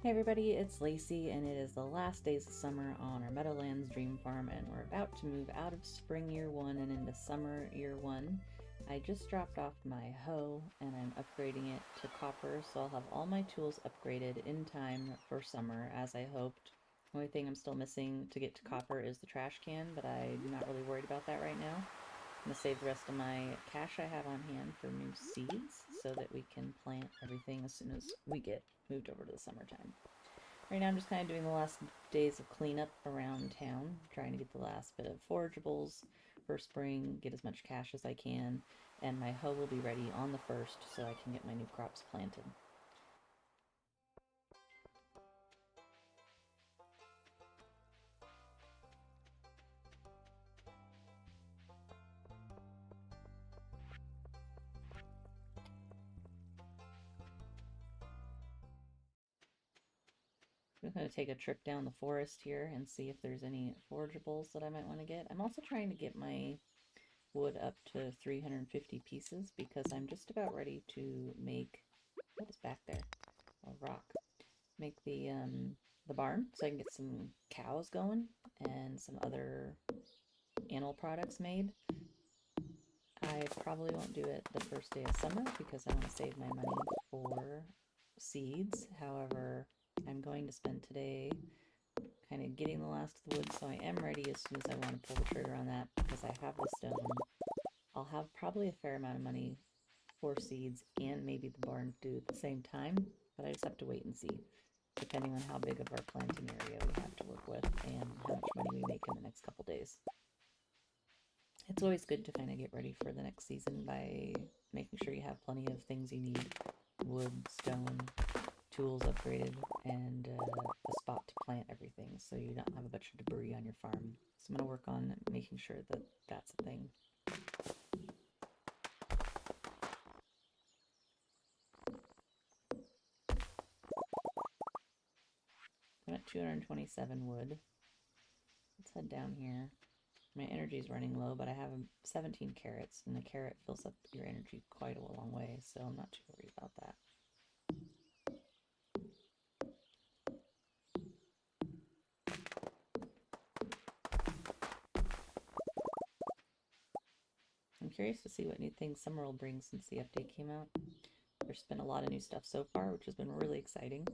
Hey everybody, it's Lacey, and it is the last days of summer on our Meadowlands Dream Farm, and we're about to move out of spring year one and into summer year one. I just dropped off my hoe, and I'm upgrading it to copper, so I'll have all my tools upgraded in time for summer, as I hoped. The only thing I'm still missing to get to copper is the trash can, but I'm not really worried about that right now. I'm going to save the rest of my cash I have on hand for new seeds so that we can plant everything as soon as we get moved over to the summertime. Right now I'm just kind of doing the last days of cleanup around town, trying to get the last bit of forageables for spring, get as much cash as I can, and my hoe will be ready on the 1st so I can get my new crops planted. I'm going to take a trip down the forest here and see if there's any forageables that I might want to get. I'm also trying to get my wood up to 350 pieces because I'm just about ready to make, what is back there? A rock. Make the barn so I can get some cows going and some other animal products made. I probably won't do it the first day of summer because I want to save my money for seeds. However, I'm going to spend today kind of getting the last of the wood so I am ready as soon as I want to pull the trigger on that because I have the stone. I'll have probably a fair amount of money for seeds and maybe the barn to do at the same time, but I just have to wait and see, depending on how big of our planting area we have to work with and how much money we make in the next couple days. It's always good to kind of get ready for the next season by making sure you have plenty of things you need: wood, stone, tools upgraded, and a spot to plant everything so you don't have a bunch of debris on your farm. So I'm going to work on making sure that that's a thing. I'm at 227 wood. Let's head down here. My energy is running low, but I have 17 carrots, and a carrot fills up your energy quite a long way, so I'm not too worried about that. I'm curious to see what new things summer will bring since the update came out. There's been a lot of new stuff so far, which has been really exciting.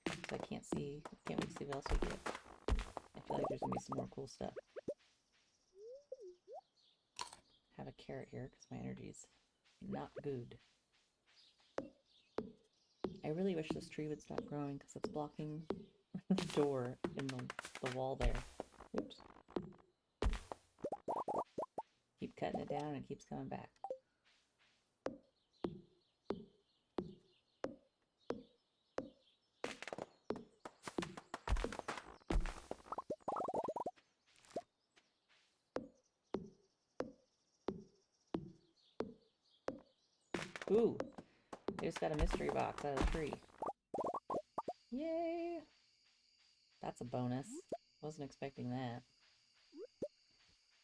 So I can't wait to see what else we get. I feel like there's gonna be some more cool stuff. Have a carrot here because my energy's not good. I really wish this tree would stop growing because it's blocking the door in the wall there. Oops. Keep cutting it down and it keeps coming back. Ooh, I just got a mystery box out of the tree. Yay! That's a bonus. Wasn't expecting that.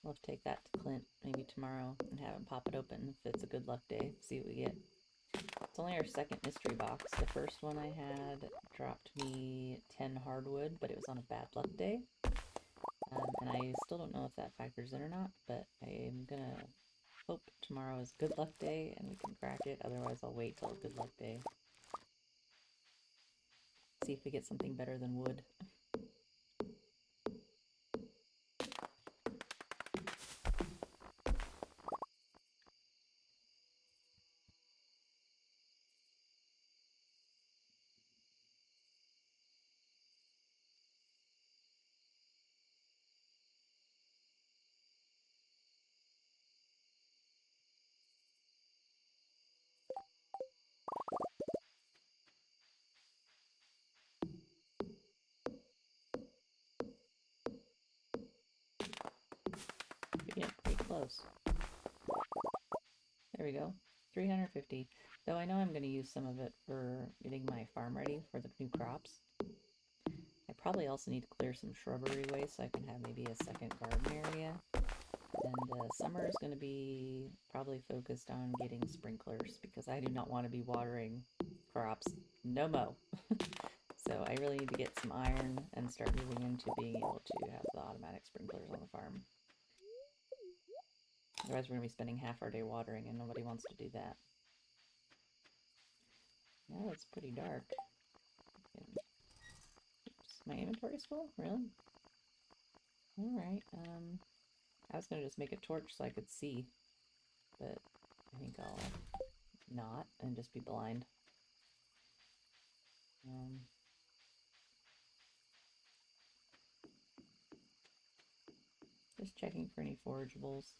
We'll have to take that to Clint maybe tomorrow and have him pop it open if it's a good luck day. See what we get. It's only our second mystery box. The first one I had dropped me 10 hardwood, but it was on a bad luck day. And I still don't know if that factors in or not, but I'm gonna hope tomorrow is good luck day and we can crack it. Otherwise, I'll wait till a good luck day. See if we get something better than wood. Yeah, pretty close. There we go. 350. Though I know I'm going to use some of it for getting my farm ready for the new crops. I probably also need to clear some shrubbery away so I can have maybe a second garden area. And summer is going to be probably focused on getting sprinklers because I do not want to be watering crops. No mo. So I really need to get some iron and start moving into being able to have the automatic sprinklers on the farm. Otherwise we're going to be spending half our day watering and nobody wants to do that. Now it's pretty dark. Oops, my inventory's full? Really? Alright, I was going to just make a torch so I could see, but I think I'll not and just be blind. Just checking for any forageables.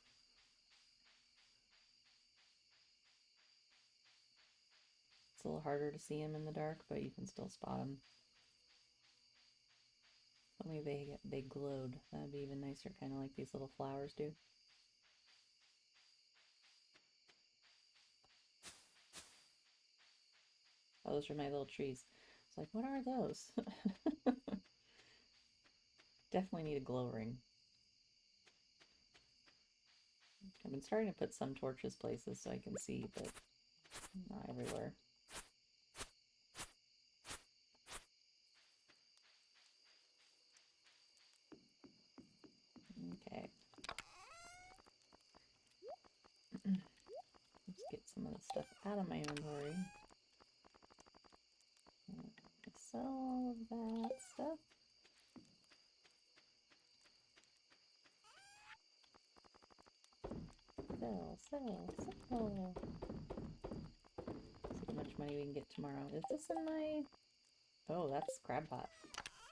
It's a little harder to see them in the dark, but you can still spot them. Only they glowed. That'd be even nicer, kind of like these little flowers do. Oh, those are my little trees. It's like, what are those? Definitely need a glow ring. I've been starting to put some torches places so I can see, but not everywhere. Okay. Let's get some of the stuff out of my inventory. Sell all of that stuff. Sell. See how much money we can get tomorrow. Is this in my... Oh, that's crab pot.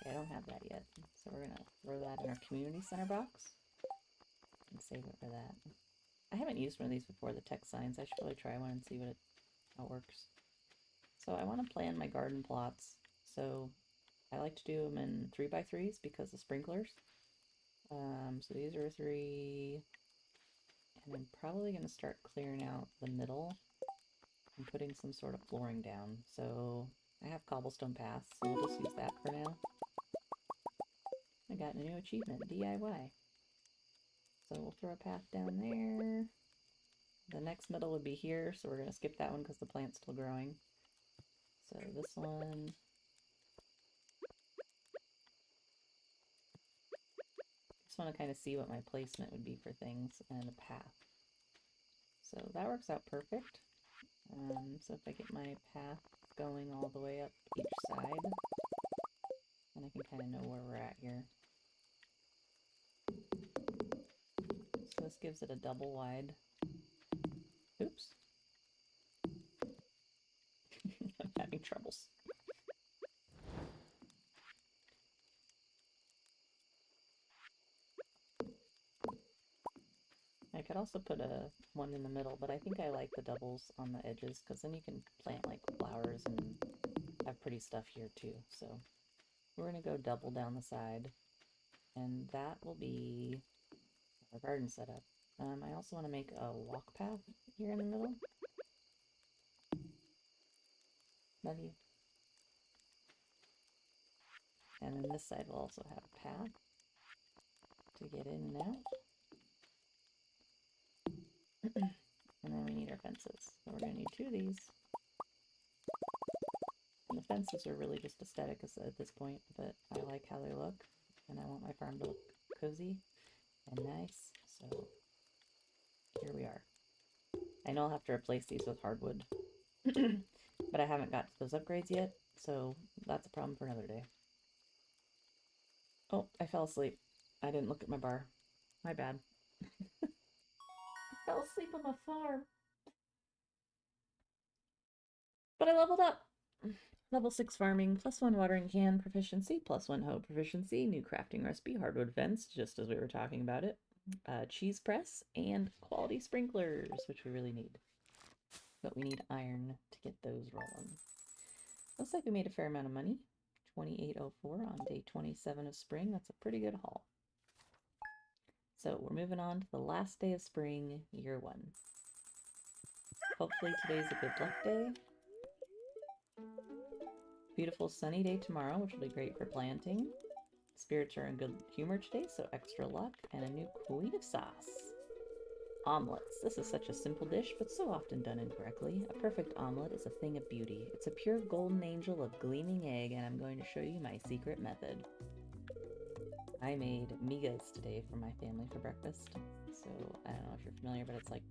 Okay, I don't have that yet. So we're gonna throw that in our community center box. And save it for that. I haven't used one of these before, the tech signs. I should probably try one and see how it works. So I want to plan my garden plots. So I like to do them in 3x3s because of sprinklers. So these are 3. And I'm probably going to start clearing out the middle and putting some sort of flooring down. So I have cobblestone paths, so we'll just use that for now. I got a new achievement, DIY. So we'll throw a path down there. The next middle would be here, so we're going to skip that one because the plant's still growing. So this one. Just want to kind of see what my placement would be for things and a path. So that works out perfect. So if I get my path going all the way up each side, then I can kind of know where we're at here. So this gives it a double wide. Oops. I'm having troubles. I could also put one in the middle, but I think I like the doubles on the edges because then you can plant like flowers and have pretty stuff here too. So we're going to go double down the side, and that will be our garden setup. I also want to make a walk path here in the middle. Love you. And then this side will also have a path to get in and out. And then we need our fences. So we're going to need 2 of these. And the fences are really just aesthetic at this point, but I like how they look. And I want my farm to look cozy and nice. So here we are. I know I'll have to replace these with hardwood. But I haven't got to those upgrades yet, so that's a problem for another day. Oh, I fell asleep. I didn't look at my bar. My bad. I fell asleep on my farm. But I leveled up. Level 6 farming, +1 watering can proficiency, +1 hoe proficiency, new crafting recipe, hardwood fence, just as we were talking about it, cheese press, and quality sprinklers, which we really need. But we need iron to get those rolling. Looks like we made a fair amount of money. 2804 on day 27 of spring. That's a pretty good haul. So we're moving on to the last day of spring, year 1. Hopefully today's a good luck day. Beautiful sunny day tomorrow, which will be great for planting. Spirits are in good humor today, so extra luck and a new queen of sauce. Omelets. This is such a simple dish, but so often done incorrectly. A perfect omelet is a thing of beauty. It's a pure golden angel of gleaming egg, and I'm going to show you my secret method. I made migas today for my family for breakfast. So, I don't know if you're familiar, but it's like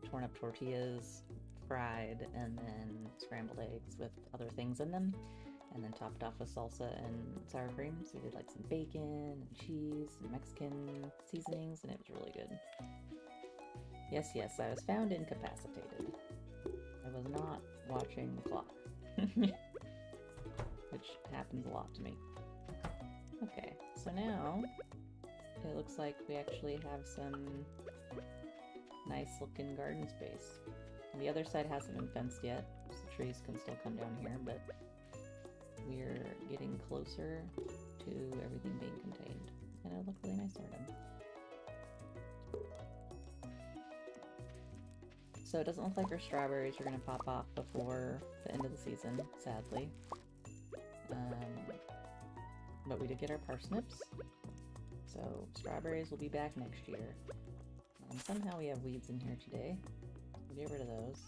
torn up tortillas, fried, and then scrambled eggs with other things in them, and then topped off with salsa and sour cream. So we did like some bacon and cheese and Mexican seasonings, and it was really good. Yes, yes, I was found incapacitated. I was not watching the clock. Which happens a lot to me. Okay, so now it looks like we actually have some nice looking garden space. The other side hasn't been fenced yet, so trees can still come down here, but we're getting closer to everything being contained. And it'll look really nice already. So it doesn't look like our strawberries are going to pop off before the end of the season, sadly. But we did get our parsnips, so strawberries will be back next year. Somehow we have weeds in here today. We'll get rid of those.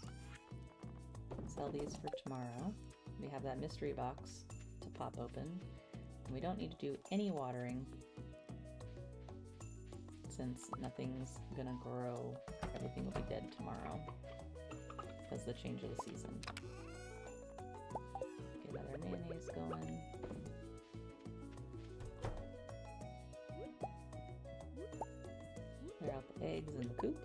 Sell these for tomorrow. We have that mystery box to pop open. And we don't need to do any watering since nothing's gonna grow. Everything will be dead tomorrow because of the change of the season. Get another mayonnaise going. Clear out the eggs in the coop.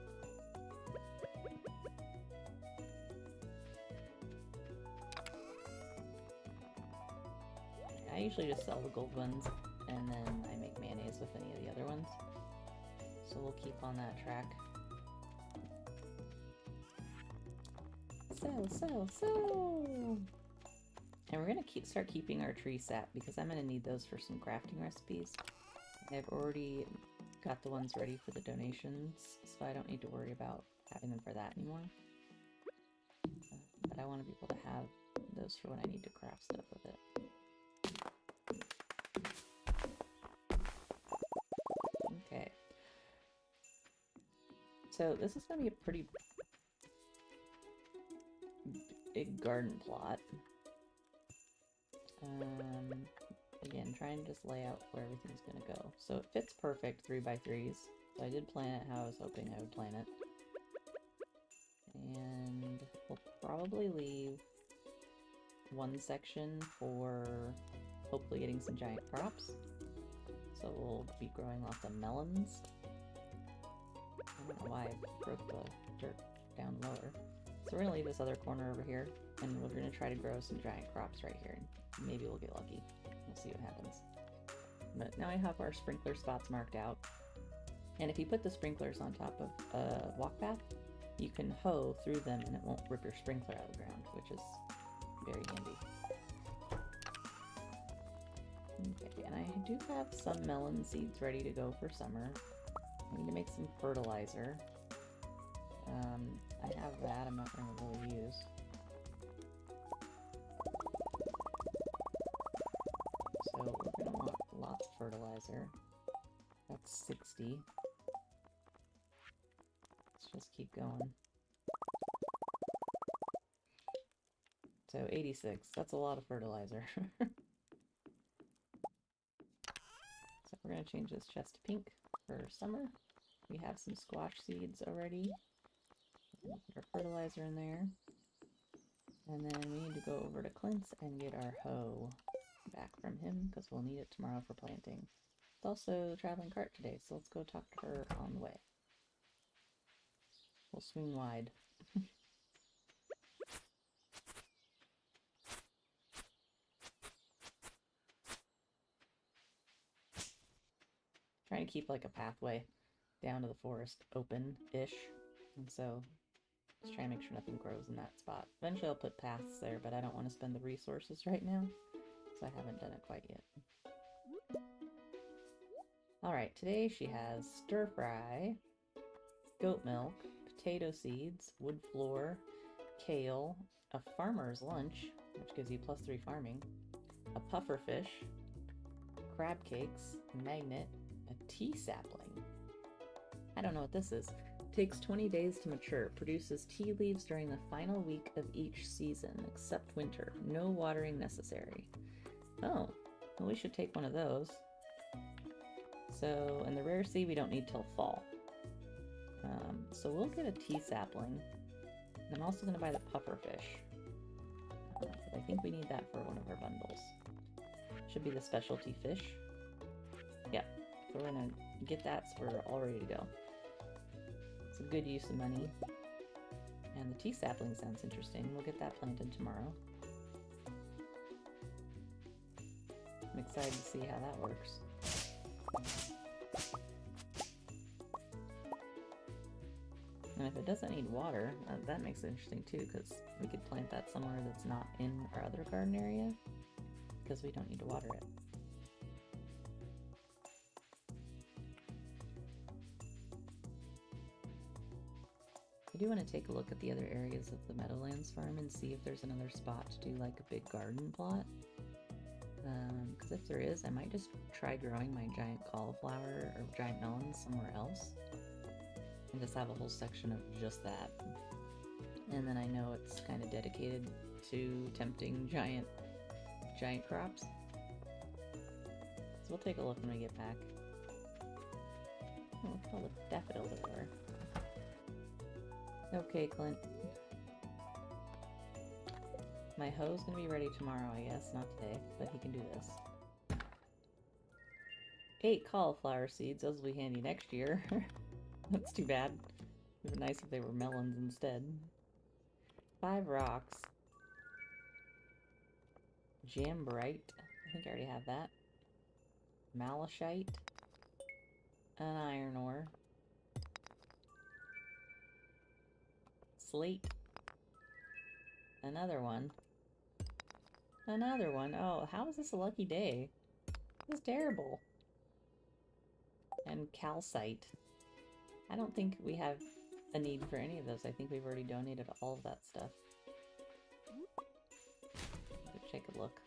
I usually just sell the gold ones and then I make mayonnaise with any of the other ones. So we'll keep on that track. Sell! And we're gonna start keeping our tree sap because I'm gonna need those for some crafting recipes. I've already got the ones ready for the donations, so I don't need to worry about having them for that anymore. But I want to be able to have those for when I need to craft stuff with it. Okay. So this is going to be a pretty big garden plot. Again, trying to just lay out where everything's going to go. So it fits perfect 3x3s. So I did plan it how I was hoping I would plan it. And we'll probably leave one section for hopefully getting some giant crops. So we'll be growing lots of melons. I don't know why I broke the dirt down lower. So we're going to leave this other corner over here, and we're going to try to grow some giant crops right here. And maybe we'll get lucky. We'll see what happens. But now I have our sprinkler spots marked out. And if you put the sprinklers on top of a walk path, you can hoe through them and it won't rip your sprinkler out of the ground, which is very handy. Okay, and I do have some melon seeds ready to go for summer. I need to make some fertilizer. I have that I'm not going to really use. So we're going to want lots of fertilizer. That's 60. Let's just keep going. So 86. That's a lot of fertilizer. So we're going to change this chest to pink for summer. We have some squash seeds already. We're gonna put our fertilizer in there. And then we need to go over to Clint's and get our hoe back from him because we'll need it tomorrow for planting. It's also the traveling cart today, so let's go talk to her on the way. We'll swing wide. Trying to keep like a pathway down to the forest open-ish, and so just trying to make sure nothing grows in that spot. Eventually I'll put paths there, but I don't want to spend the resources right now, so I haven't done it quite yet. Alright, today she has stir fry, goat milk, potato seeds, wood floor, kale, a farmer's lunch, which gives you +3 farming, a puffer fish, crab cakes, magnet, a tea sapling. I don't know what this is. Takes 20 days to mature. Produces tea leaves during the final week of each season, except winter. No watering necessary. Oh, well, we should take one of those. So, and the rare seed we don't need till fall. So we'll get a tea sapling. And I'm also going to buy the pufferfish. But I think we need that for one of our bundles. Should be the specialty fish. Yeah, so we're going to get that so we're all ready to go. It's a good use of money. And the tea sapling sounds interesting. We'll get that planted tomorrow. I'm excited to see how that works. And if it doesn't need water, that makes it interesting too, because we could plant that somewhere that's not in our other garden area, because we don't need to water it. I do want to take a look at the other areas of the Meadowlands Farm and see if there's another spot to do like a big garden plot. Because if there is, I might just try growing my giant cauliflower or giant melons somewhere else. And just have a whole section of just that. And then I know it's kind of dedicated to tempting giant crops. So we'll take a look when we get back. Oh, look at all the daffodils everywhere. Okay, Clint. My hoe's gonna be ready tomorrow, I guess. Not today, but he can do this. 8 cauliflower seeds. Those will be handy next year. That's too bad. It would be nice if they were melons instead. 5 rocks. Jambrite. I think I already have that. Malachite. An iron ore. Slate. Another one. Another one. Oh, how is this a lucky day? This is terrible. And calcite. I don't think we have a need for any of those. I think we've already donated all of that stuff. Let's take a look.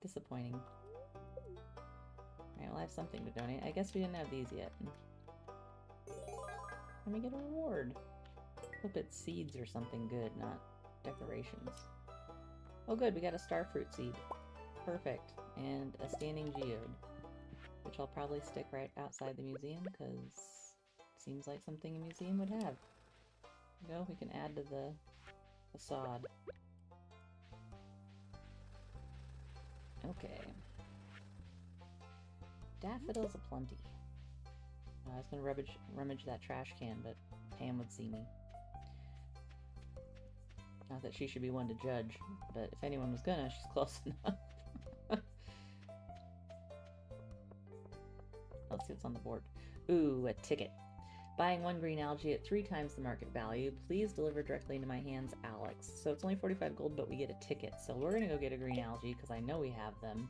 Disappointing. Alright, well I have something to donate. I guess we didn't have these yet. Let me get a reward. Hope it's seeds or something good, not decorations. Oh good, we got a starfruit seed. Perfect. And a standing geode. Which I'll probably stick right outside the museum, because it seems like something a museum would have. There we go, we can add to the facade. Okay. Daffodils aplenty. I was gonna rummage that trash can, but Pam would see me. Not that she should be one to judge, but if anyone was gonna, she's close enough. Let's see what's on the board. Ooh, a ticket. Buying 1 green algae at 3 times the market value. Please deliver directly into my hands, Alex. So it's only 45 gold, but we get a ticket. So we're gonna go get a green algae, because I know we have them.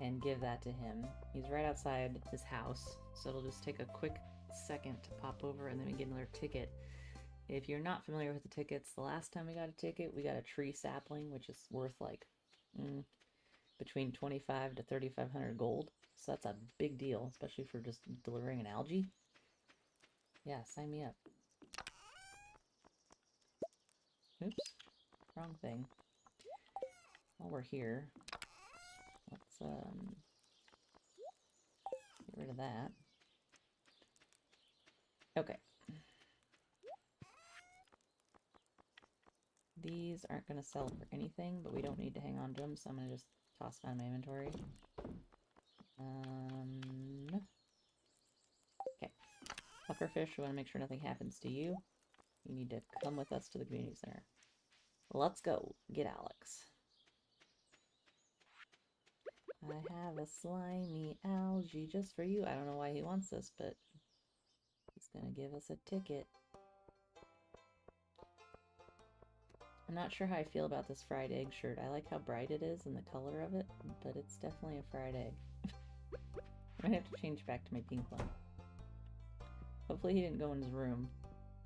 And give that to him. He's right outside his house, so it'll just take a quick second to pop over, and then we get another ticket. If you're not familiar with the tickets, the last time we got a ticket, we got a tree sapling, which is worth like between 25 to 3,500 gold. So that's a big deal, especially for just delivering an algae. Yeah, sign me up. Oops, wrong thing. While we're here, let's get rid of that. Okay. These aren't going to sell for anything, but we don't need to hang on to them, so I'm going to just toss them out of my inventory. Okay. Pufferfish, we want to make sure nothing happens to you. You need to come with us to the community center. Let's go get Alex. I have a slimy algae just for you. I don't know why he wants this, but he's gonna give us a ticket. I'm not sure how I feel about this fried egg shirt. I like how bright it is and the color of it, but it's definitely a fried egg. I might have to change back to my pink one. Hopefully he didn't go in his room.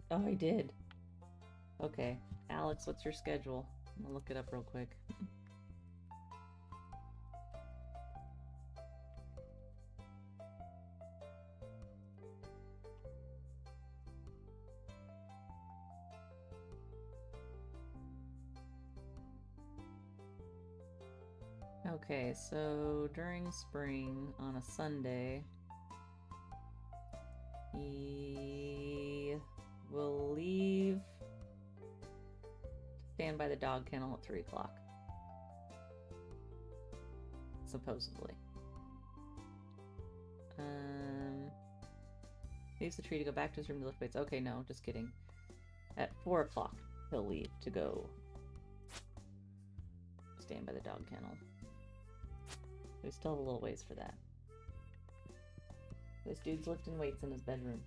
Oh, he did. Okay. Alex, what's your schedule? I'm gonna look it up real quick. Okay, so during spring on a Sunday, he will leave, stand by the dog kennel at 3 o'clock. Supposedly. Leaves the tree to go back to his room to lift weights. Okay, no, just kidding. At 4 o'clock, he'll leave to go stand by the dog kennel. We still have a little ways for that. This dude's lifting weights in his bedroom.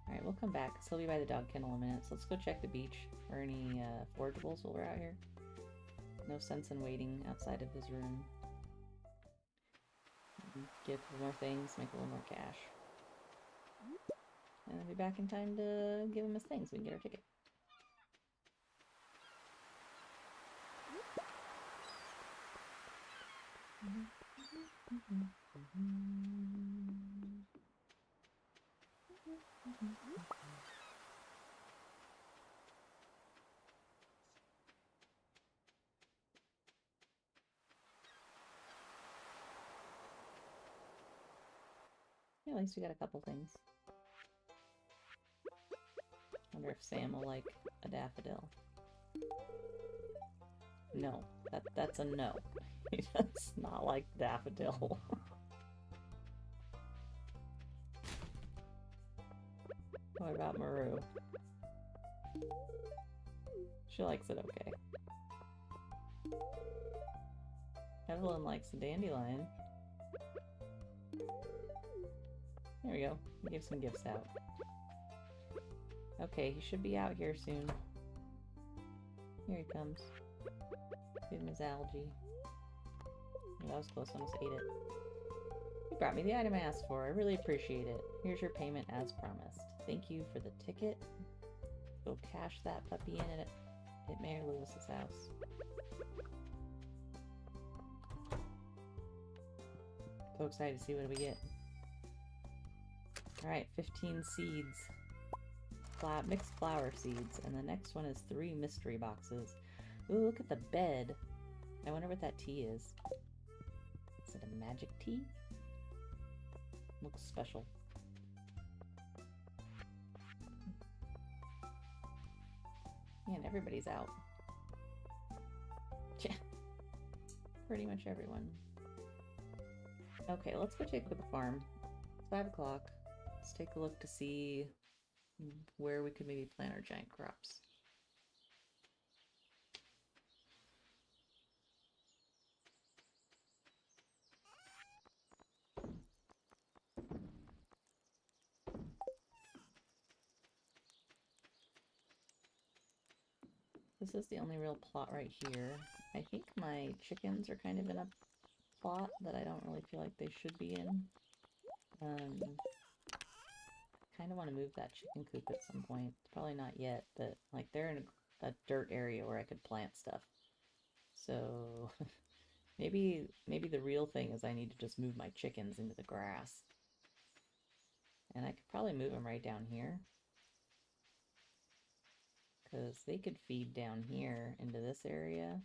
Alright, we'll come back. He'll be by the dog kennel in a minute. So let's go check the beach for any forageables while we're out here. No sense in waiting outside of his room. Get a little more things, make a little more cash. And I'll be back in time to give him his things so we can get our ticket. Yeah, at least we got a couple things. Wonder if Sam will like a daffodil. No, that's a no. He does not like daffodil. What about Maru? She likes it okay. Evelyn likes the dandelion. There we go. We give some gifts out. Okay, he should be out here soon. Here he comes. Give him his algae. Oh, that was close, I almost ate it. You brought me the item I asked for. I really appreciate it. Here's your payment as promised. Thank you for the ticket. Go cash that puppy in at Mayor Lewis's house. So excited to see what we get. Alright, 15 seeds. Mixed flower seeds. And the next one is 3 mystery boxes. Ooh, look at the bed. I wonder what that tea is. Is it a magic tea? Looks special. Man, everybody's out. Yeah. Pretty much everyone. Okay, let's go check the farm. It's 5 o'clock. Let's take a look to see where we could maybe plant our giant crops. This is the only real plot right here. I think my chickens are kind of in a plot that I don't really feel like they should be in. Kind of want to move that chicken coop at some point. Probably not yet, but like they're in a dirt area where I could plant stuff. So maybe the real thing is I need to just move my chickens into the grass. And I could probably move them right down here. Because they could feed down here into this area.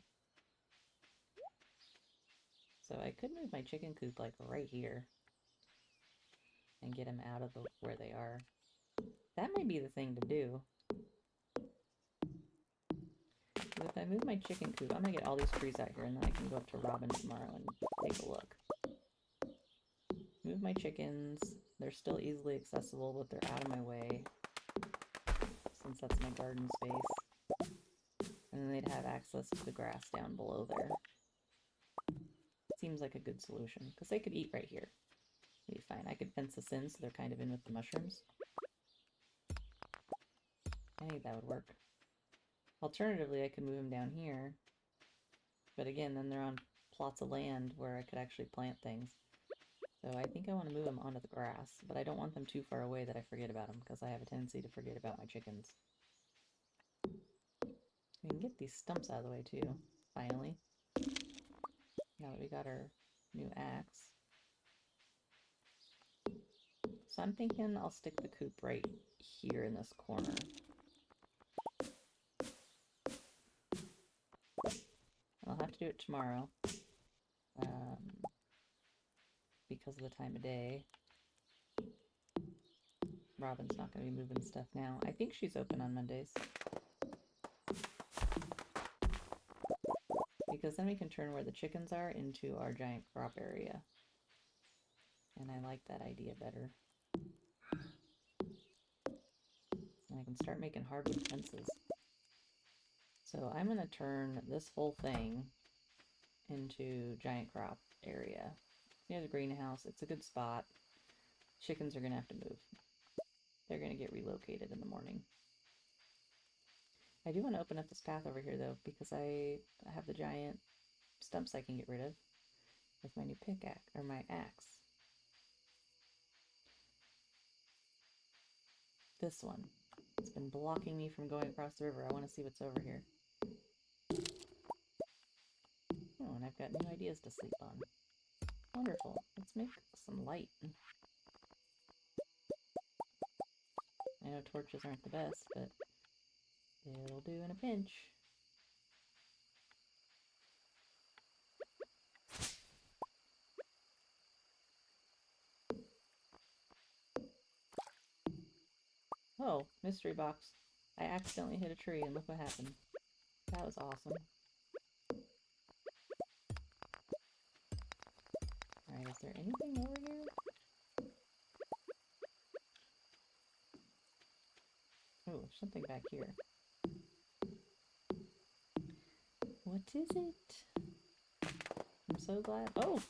So I could move my chicken coop like right here. And get them out of where they are. That might be the thing to do. If I move my chicken coop, I'm gonna get all these trees out here and then I can go up to Robin tomorrow and take a look. Move my chickens. They're still easily accessible, but they're out of my way. Since that's my garden space. And then they'd have access to the grass down below there. Seems like a good solution. Because they could eat right here. It'd be fine. I could fence this in so they're kind of in with the mushrooms. I think that would work. Alternatively, I could move them down here. But again, then they're on plots of land where I could actually plant things. So I think I want to move them onto the grass, but I don't want them too far away that I forget about them, because I have a tendency to forget about my chickens. We can get these stumps out of the way too, finally. Now that we got our new axe. So I'm thinking I'll stick the coop right here in this corner. I'll have to do it tomorrow. Because of the time of day. Robin's not going to be moving stuff now. I think she's open on Mondays. Because then we can turn where the chickens are into our giant crop area. And I like that idea better. And I can start making hardwood fences. So I'm going to turn this whole thing into giant crop area. Near the greenhouse. It's a good spot. Chickens are going to have to move. They're going to get relocated in the morning. I do want to open up this path over here, though, because I have the giant stumps I can get rid of with my new pickaxe, or my axe. This one. It's been blocking me from going across the river. I want to see what's over here. Oh, and I've got new ideas to sleep on. Wonderful. Let's make some light. I know torches aren't the best, but it'll do in a pinch. Oh, mystery box. I accidentally hit a tree and look what happened. That was awesome. Alright, is there anything over here? Oh, there's something back here. What is it? I'm so glad. Oh!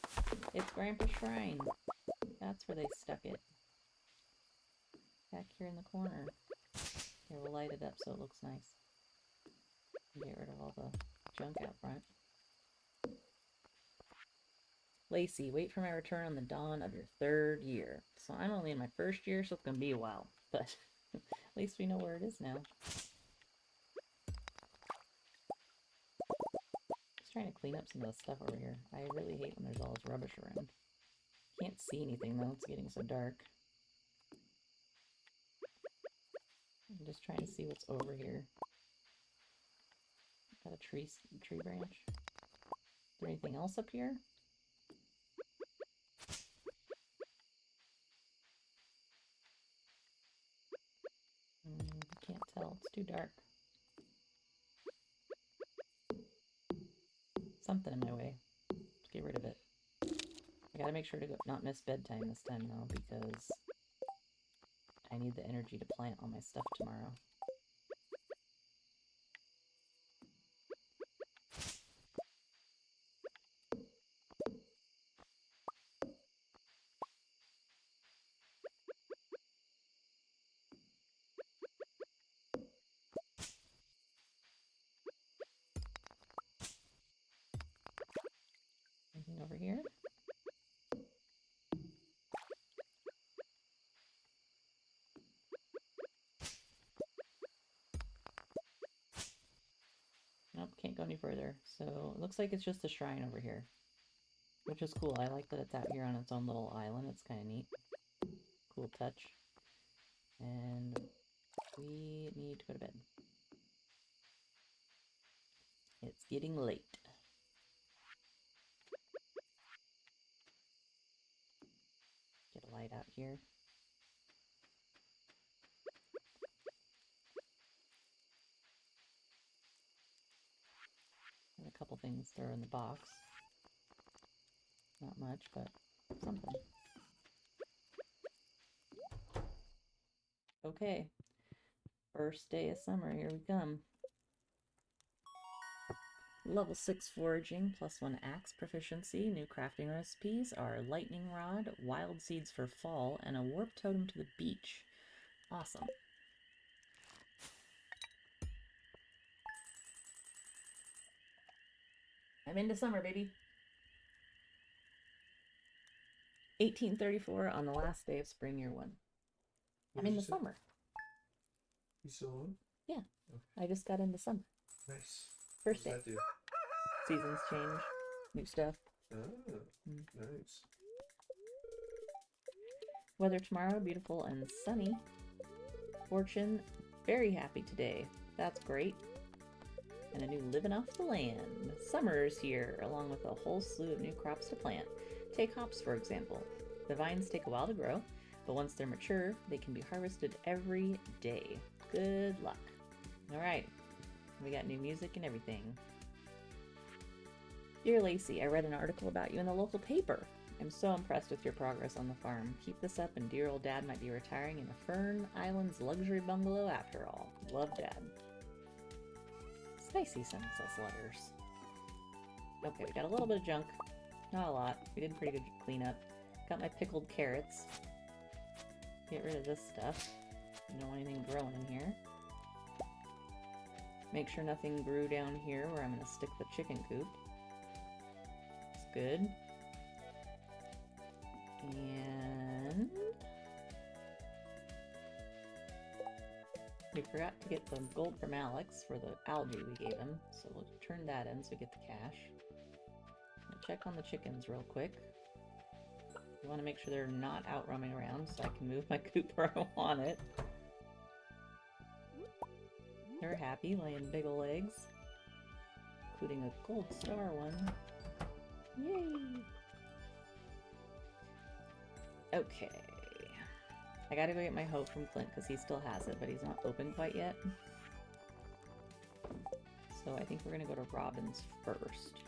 It's Grandpa's shrine. That's where they stuck it. Back here in the corner. Here, we'll light it up so it looks nice. Get rid of all the junk out front. Lacey, wait for my return on the dawn of your 3rd year. So I'm only in my 1st year, so it's gonna be a while. But at least we know where it is now. Just trying to clean up some of the stuff over here. I really hate when there's all this rubbish around. Can't see anything though, it's getting so dark. I'm just trying to see what's over here. Got a tree branch. Is there anything else up here? Can't tell, it's too dark. Something in my way. Let's get rid of it. I gotta make sure to not miss bedtime this time though, because I need the energy to plant all my stuff tomorrow. Anything over here? Nope, can't go any further. So it looks like it's just a shrine over here, which is cool. I like that it's out here on its own little island. It's kind of neat. Cool touch. And we need to go to bed. It's getting late. Get a light out here. And a couple things there in the box. Not much, but something. Okay. First day of summer, here we come. Level 6 foraging, +1 axe proficiency. New crafting recipes are lightning rod, wild seeds for fall, and a warp totem to the beach. Awesome. I'm into summer, baby. 1834 on the last day of spring year 1. I'm in the summer. You still on? Yeah. Okay. I just got into summer. Nice. First day. What does that do? Seasons change. New stuff. Oh, nice. Weather tomorrow, beautiful and sunny. Fortune, very happy today. That's great. and a new living off the land. Summer is here, along with a whole slew of new crops to plant. Take hops, for example. The vines take a while to grow, but once they're mature, they can be harvested every day. Good luck. Alright, we got new music and everything. Dear Lacey, I read an article about you in the local paper. I'm so impressed with your progress on the farm. Keep this up and dear old Dad might be retiring in the Fern Islands luxury bungalow after all. Love, Dad. Spicy sends us letters. Okay, we got a little bit of junk. Not a lot. We did pretty good cleanup. Got my pickled carrots. Get rid of this stuff. Don't want anything growing in here. Make sure nothing grew down here where I'm going to stick the chicken coop. It's good. And we forgot to get the gold from Alex for the algae we gave him, so we'll turn that in so we get the cash. I'll check on the chickens real quick. We want to make sure they're not out roaming around so I can move my coop where I want it. They're happy, laying big ol' eggs, including a gold star one. Yay! Okay. I gotta go get my hoe from Clint because he still has it, but he's not open quite yet. So I think we're gonna go to Robin's first.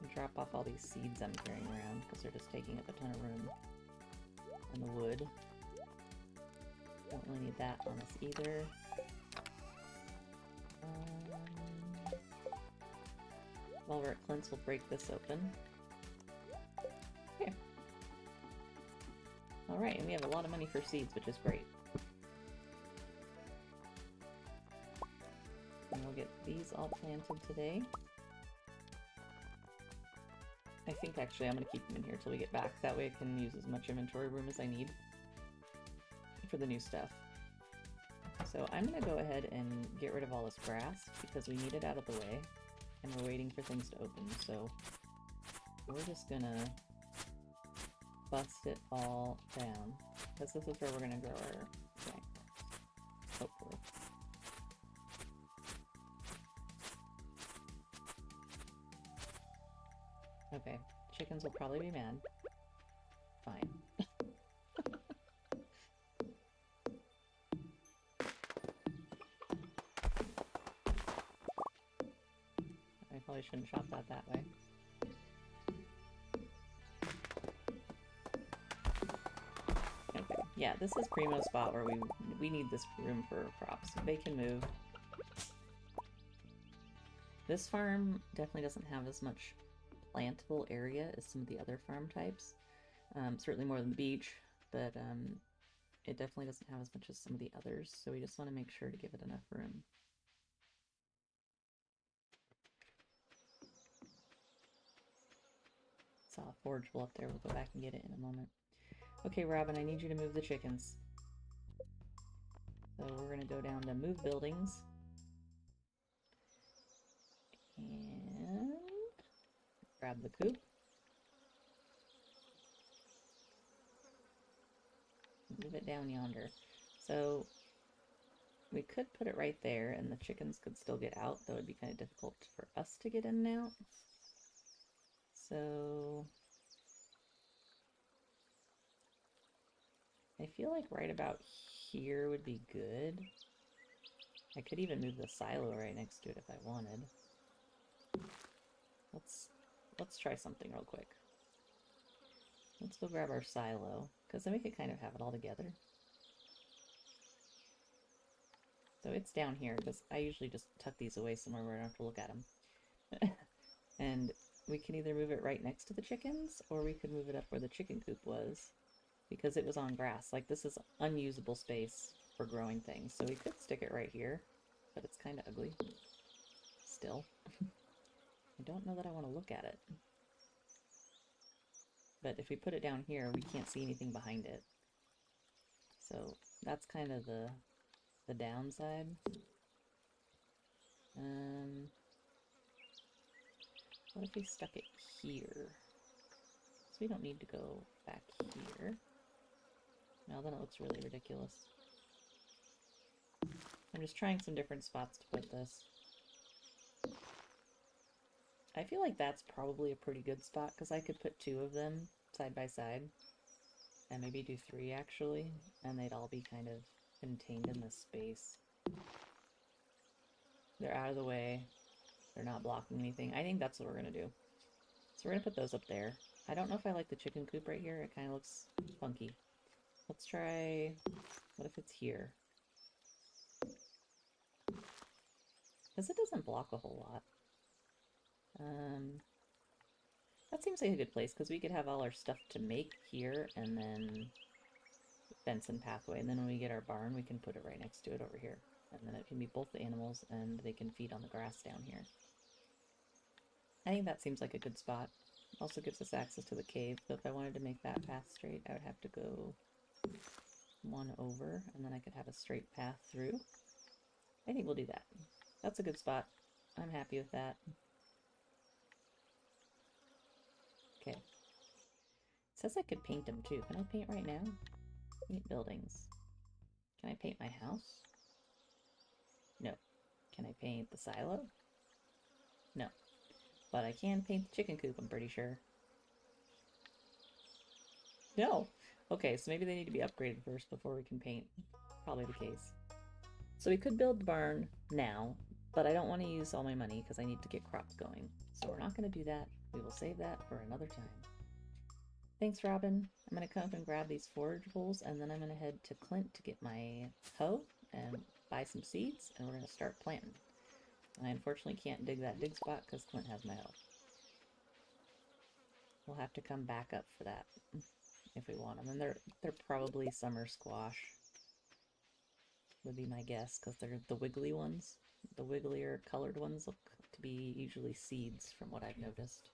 And drop off all these seeds I'm carrying around because they're just taking up a ton of room. And the wood. Don't really need that on us either. While we're at Clint's, we'll break this open. Okay. Alright, and we have a lot of money for seeds, which is great. And we'll get these all planted today. I think actually I'm going to keep them in here till we get back. That way I can use as much inventory room as I need for the new stuff. So I'm going to go ahead and get rid of all this grass because we need it out of the way. And we're waiting for things to open, so we're just going to bust it all down. Because this is where we're going to grow our plant. Hopefully. Okay, chickens will probably be mad. Fine. I probably shouldn't chop that way. Okay, yeah, this is primo spot where we need this room for crops. They can move. This farm definitely doesn't have as much plantable area as some of the other farm types. Certainly more than the beach, but it definitely doesn't have as much as some of the others, so we just want to make sure to give it enough room. Saw a forageable up there. We'll go back and get it in a moment. Okay, Robin, I need you to move the chickens. So we're going to go down to move buildings. And grab the coop. Move it down yonder. So we could put it right there and the chickens could still get out, though it'd be kind of difficult for us to get in and out. So I feel like right about here would be good. I could even move the silo right next to it if I wanted. Let's try something real quick. Let's go grab our silo, because then we could kind of have it all together. So it's down here, because I usually just tuck these away somewhere where I don't have to look at them. And we can either move it right next to the chickens, or we could move it up where the chicken coop was, because it was on grass. Like, this is unusable space for growing things, so we could stick it right here, but it's kind of ugly. Still. I don't know that I want to look at it. But if we put it down here, we can't see anything behind it. So that's kind of the downside. What if we stuck it here? So we don't need to go back here. Now then it looks really ridiculous. I'm just trying some different spots to put this. I feel like that's probably a pretty good spot because I could put 2 of them side by side. And maybe do 3 actually. And they'd all be kind of contained in this space. They're out of the way. They're not blocking anything. I think that's what we're going to do. So we're going to put those up there. I don't know if I like the chicken coop right here. It kind of looks funky. Let's try... What if it's here? Because it doesn't block a whole lot. That seems like a good place, because we could have all our stuff to make here, and then fence and pathway. And then when we get our barn, we can put it right next to it over here. And then it can be both the animals, and they can feed on the grass down here. I think that seems like a good spot. Also gives us access to the cave, so if I wanted to make that path straight, I would have to go 1 over, and then I could have a straight path through. I think we'll do that. That's a good spot. I'm happy with that. Okay. It says I could paint them too. Can I paint right now? Paint buildings. Can I paint my house? No. Can I paint the silo? No. But I can paint the chicken coop, I'm pretty sure. No! Okay, so maybe they need to be upgraded first before we can paint. Probably the case. So we could build the barn now, but I don't want to use all my money because I need to get crops going. So we're not going to do that. We will save that for another time. Thanks, Robin. I'm going to come up and grab these forageables, and then I'm going to head to Clint to get my hoe and buy some seeds, and we're going to start planting. I unfortunately can't dig that dig spot because Clint has my hoe. We'll have to come back up for that if we want them. And they're probably summer squash, would be my guess, because they're the wiggly ones. The wigglier colored ones look to be usually seeds from what I've noticed.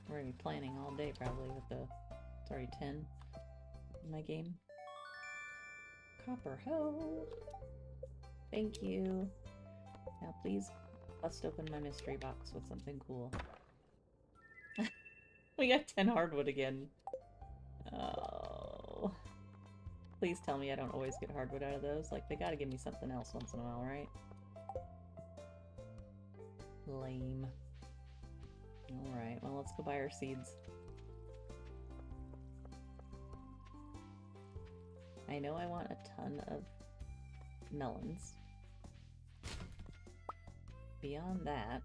We're going to be planning all day probably with the... It's already 10 in my game. Copper hoe! Thank you! Now please bust open my mystery box with something cool. We got 10 hardwood again. Oh. Please tell me I don't always get hardwood out of those. Like, they gotta give me something else once in a while, right? Lame. Alright, well, let's go buy our seeds. I know I want a ton of melons. Beyond that,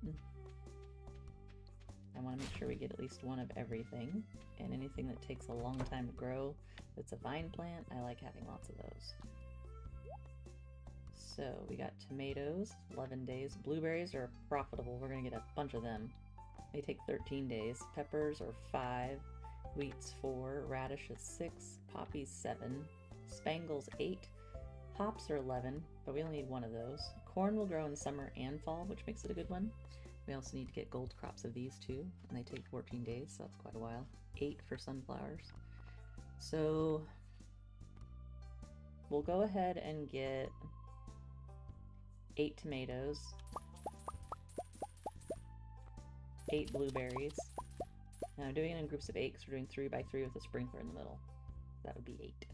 I want to make sure we get at least 1 of everything. And anything that takes a long time to grow, that's a vine plant, I like having lots of those. So, we got tomatoes, 11 days. Blueberries are profitable, we're going to get a bunch of them. They take 13 days. Peppers are 5, wheat's 4, radish is 6, poppies 7, spangles 8, hops are 11, but we only need 1 of those. Corn will grow in summer and fall, which makes it a good one. We also need to get gold crops of these too, and they take 14 days, so that's quite a while. 8 for sunflowers. So we'll go ahead and get 8 tomatoes, 8 blueberries. Now I'm doing it in groups of 8 because we're doing 3 by 3 with a sprinkler in the middle. That would be 8.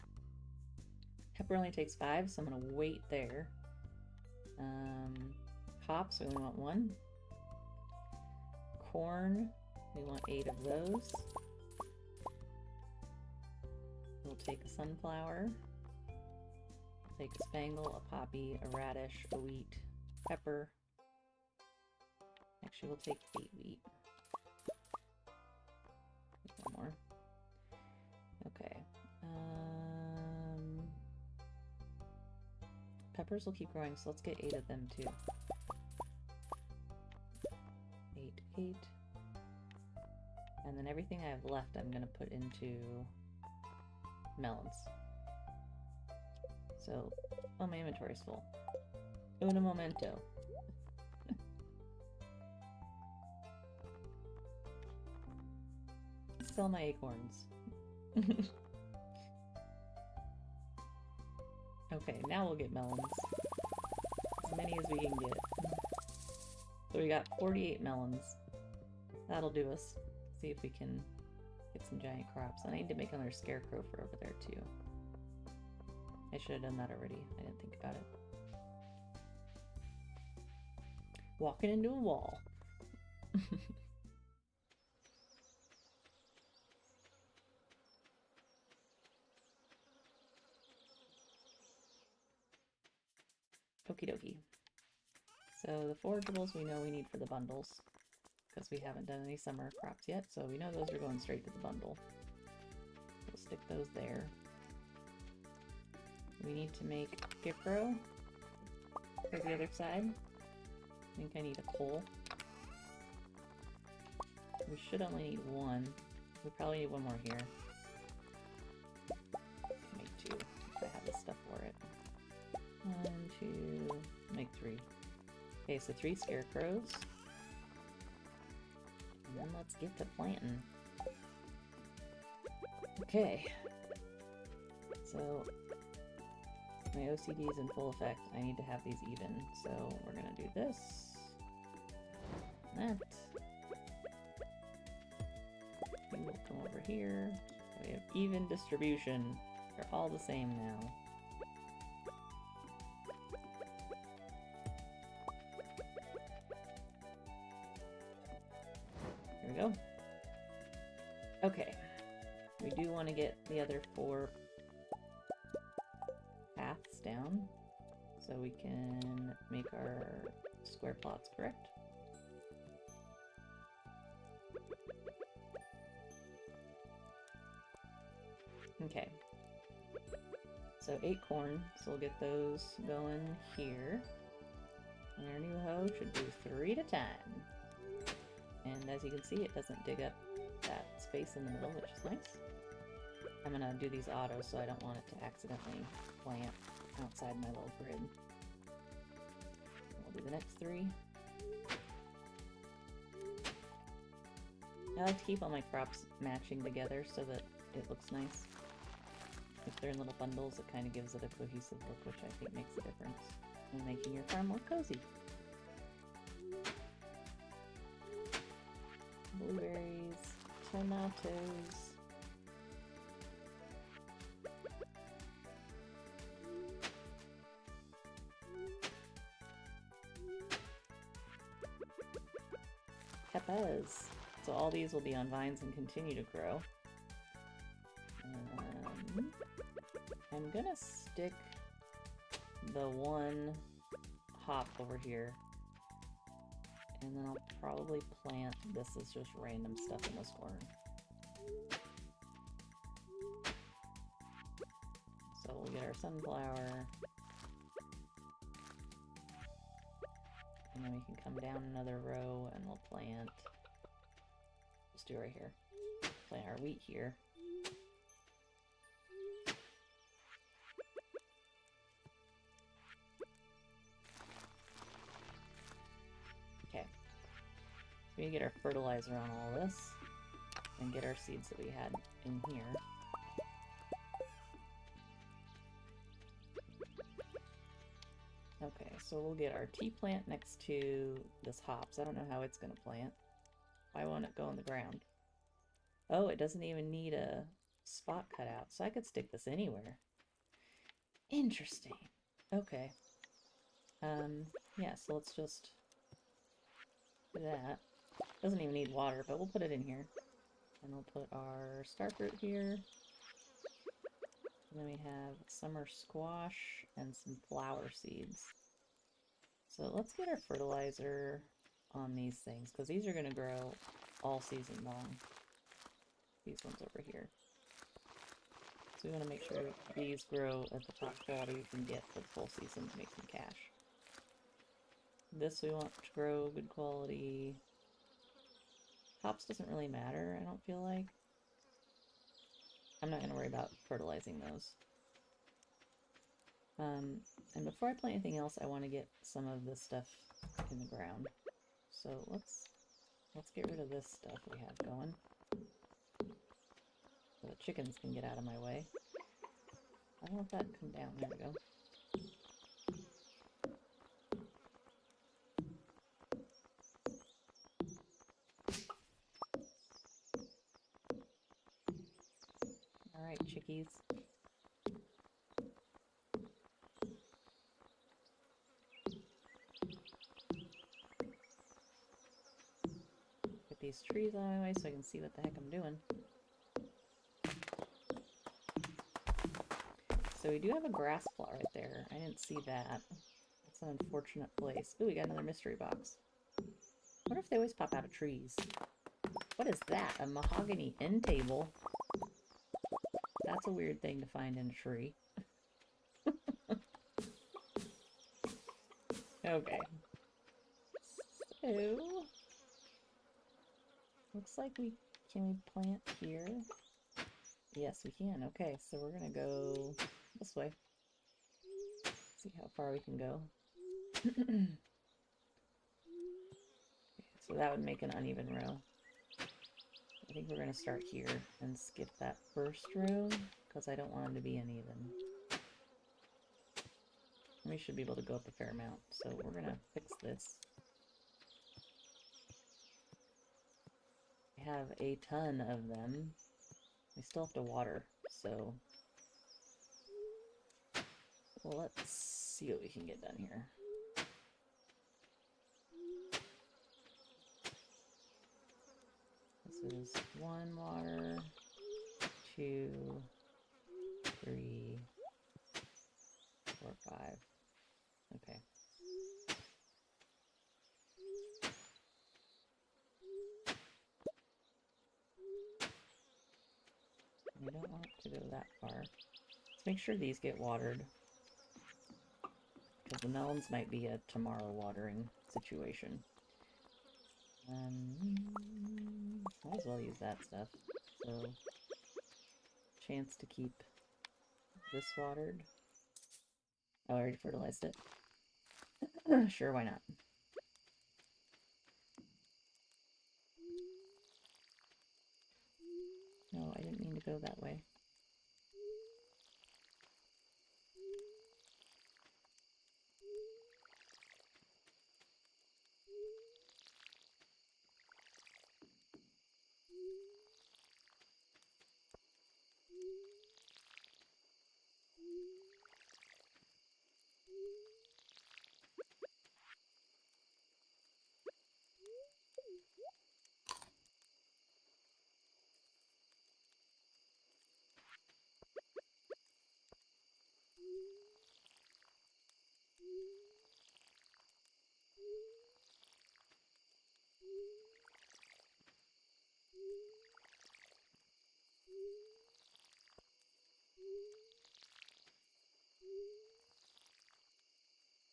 Pepper only takes 5, so I'm going to wait there. Hops, we only want 1. Corn, we want 8 of those. We'll take a sunflower, take a spangle, a poppy, a radish, a wheat, pepper. Actually, we'll take 8 wheat. 1 more. Okay. Peppers will keep growing, so let's get 8 of them too. 8, 8. And then everything I have left I'm going to put into melons. So, oh, my inventory's full. Uno momento. sell my acorns. Okay, now we'll get melons. As many as we can get. So we got 48 melons. That'll do us. See if we can get some giant crops. And I need to make another scarecrow for over there too. I should have done that already. I didn't think about it. Walking into a wall. Okie dokie. So the forageables we know we need for the bundles, because we haven't done any summer crops yet, so we know those are going straight to the bundle. We'll stick those there. We need to make gift row for the other side. I think I need a pole. We should only need one. We probably need one more here. Make two, if I have the stuff for it. 1, 2, make 3. Okay, so 3 scarecrows. And then let's get to planting. Okay. So, my OCD is in full effect. I need to have these even. So, we're gonna do this. That. And we'll come over here. We have even distribution. They're all the same now. There we go. Okay. We do want to get the other 4 paths down so we can make our square plots correct. Okay. So 8 corn, so we'll get those going here. And our new hoe should do 3 at a time. And as you can see, it doesn't dig up that space in the middle, which is nice. I'm gonna do these autos so I don't want it to accidentally plant outside my little grid. We'll do the next 3. I like to keep all my crops matching together so that it looks nice. If they're in little bundles, it kind of gives it a cohesive look, which I think makes a difference in making your farm more cozy. Blueberries, tomatoes. Peppers. So all these will be on vines and continue to grow. I'm gonna stick the 1 hop over here. And then I'll probably plant this as just random stuff in this corner. So we'll get our sunflower. And then we can come down another row and we'll plant. Let's do it right here. Plant our wheat here. Okay. So we get our fertilizer on all this and get our seeds that we had in here. Okay, so we'll get our tea plant next to this hops. I don't know how it's going to plant. Why won't it go on the ground? Oh, it doesn't even need a spot cut out, so I could stick this anywhere. Interesting. Okay. Yeah, so let's just do that. Doesn't even need water, but we'll put it in here. And we'll put our starfruit here. And then we have summer squash and some flower seeds. So let's get our fertilizer on these things, because these are going to grow all season long. These ones over here. So we want to make sure these grow at the top quality we can get for the full season to make some cash. This we want to grow good quality. Hops doesn't really matter, I don't feel like. I'm not going to worry about fertilizing those. And before I plant anything else, I want to get some of this stuff in the ground. So let's get rid of this stuff we have going. so the chickens can get out of my way. I don't know if that can come down. There we go. Alright, chickies. Get these trees out of my way so I can see what the heck I'm doing. So we do have a grass plot right there. I didn't see that. That's an unfortunate place. Ooh, we got another mystery box. I wonder if they always pop out of trees. What is that? A mahogany end table? That's a weird thing to find in a tree. Okay. So... looks like can we plant here? Yes, we can. Okay, so we're gonna go this way. See how far we can go. Okay, so that would make an uneven row. I think we're gonna start here and skip that first row because I don't want them to be uneven. We should be able to go up a fair amount, so we're gonna fix this. We have a ton of them. We still have to water, so well, let's see what we can get done here. This is 1 water, 2, 3, 4, 5. Okay. We don't want to go that far. Let's make sure these get watered, because the melons might be a tomorrow watering situation. Might as well use that stuff. So, chance to keep this watered. Oh, I already fertilized it. Sure, why not? No, I didn't mean to go that way.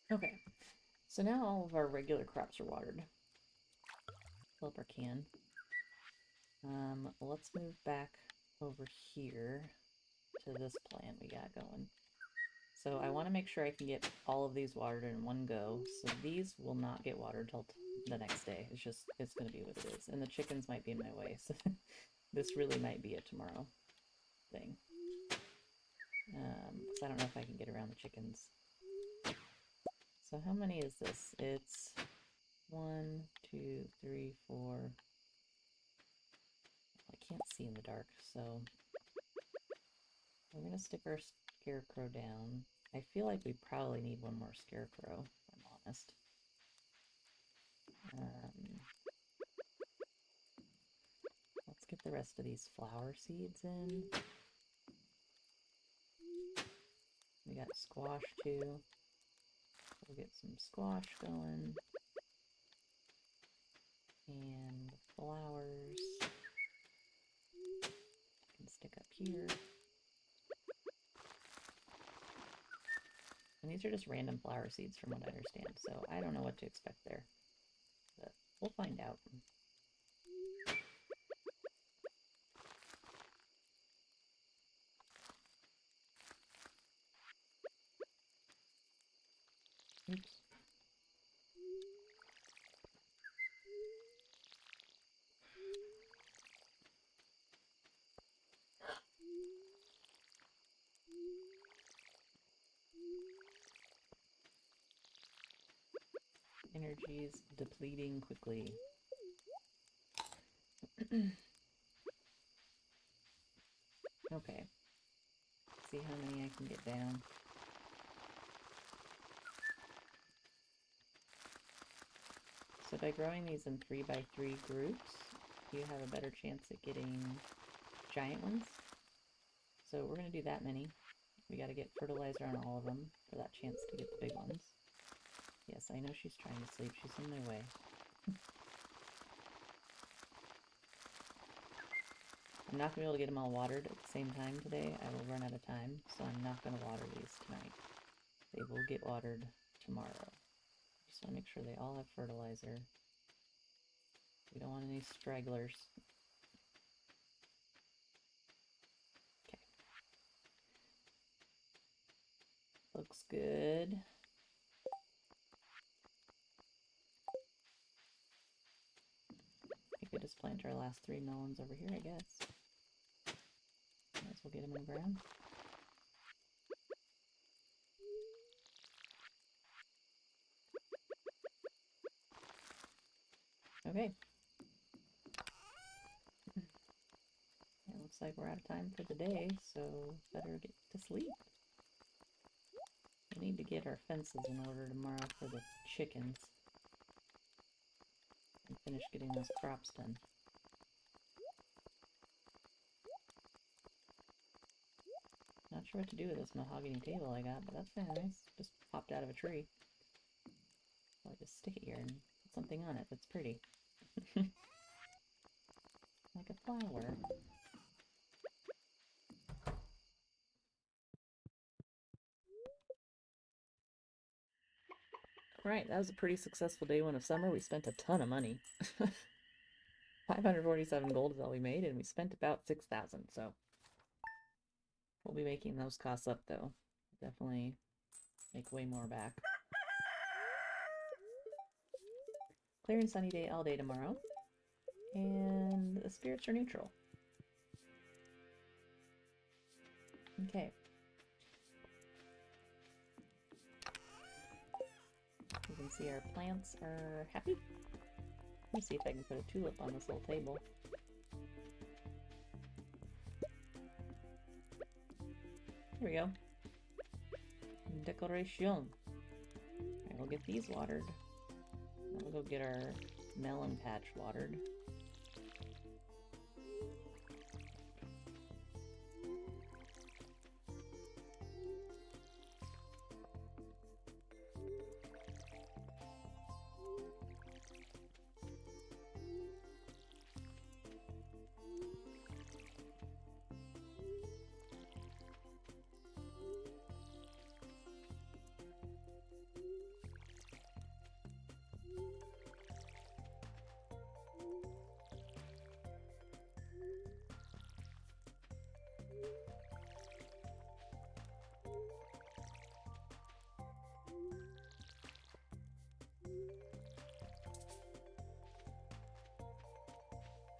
Okay, so now all of our regular crops are watered. Fill up our can. Let's move back over here to this plant we got going. So I want to make sure I can get all of these watered in one go. So these will not get watered till the next day. It's going to be what it is. And the chickens might be in my way, so this really might be a tomorrow thing. Because I don't know if I can get around the chickens. So how many is this? It's 1, 2, 3, 4. I can't see in the dark, so we're going to stick our scarecrow down. I feel like we probably need one more scarecrow, if I'm honest. Let's get the rest of these flower seeds in. We got squash too. We'll get some squash going. And flowers. Can stick up here. And these are just random flower seeds from what I understand, so I don't know what to expect there. But we'll find out. Oops. energy is depleting quickly. Okay. See how many I can get down. So by growing these in 3x3 groups, you have a better chance at getting giant ones. So we're going to do that many. We got to get fertilizer on all of them for that chance to get the big ones. Yes, I know she's trying to sleep. She's in my way. I'm not going to be able to get them all watered at the same time today. I will run out of time, so I'm not going to water these tonight. They will get watered tomorrow. Just want to make sure they all have fertilizer. We don't want any stragglers. Okay. Looks good. We could just plant our last 3 melons over here, I guess. Might as well get them in the ground. Okay. It looks like we're out of time for the day, so better get to sleep. We need to get our fences in order tomorrow for the chickens. And finish getting those crops done. Not sure what to do with this mahogany table I got, but that's kind of nice. Just popped out of a tree. I'll just stick it here and put something on it that's pretty. Like a flower. Alright, that was a pretty successful day one of summer. We spent a ton of money. 547 gold is all we made, and we spent about 6,000, so we'll be making those costs up, though. Definitely make way more back. Clear and sunny day all day tomorrow. And the spirits are neutral. Okay. You can see our plants are happy. Let me see if I can put a tulip on this little table. Here we go. Decoration. Alright, we'll get these watered. Then we'll go get our melon patch watered.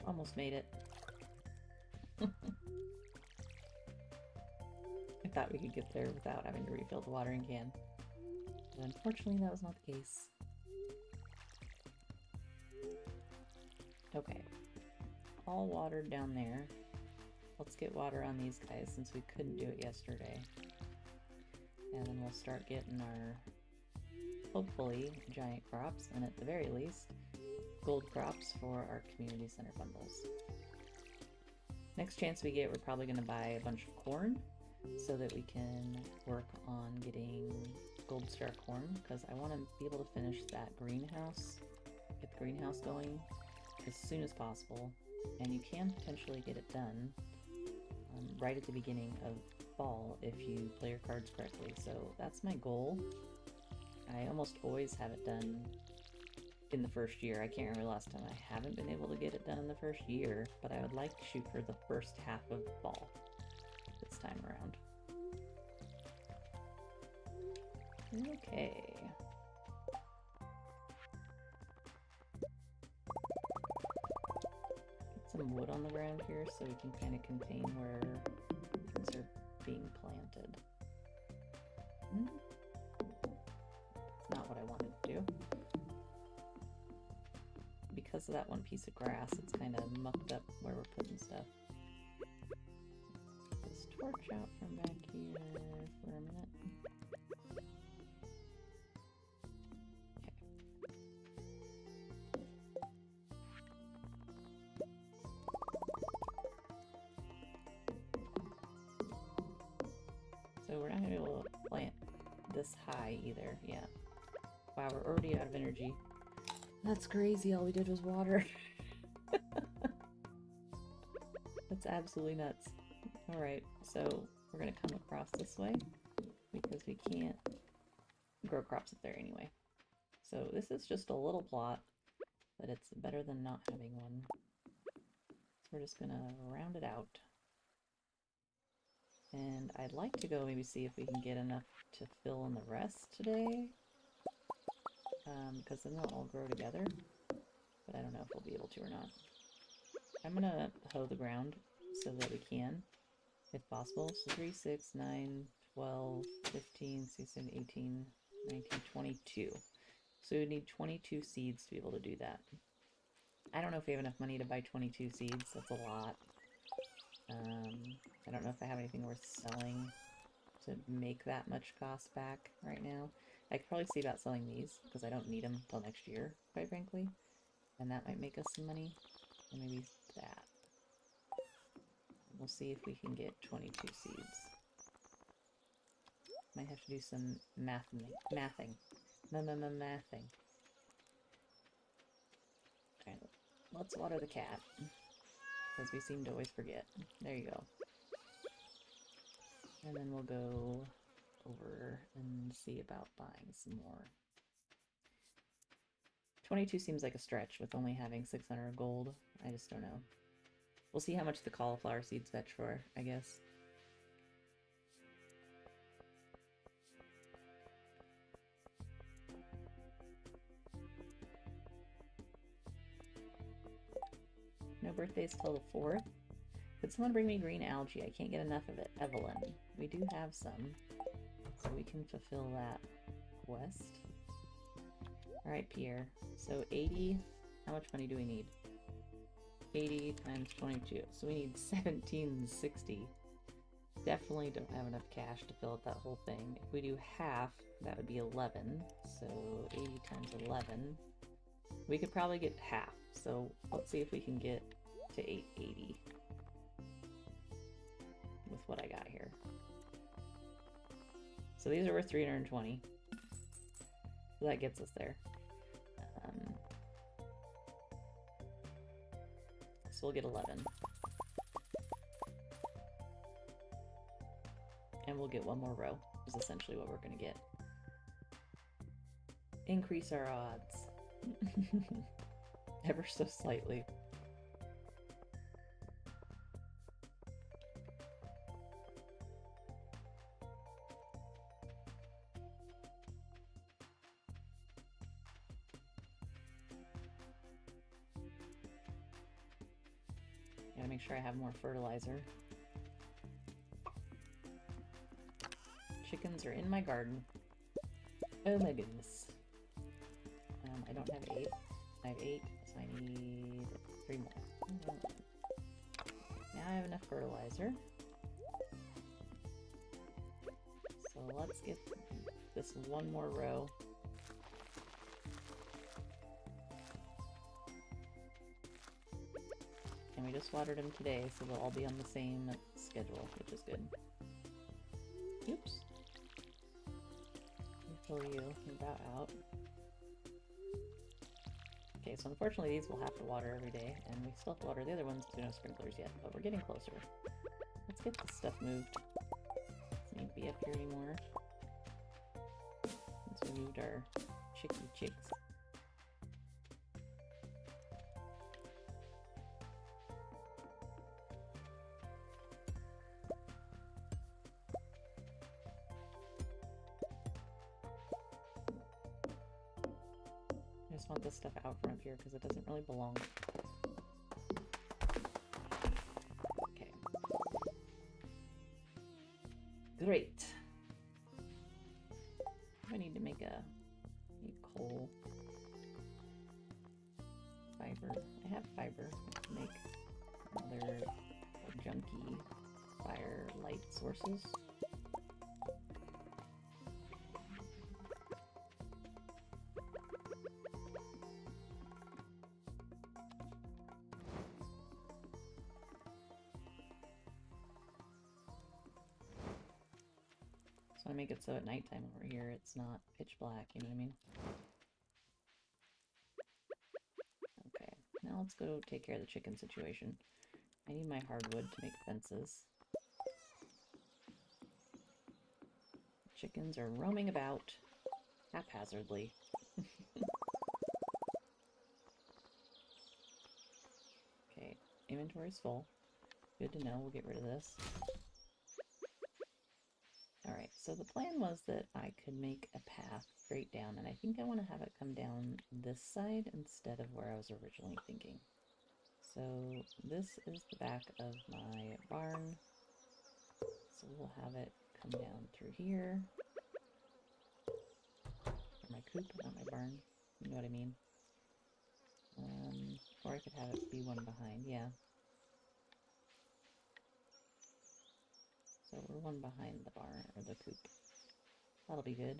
Almost made it. I thought we could get there without having to refill the watering can. But unfortunately, that was not the case. Okay. All watered down there. Let's get water on these guys since we couldn't do it yesterday. And then we'll start getting our, hopefully, giant crops, and at the very least, gold crops for our community center bundles. Next chance we get, we're probably going to buy a bunch of corn so that we can work on getting gold star corn, because I want to be able to finish that greenhouse, get the greenhouse going as soon as possible, and you can potentially get it done right at the beginning of fall if you play your cards correctly. So that's my goal. I almost always have it done in the first year. I can't remember last time I haven't been able to get it done in the first year, but I would like to shoot for the first half of fall this time around. Okay. Get some wood on the ground here so we can kind of contain where things are being planted. That's not what I wanted to do. because of that one piece of grass, it's kind of mucked up where we're putting stuff. This torch out from back here for a minute. So we're not gonna be able to plant this high either. Yeah. Wow, we're already out of energy. That's crazy. All we did was water. That's absolutely nuts. Alright, so we're gonna come across this way because we can't grow crops up there anyway. So this is just a little plot, but it's better than not having one. So we're just gonna round it out. And I'd like to go maybe see if we can get enough to fill in the rest today. Because then they'll all grow together. But I don't know if we'll be able to or not. I'm gonna hoe the ground so that we can, if possible. So 3, 6, 9, 12, 15, 16, 18, 19, 22. So we would need 22 seeds to be able to do that. I don't know if we have enough money to buy 22 seeds. That's a lot. I don't know if I have anything worth selling to make that much cost back right now. I could probably see about selling these, because I don't need them until next year, quite frankly. And that might make us some money. And maybe that. We'll see if we can get 22 seeds. Might have to do some mathing. Mathing. Alright, let's water the cat. Because we seem to always forget. There you go. And then we'll go over and see about buying some more. 22 seems like a stretch with only having 600 gold. I just don't know. We'll see how much the cauliflower seeds fetch for, I guess. No birthdays till the 4th. Could someone bring me green algae? I can't get enough of it. Evelyn. We do have some, so we can fulfill that quest. Alright, Pierre. So 80. How much money do we need? 80 times 22. So we need 1760. Definitely don't have enough cash to fill out that whole thing. If we do half, that would be 11. So 80 times 11. We could probably get half. So let's see if we can get to 880 with what I got here. So these are worth 320. So that gets us there. So we'll get 11. And we'll get one more row, is essentially what we're going to get. Increase our odds. Ever so slightly. Gotta make sure I have more fertilizer. Chickens are in my garden. Oh my goodness. I don't have 8. I have 8, so I need 3 more. Now I have enough fertilizer. So let's get this one more row. And we just watered them today, so they'll all be on the same schedule, which is good. Oops. Fill you about out. Okay, so unfortunately these will have to water every day, and we still have to water the other ones because we don't have sprinklers yet, but we're getting closer. Let's get this stuff moved. Doesn't need to be up here anymore. Once we moved our chicks. I just want this stuff out from up here because it doesn't really belong. Okay. Great. I need to make a coal fiber. fiber. I have fiber to make other junky fire light sources. So I make it so at nighttime over here it's not pitch black, you know what I mean? Okay, now let's go take care of the chicken situation. I need my hardwood to make fences. Chickens are roaming about haphazardly. Okay, inventory's full. Good to know, we'll get rid of this. Alright, so the plan was that I could make a path straight down, and I think I want to have it come down this side instead of where I was originally thinking. So this is the back of my barn. So we'll have it come down through here. Or my coop, not my barn. You know what I mean? Or I could have it be one behind, yeah. So we're one behind the barn, or the coop. That'll be good.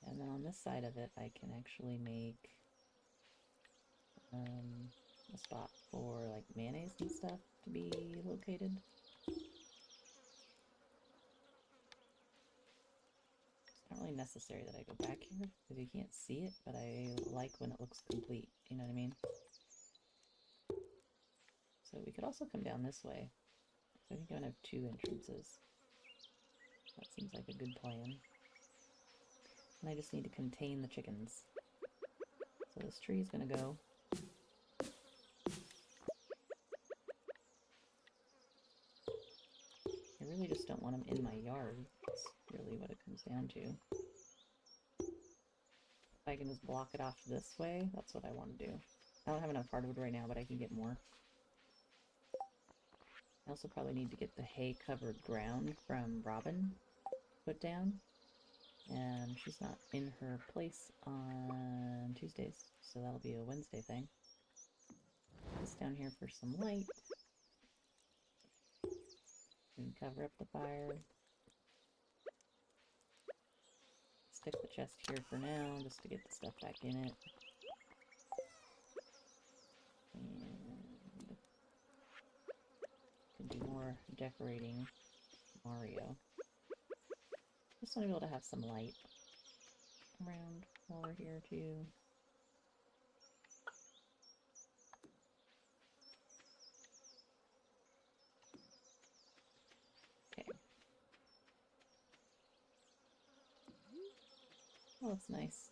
And then on this side of it, I can actually make a spot for like mayonnaise and stuff to be located. It's not really necessary that I go back here because you can't see it, but I like when it looks complete, you know what I mean? So we could also come down this way. I think I'm gonna have 2 entrances. That seems like a good plan. And I just need to contain the chickens. So this tree is gonna go. I really just don't want them in my yard. That's really what it comes down to. If I can just block it off this way, that's what I want to do. I don't have enough hardwood right now, but I can get more. I also probably need to get the hay-covered ground from Robin put down. And she's not in her place on Tuesdays, so that'll be a Wednesday thing. Put this down here for some light. And cover up the fire. Stick the chest here for now, just to get the stuff back in it. And can do more decorating Mario. Just want to be able to have some light around while we're here too. Okay. Oh, that's nice.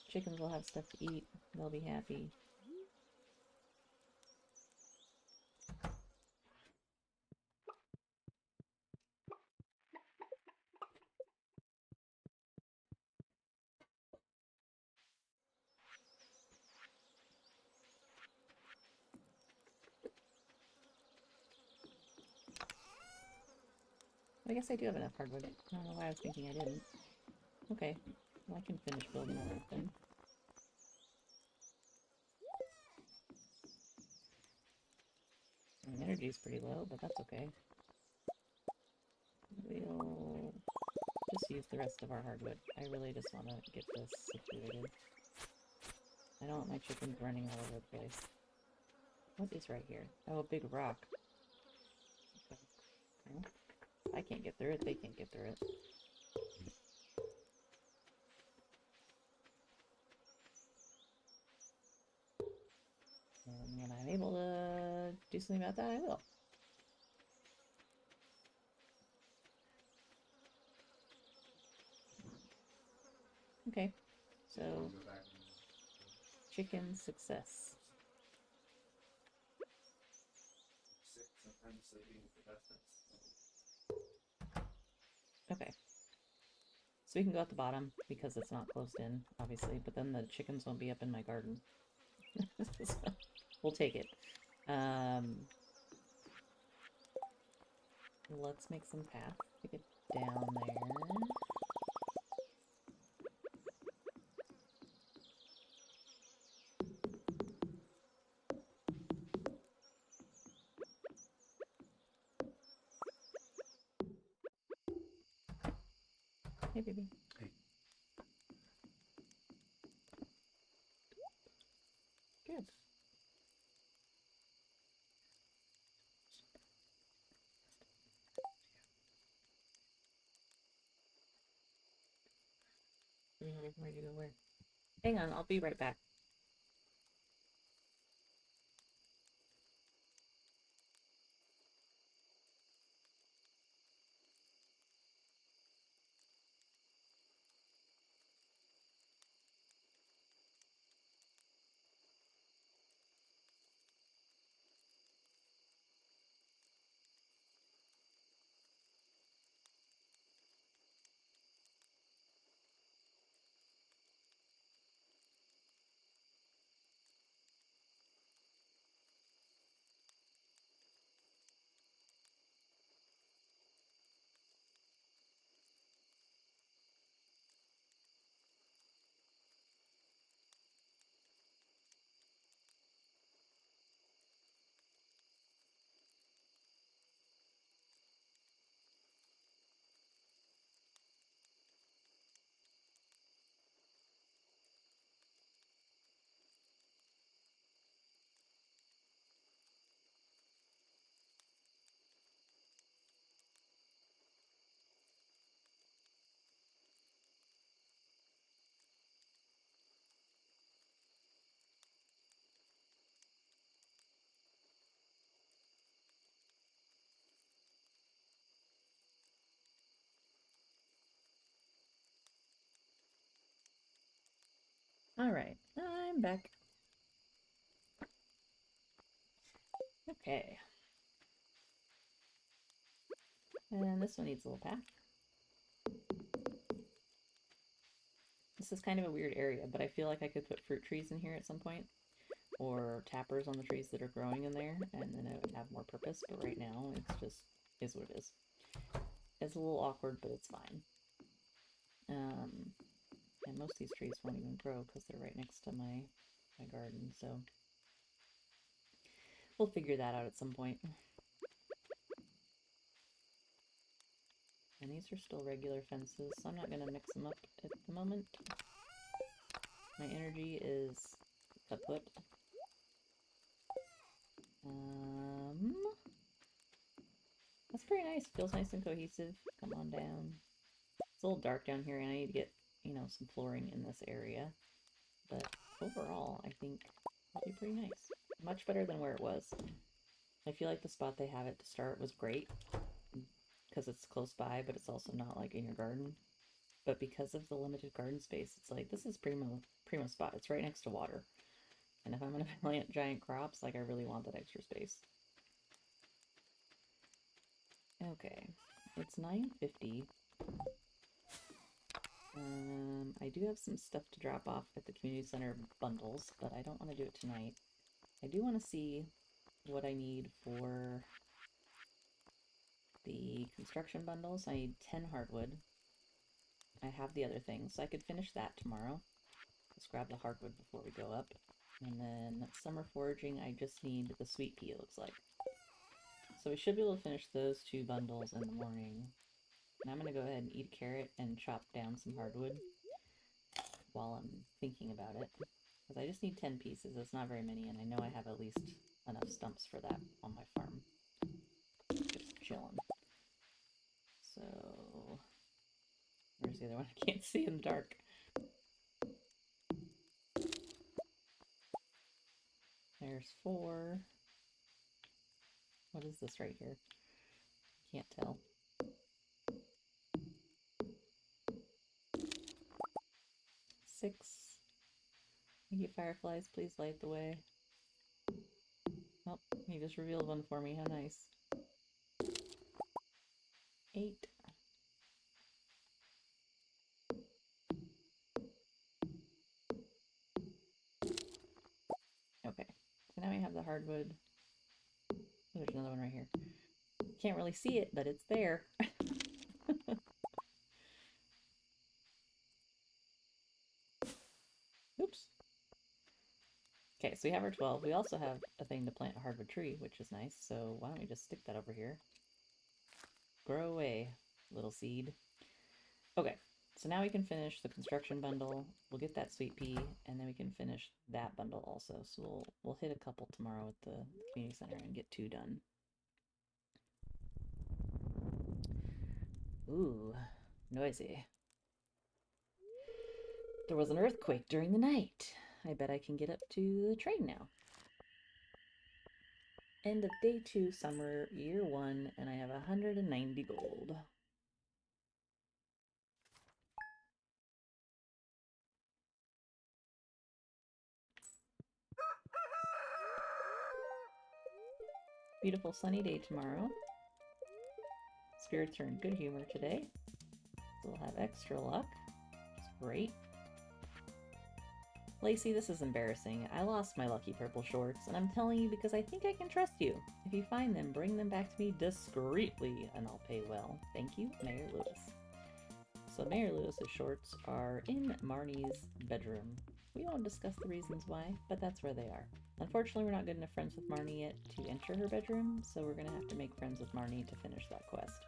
Chickens will have stuff to eat. They'll be happy. I guess I do have enough hardwood. I don't know why I was thinking I didn't. Okay, well I can finish building on that then. My energy is pretty low, but that's okay. We'll just use the rest of our hardwood. I really just want to get this situated. I don't want my chickens running all over the place. What is right here? Oh, a big rock. Okay. I can't get through it, they can't get through it. And when I'm able to do something about that, I will. Okay, so chicken success. Okay. So we can go at the bottom because it's not closed in, obviously, but then the chickens won't be up in my garden. So we'll take it. Let's make some path to get down there. Hey, baby. Hey. Good. Ready to go where? Hang on, I'll be right back. All right, I'm back. Okay. And this one needs a little path. This is kind of a weird area, but I feel like I could put fruit trees in here at some point, or tappers on the trees that are growing in there, and then it would have more purpose, but right now it's just is what it is. It's a little awkward, but it's fine. And most of these trees won't even grow because they're right next to my garden, so we'll figure that out at some point. And these are still regular fences, so I'm not going to mix them up at the moment. My energy is kaput. That's pretty nice. Feels nice and cohesive. Come on down. It's a little dark down here, and I need to get, you know, some flooring in this area. But overall, I think it'll be pretty nice. Much better than where it was. I feel like the spot they have it to start was great because it's close by, but it's also not like in your garden. But because of the limited garden space, it's like, this is primo spot. It's right next to water. And if I'm going to plant giant crops, like, I really want that extra space. Okay, it's 9:50. I do have some stuff to drop off at the community center bundles, but I don't want to do it tonight. I do want to see what I need for the construction bundles. I need 10 hardwood. I have the other things, so I could finish that tomorrow. Let's grab the hardwood before we go up. And then summer foraging, I just need the sweet pea, it looks like. So we should be able to finish those 2 bundles in the morning. And I'm going to go ahead and eat a carrot and chop down some hardwood while I'm thinking about it. Because I just need 10 pieces. That's not very many, and I know I have at least enough stumps for that on my farm. Just chilling. So, where's the other one? I can't see in the dark. There's 4. What is this right here? Can't tell. 6. Thank you, fireflies. Please light the way. Oh, he just revealed one for me. How nice. 8. Okay, so now we have the hardwood. Oh, there's another one right here. Can't really see it, but it's there. Oops. Okay, so we have our 12. We also have a thing to plant a hardwood tree, which is nice. So why don't we just stick that over here? Grow away, little seed. Okay, So now we can finish the construction bundle. We'll get that sweet pea, and then we can finish that bundle also. So we'll hit a couple tomorrow at the community center and get 2 done. Ooh, noisy. There was an earthquake during the night. I bet I can get up to the train now. End of day 2, summer, year 1, and I have 190 gold. Beautiful sunny day tomorrow. Spirits are in good humor today. We'll have extra luck. It's great. Lacey, this is embarrassing. I lost my lucky purple shorts, and I'm telling you because I think I can trust you. If you find them, bring them back to me discreetly, and I'll pay well. Thank you, Mayor Lewis. So Mayor Lewis's shorts are in Marnie's bedroom. We won't discuss the reasons why, but that's where they are. Unfortunately, we're not good enough friends with Marnie yet to enter her bedroom, so we're gonna have to make friends with Marnie to finish that quest.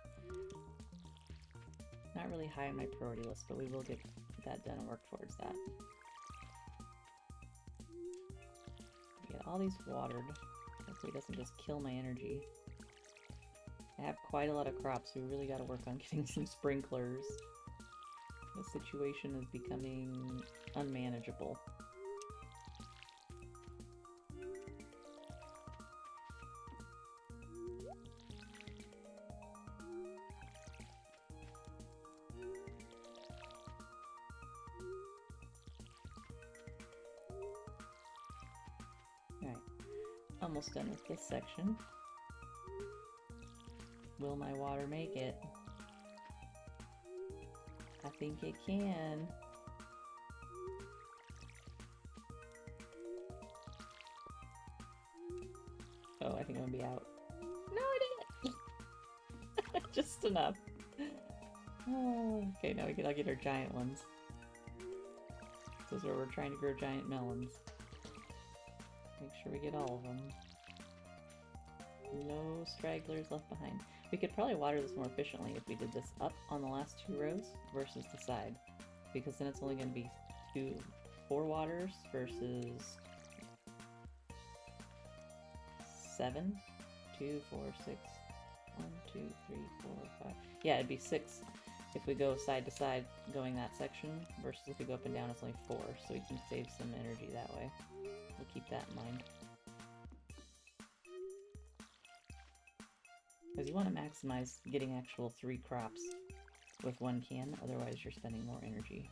Not really high on my priority list, but we will get that done and work towards that. Get all these watered. Hopefully it doesn't just kill my energy. I have quite a lot of crops, so we really got to work on getting some sprinklers. The situation is becoming unmanageable. Alright, almost done with this section. Will my water make it? I think it can. Oh, I think I'm gonna be out. No, I didn't! Just enough. Oh, okay, now we gotta get our giant ones. This is where we're trying to grow giant melons. Make sure we get all of them. No stragglers left behind. We could probably water this more efficiently if we did this up on the last 2 rows versus the side. Because then it's only going to be 4 waters versus 7. 2, 4, 6. 1, 2, 3, 4, 5. Yeah, it'd be 6 if we go side to side going that section versus if we go up and down it's only 4. So we can save some energy that way. We'll keep that in mind. Because you want to maximize getting actual 3 crops with 1 can, otherwise you're spending more energy.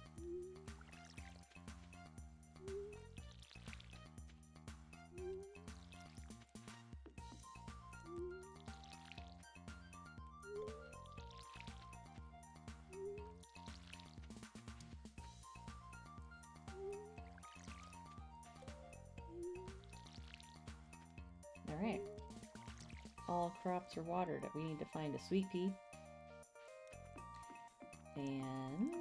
Alright. All crops are watered. We need to find a sweet pea. And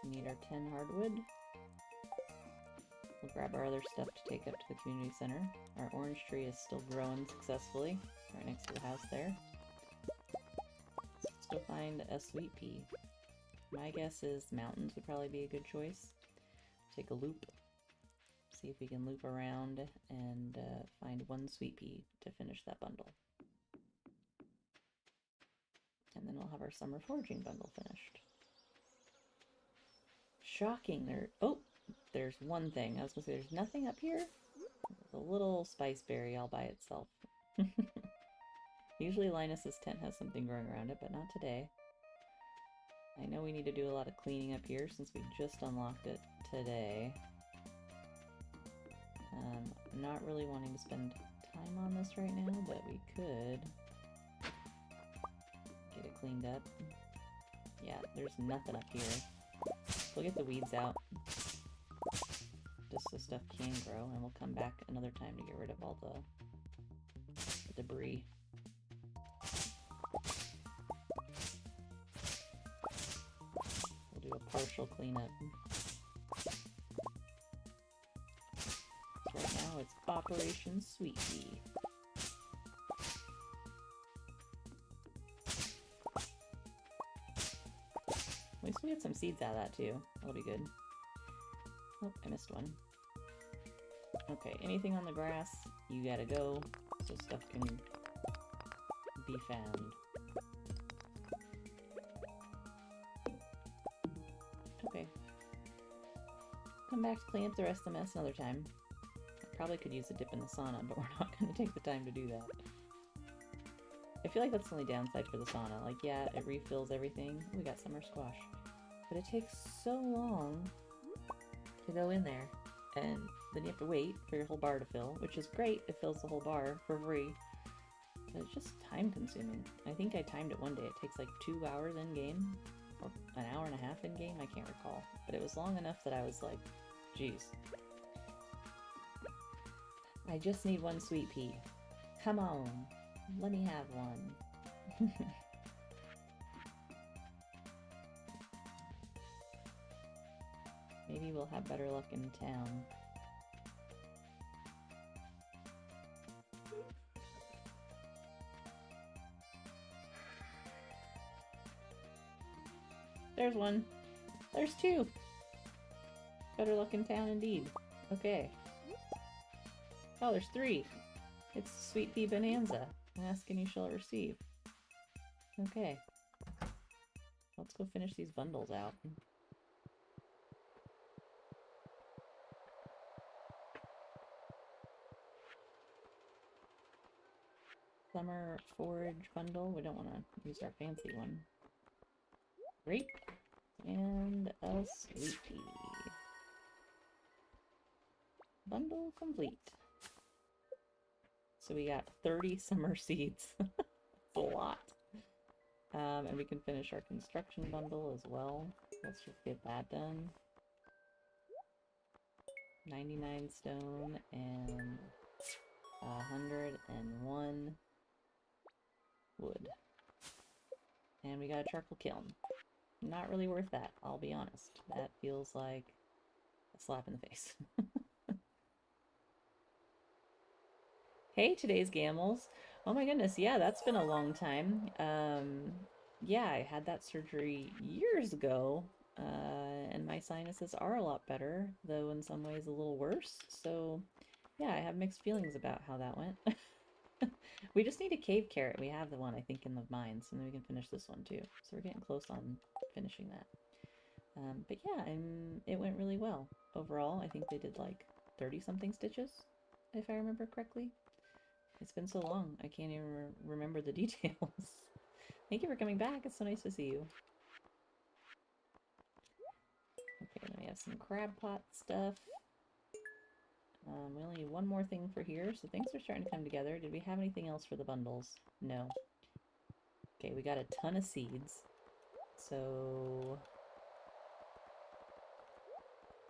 we need our 10 hardwood. We'll grab our other stuff to take up to the community center. Our orange tree is still growing successfully, right next to the house there. Let's go find a sweet pea. My guess is mountains would probably be a good choice. Take a loop. See if we can loop around and find 1 sweet pea to finish that bundle. And then we'll have our summer foraging bundle finished. Shocking, there's one thing. I was gonna say there's nothing up here. The little spice berry all by itself. Usually Linus's tent has something growing around it, but not today. I know we need to do a lot of cleaning up here since we just unlocked it today. I'm not really wanting to spend time on this right now, but we could get it cleaned up. Yeah, there's nothing up here. We'll get the weeds out just so stuff can grow, and we'll come back another time to get rid of all the debris. We'll do a partial cleanup. Right now it's Operation Sweet Pea. get some seeds out of that too. That'll be good. Oh, I missed one. Okay, anything on the grass, you gotta go so stuff can be found. Okay. Come back to clean up the rest of the mess another time. I probably could use a dip in the sauna, but we're not going to take the time to do that. I feel like that's the only downside for the sauna. Like, yeah, it refills everything. We got summer squash. But it takes so long to go in there. And then you have to wait for your whole bar to fill, which is great. It fills the whole bar for free. But it's just time consuming. I think I timed it one day. It takes like 2 hours in game. Or an hour and a half in game. I can't recall. But it was long enough that I was like, geez. I just need one sweet pea. Come on. Let me have one. Maybe we'll have better luck in town. There's one. There's two. Better luck in town indeed. Okay. Oh, there's three. It's Sweet Pea Bonanza. Ask and you shall receive. Okay. Let's go finish these bundles out. Summer forage bundle. We don't want to use our fancy one. Grape and a sweet pea. Bundle complete. So we got 30 summer seeds. That's a lot. And we can finish our construction bundle as well. Let's just get that done. 99 stone and 101 wood. And we got a charcoal kiln. Not really worth that, I'll be honest. That feels like a slap in the face. Hey, today's Gamels. Oh my goodness, yeah, that's been a long time. Yeah, I had that surgery years ago, and my sinuses are a lot better, though in some ways a little worse. So, yeah, I have mixed feelings about how that went. We just need a cave carrot. We have the one, I think, in the mines, and then we can finish this one too. So we're getting close on finishing that. But yeah, it went really well. Overall, I think they did like 30-something stitches, if I remember correctly. It's been so long, I can't even remember the details. Thank you for coming back. It's so nice to see you. Okay, then we have some crab pot stuff. We only need one more thing for here, so things are starting to come together. Did we have anything else for the bundles? No. Okay, we got a ton of seeds. So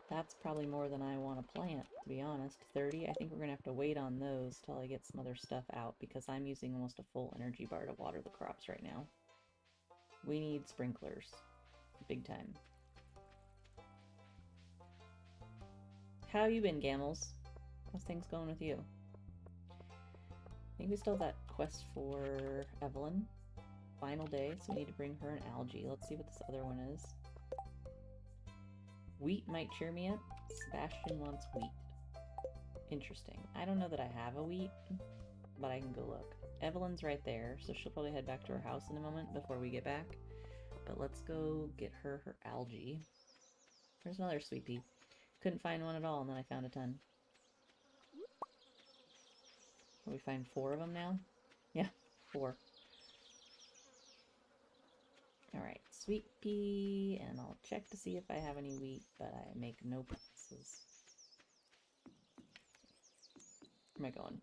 that's probably more than I want to plant, to be honest. 30, I think we're going to have to wait on those till I get some other stuff out, because I'm using almost a full energy bar to water the crops right now. We need sprinklers. Big time. How you been, Gamels? How's things going with you? I think we still have that quest for Evelyn. Final day, so we need to bring her an algae. Let's see what this other one is. Wheat might cheer me up. Sebastian wants wheat. Interesting. I don't know that I have a wheat, but I can go look. Evelyn's right there, so she'll probably head back to her house in a moment before we get back. But let's go get her algae. There's another sweet pea. Couldn't find one at all, and then I found a ton. Can we find 4 of them now? Yeah, 4. Alright, sweet pea, and I'll check to see if I have any wheat, but I make no promises. Where am I going?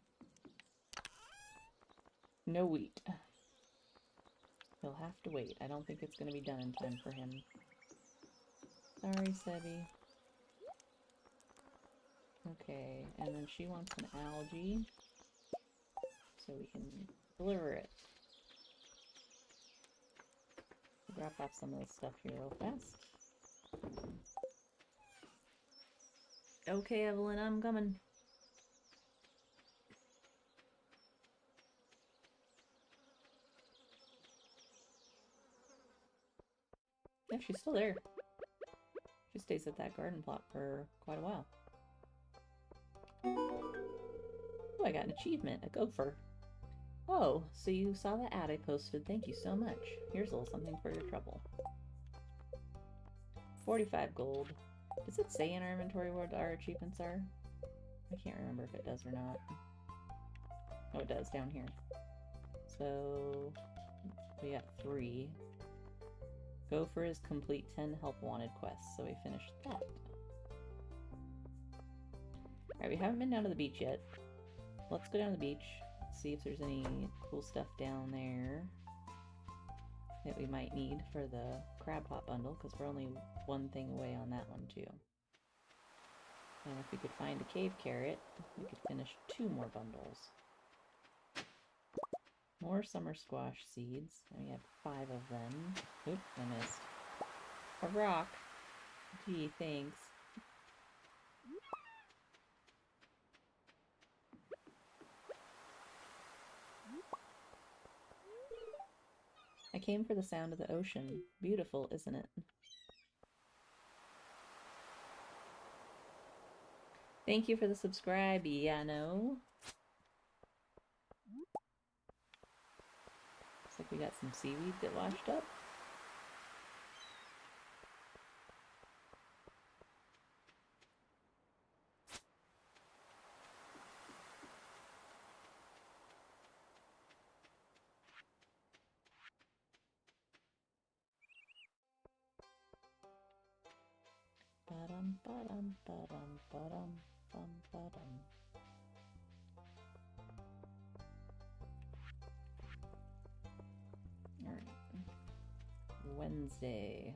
No wheat. He'll have to wait. I don't think it's going to be done in time for him. Sorry, Sebi. Okay, and then she wants an algae, so we can deliver it. Drop off some of this stuff here real fast. Okay, Evelyn, I'm coming. Yeah, she's still there. stays at that garden plot for quite a while. Oh, I got an achievement, a gopher. Oh, so you saw the ad I posted. Thank you so much. Here's a little something for your trouble. 45 gold. Does it say in our inventory what our achievements are? I can't remember if it does or not. Oh, it does down here. So we got 3. Gopher is complete 10 help wanted quests, so we finished that. Alright, we haven't been down to the beach yet. Let's go down to the beach, see if there's any cool stuff down there that we might need for the crab pot bundle, because we're only one thing away on that one too. And if we could find a cave carrot, we could finish 2 more bundles. More summer squash seeds. We have 5 of them. Oop, I missed. A rock. Gee, thanks. I came for the sound of the ocean. Beautiful, isn't it? Thank you for the subscribe, Yano. Looks like we got some seaweed that washed up. Ba-dum, ba-dum, ba-dum, ba-dum, bum, ba-dum. Alright. Wednesday.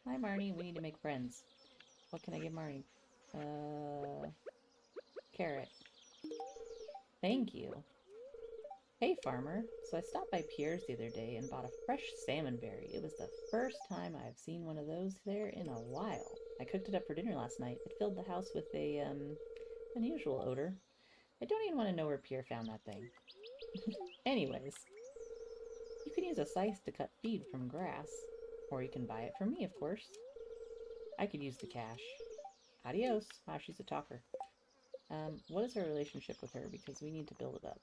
Hi, Marnie. We need to make friends. What can I give Marnie? Carrot. Thank you. Hey, farmer. So I stopped by Pierre's the other day and bought a fresh salmon berry. It was the first time I've seen one of those there in a while. I cooked it up for dinner last night. It filled the house with a, unusual odor. I don't even want to know where Pierre found that thing. Anyways, you can use a scythe to cut feed from grass. Or you can buy it from me, of course. I could use the cash. Adios. Wow, she's a talker. What is our relationship with her? Because we need to build it up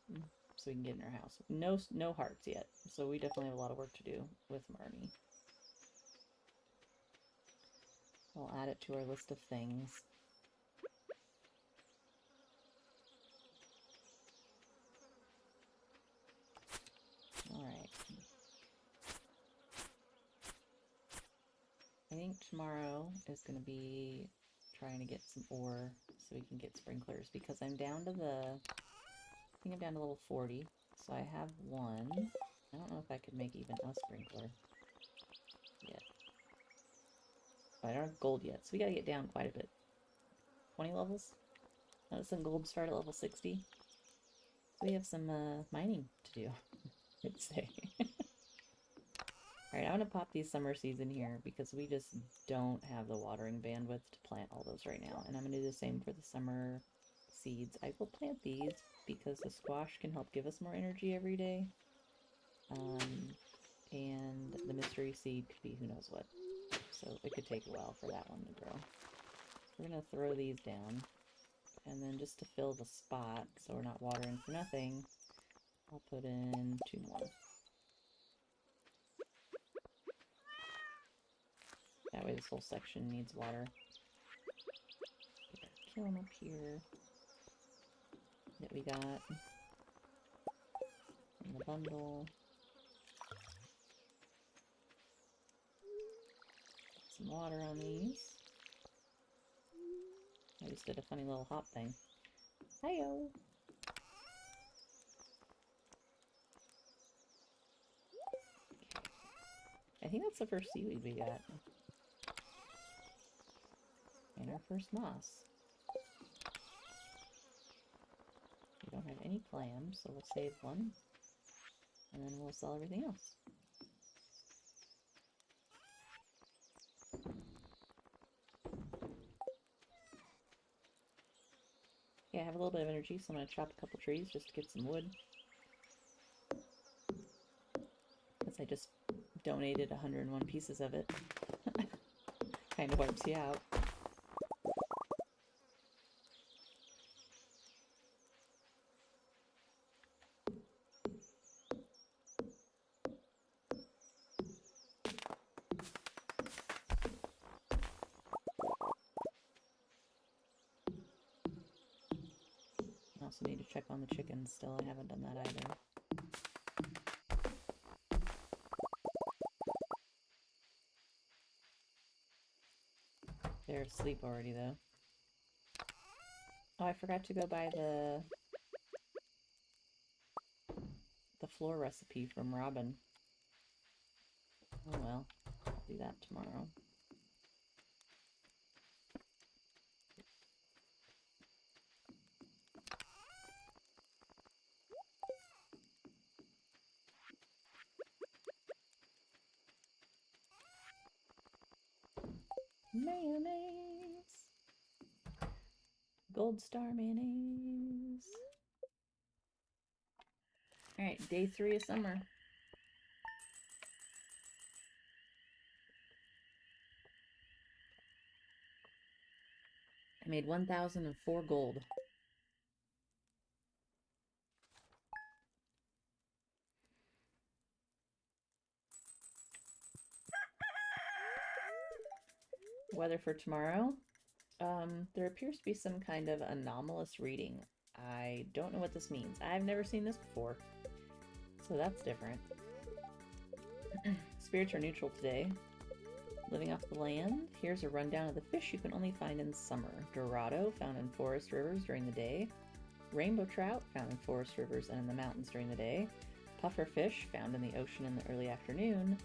so we can get in her house. No hearts yet, so we definitely have a lot of work to do with Marnie. We'll add it to our list of things. Alright. I think tomorrow is going to be trying to get some ore so we can get sprinklers, because I'm down to I think I'm down to level 40, so I have 1. I don't know if I could make even a sprinkler yet. But I don't have gold yet, so we gotta get down quite a bit. 20 levels? Some gold start at level 60. So we have some mining to do, I'd say. Alright, I'm gonna pop these summer seeds in here because we just don't have the watering bandwidth to plant all those right now. And I'm gonna do the same for the summer seeds. I will plant these because the squash can help give us more energy every day. And the mystery seed could be who knows what. So it could take a while for that one to grow. We're gonna throw these down. And then just to fill the spot, so we're not watering for nothing, I'll put in 2 more. That way this whole section needs water. Get our kiln up here that we got in the bundle. Some water on these. I just did a funny little hop thing. Hi-yo! Okay. I think that's the first seaweed we got. And our first moss. We don't have any clams, so we'll save 1. And then we'll sell everything else. Yeah, I have a little bit of energy, so I'm going to chop a couple trees just to get some wood. Because I just donated 101 pieces of it. Kind of wipes you out. I also need to check on the chickens still. I haven't done that either. They're asleep already, though. Oh, I forgot to go buy the floor recipe from Robin. Oh well, I'll do that tomorrow. Mayonnaise! Gold star mayonnaise! Alright, day 3 of summer. I made 1,004 gold. Weather for tomorrow. There appears to be some kind of anomalous reading. I don't know what this means. I've never seen this before. So that's different. Spirits are neutral today. Living off the land. Here's a rundown of the fish you can only find in summer. Dorado, found in forest rivers during the day. Rainbow trout, found in forest rivers and in the mountains during the day. Puffer fish, found in the ocean in the early afternoon.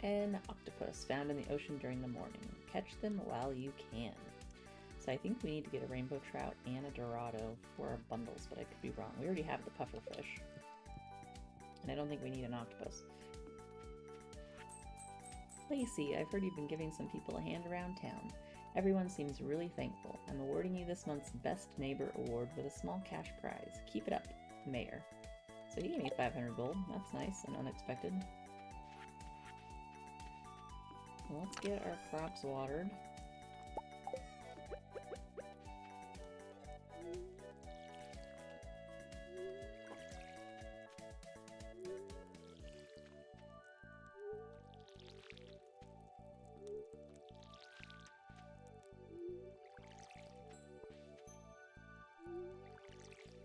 And octopus, found in the ocean during the morning. Catch them while you can. So I think we need to get a rainbow trout and a dorado for our bundles, but I could be wrong. We already have the puffer fish. And I don't think we need an octopus. Lacey, I've heard you've been giving some people a hand around town. Everyone seems really thankful. I'm awarding you this month's Best Neighbor Award with a small cash prize. Keep it up, Mayor. So he gave me 500 gold. That's nice and unexpected. Well, let's get our crops watered.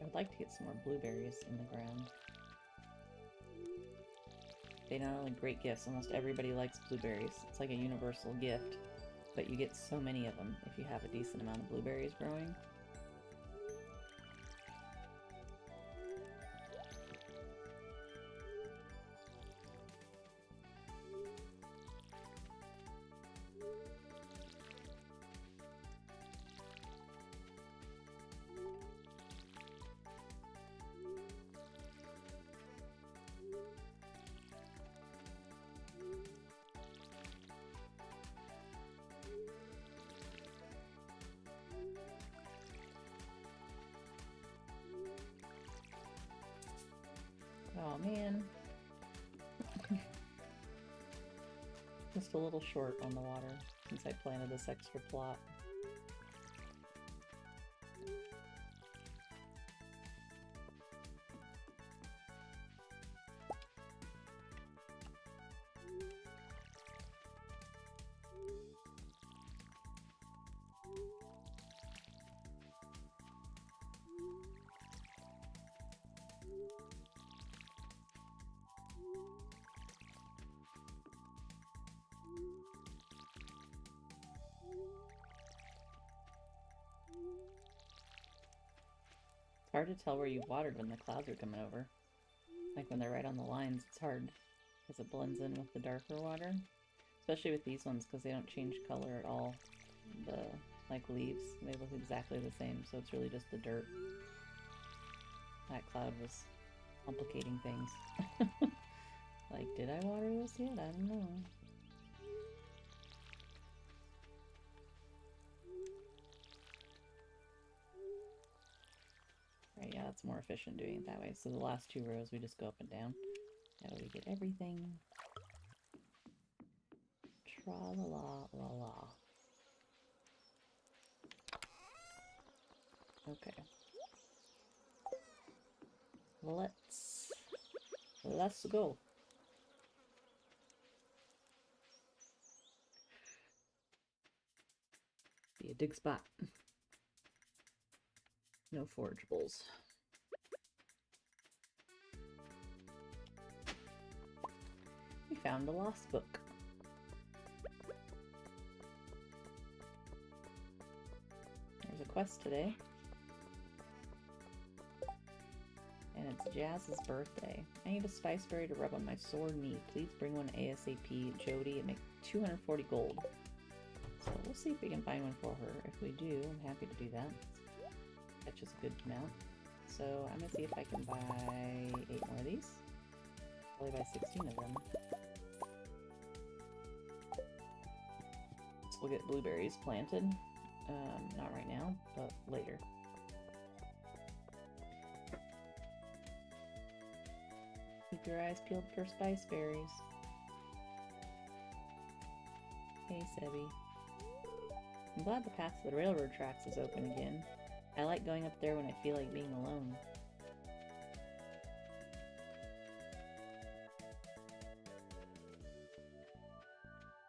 I'd like to get some more blueberries in the ground. They're not only great gifts, almost everybody likes blueberries. It's like a universal gift, but you get so many of them if you have a decent amount of blueberries growing. Oh man. Just a little short on the water since I planted this extra plot. It's hard to tell where you've watered when the clouds are coming over. Like when they're right on the lines, it's hard because it blends in with the darker water. Especially with these ones because they don't change color at all. The like leaves, they look exactly the same, so it's really just the dirt. That cloud was complicating things. Like, did I water this yet? I don't know. Right, yeah, that's more efficient doing it that way. So the last 2 rows we just go up and down. That way we get everything. Tra la la la la. Okay. Let's go. Be a dig spot. No forageables. We found a lost book. There's a quest today. And it's Jazz's birthday. I need a spice berry to rub on my sore knee. Please bring one ASAP. Jody, it makes 240 gold. So we'll see if we can find one for her. If we do, I'm happy to do that. That's just a good amount. So I'm gonna see if I can buy 8 more of these. Probably buy 16 of them. So we'll get blueberries planted. Not right now, but later. Keep your eyes peeled for spice berries. Hey, Sebby. I'm glad the path to the railroad tracks is open again. I like going up there when I feel like being alone.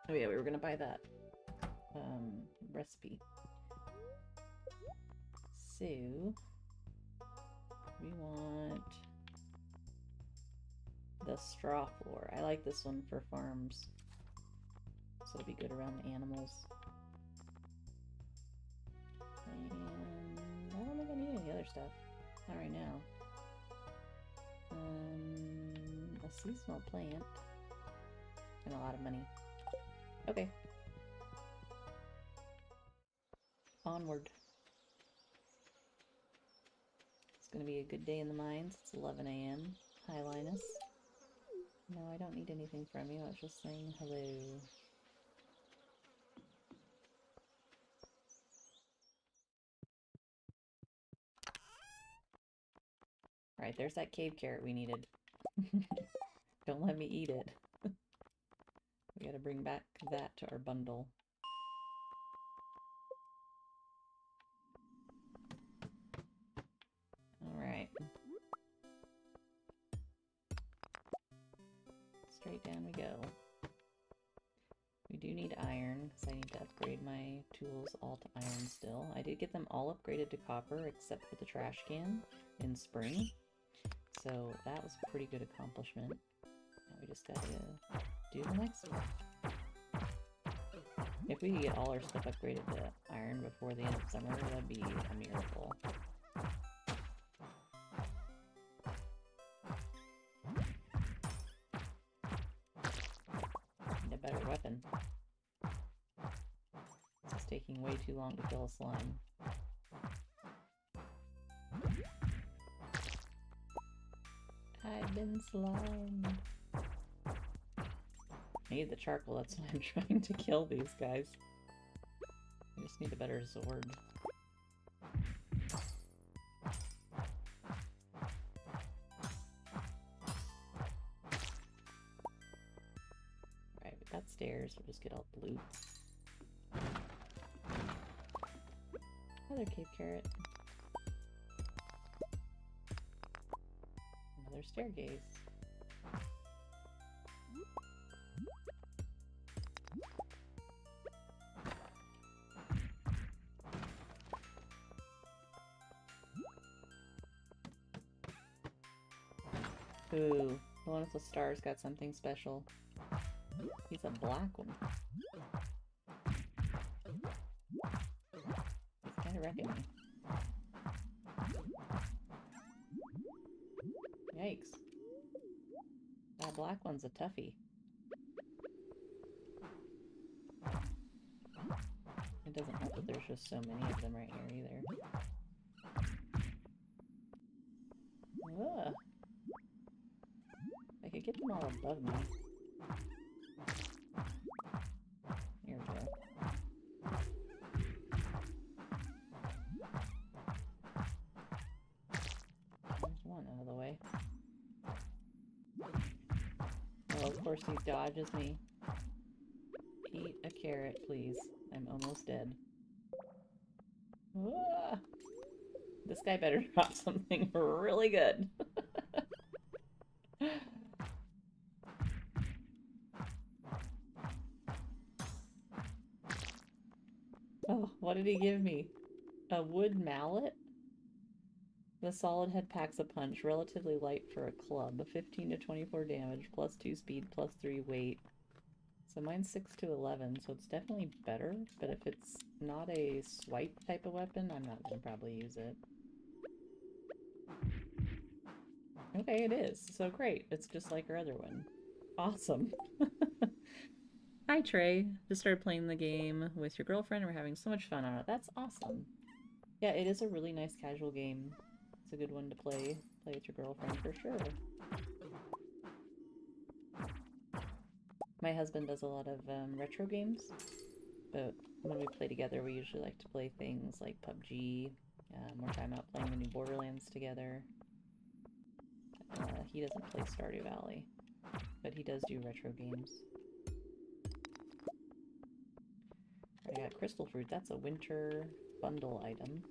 Oh yeah, we were gonna buy that recipe. So we want the straw floor. I like this one for farms, so it'll be good around the animals. And I don't think I need any other stuff. Not right now. A seasonal plant and a lot of money. Okay. Onward. It's gonna be a good day in the mines. It's 11 a.m. Hi, Linus. No, I don't need anything from you. I was just saying hello. Alright, there's that cave carrot we needed. Don't let me eat it. We gotta bring back that to our bundle. Alright. Straight down we go. We do need iron, because I need to upgrade my tools all to iron still. I did get them all upgraded to copper, except for the trash can in spring. So that was a pretty good accomplishment. Now we just gotta do the next one. If we could get all our stuff upgraded to iron before the end of summer, that'd be a miracle. Need a better weapon. It's taking way too long to kill a slime. I've been slimed. I need the charcoal, that's why I'm trying to kill these guys. I just need a better sword. Alright, we got stairs, we'll just get all the loot. Another cave carrot. Another staircase. Ooh, the one with the stars got something special. He's a black one. He's kind of wrecking me. Yikes. That black one's a toughie. It doesn't help that there's just so many of them right here either. Ugh. I could get them all above me. Here we go. There's one out of the way. Oh, of course he dodges me. He carrot, please. I'm almost dead. Ah! This guy better drop something really good. Oh, what did he give me? A wood mallet? The solid head packs a punch, relatively light for a club. 15 to 24 damage, plus 2 speed, plus 3 weight. So mine's 6 to 11, so it's definitely better, but if it's not a swipe type of weapon, I'm not going to probably use it. Okay, it is. So great. It's just like our other one. Awesome. Hi, Trey. Just started playing the game with your girlfriend. We're having so much fun on it. That's awesome. Yeah, it is a really nice casual game. It's a good one to play with your girlfriend for sure. My husband does a lot of retro games, but when we play together, we usually like to play things like PUBG. We're talking about playing the new Borderlands together. He doesn't play Stardew Valley, but he does do retro games. I got crystal fruit. That's a winter bundle item.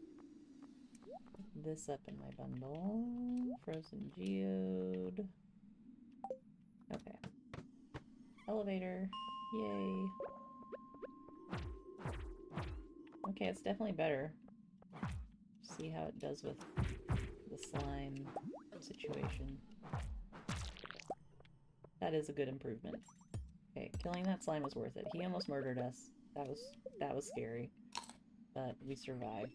This up in my bundle. Frozen geode. Okay. Elevator. Yay. Okay, it's definitely better. See how it does with the slime situation. That is a good improvement. Okay, killing that slime was worth it. He almost murdered us. That was scary. But we survived.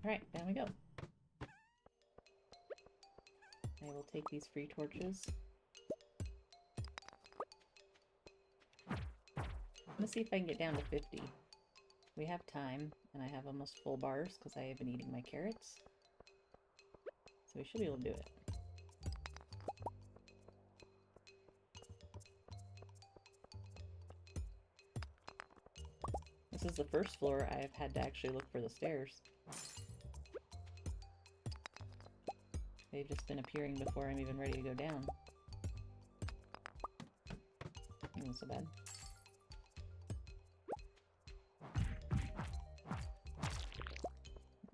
Alright, down we go. I will take these free torches. Let's see if I can get down to 50. We have time, and I have almost full bars because I have been eating my carrots. So we should be able to do it. This is the first floor I've had to actually look for the stairs. They've just been appearing before I'm even ready to go down. Not so bad.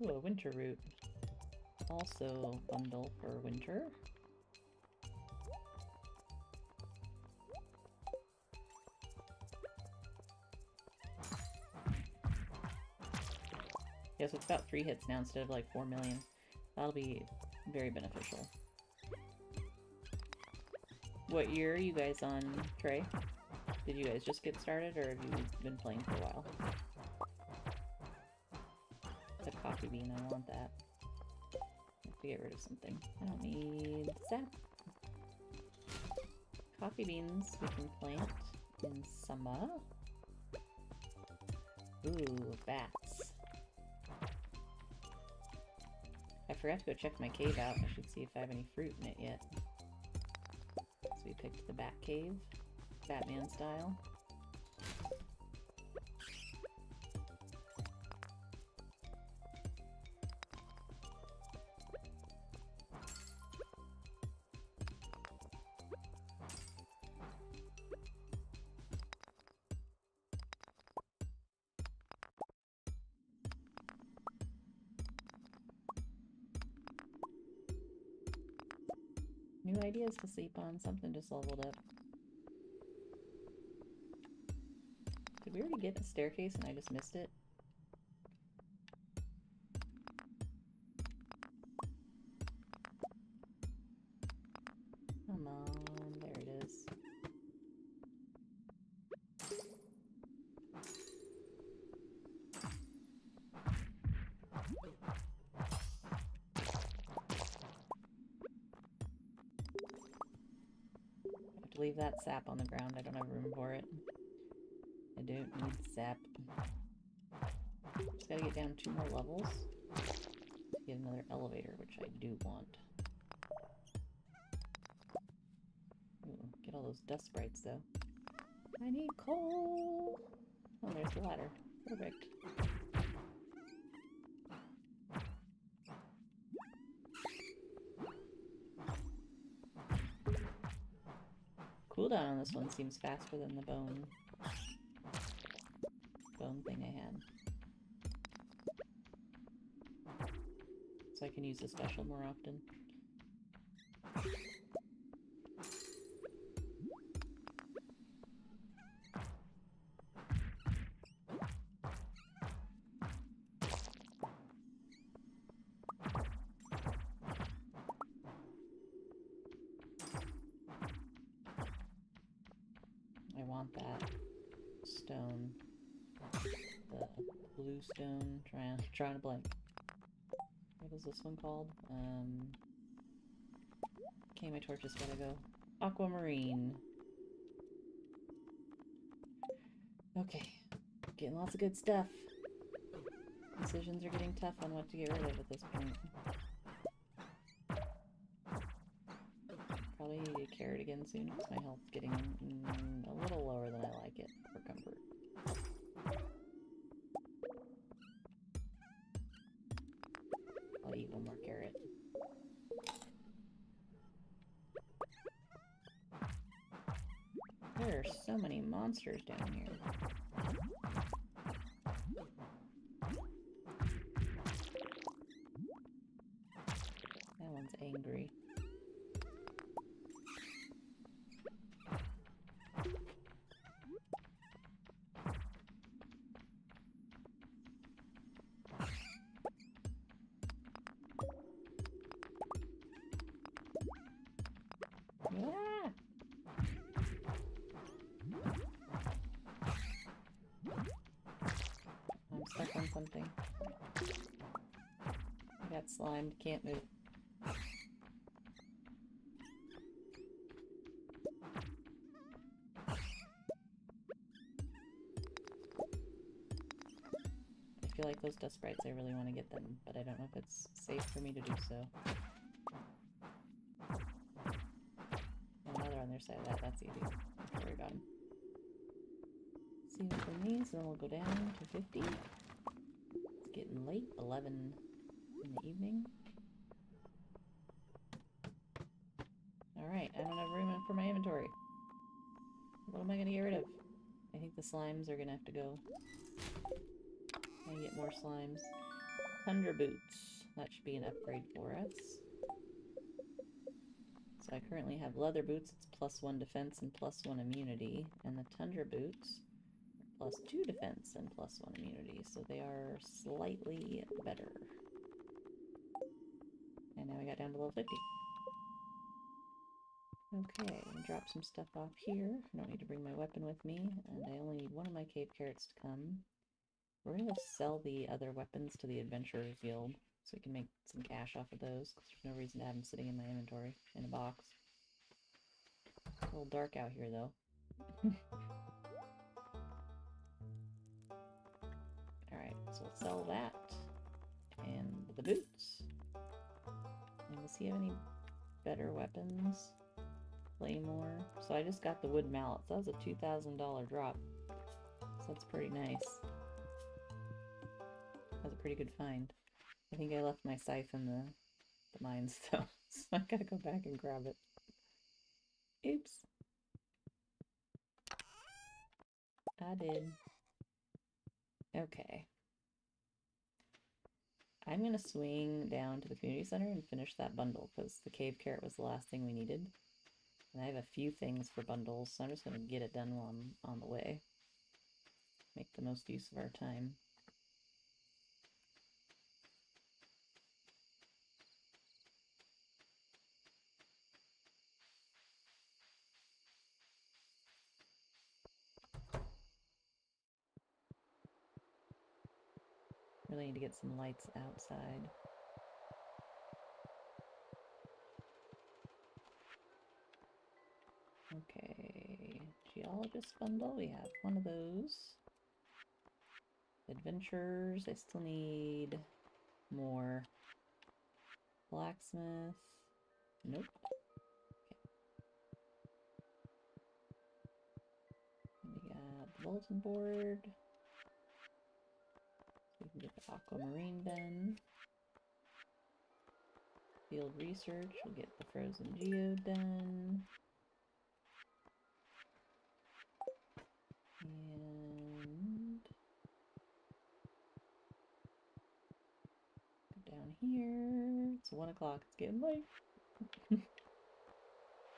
Ooh, a winter root. Also bundle for winter. Yeah, so it's about 3 hits now instead of like 4 million. That'll be very beneficial. What year are you guys on, Trey? Did you guys just get started, or have you been playing for a while? The coffee bean, I want that. I have to get rid of something. I don't need sap. Coffee beans we can plant in summer. Ooh, bats. I forgot to go check my cave out. I should see if I have any fruit in it yet. So we picked the bat cave, Batman style. New ideas to sleep on. Something just leveled up. Did we already get a staircase and I just missed it? Come on, there it is. Leave that sap on the ground. I don't have room for it. I don't need sap. Just gotta get down 2 more levels to get another elevator, which I do want. Ooh, get all those dust sprites though. I need coal! Oh, there's the ladder. Perfect. Cooldown on this one seems faster than the bone thing I had. So I can use the special more often. I want that stone. The blue stone. Trying to blank. What is this one called? Okay, my torch has gotta go. Aquamarine. Okay. Getting lots of good stuff. Decisions are getting tough on what to get rid of at this point. Probably need a carrot again soon because my health's getting a little lower than I like it for comfort. I'll eat one more carrot. There are so many monsters down here. That one's angry. Ah! I'm stuck on something. I got slimed, can't move. I feel like those dust sprites, I really want to get them, but I don't know if it's safe for me to do so. Oh, now they're on their side of that, that's easy. Don't worry about them. See what's in these, and then we'll go down to 50. It's getting late, 11 in the evening. Alright, I don't have room for my inventory. What am I going to get rid of? I think the slimes are going to have to go. I get more slimes. Thunder boots. That should be an upgrade for us. So I currently have leather boots. It's +1 defense and +1 immunity. And the tundra boots are +2 defense and +1 immunity. So they are slightly better. And now I got down to level 50. Okay, drop some stuff off here. I don't need to bring my weapon with me. And I only need one of my cave carrots to come. We're going to sell the other weapons to the Adventurers Guild, so we can make some cash off of those, because there's no reason to have them sitting in my inventory, in a box. It's a little dark out here, though. Alright, so we'll sell that. And the boots. And does he have any better weapons? Claymore. So I just got the wood mallet, so that was a $2,000 drop. So that's pretty nice. That was a pretty good find. I think I left my scythe in the mines though, so I gotta go back and grab it. Oops. I did. Okay. I'm gonna swing down to the community center and finish that bundle, because the cave carrot was the last thing we needed. And I have a few things for bundles, so I'm just gonna get it done while I'm on the way. Make the most use of our time. Really need to get some lights outside. Okay, geologist bundle, we have one of those. Adventures, I still need more. Blacksmith, nope. Okay. We got the bulletin board. We can get the aquamarine done. Field research, we'll get the frozen geode done. here. It's 1 o'clock. It's getting late.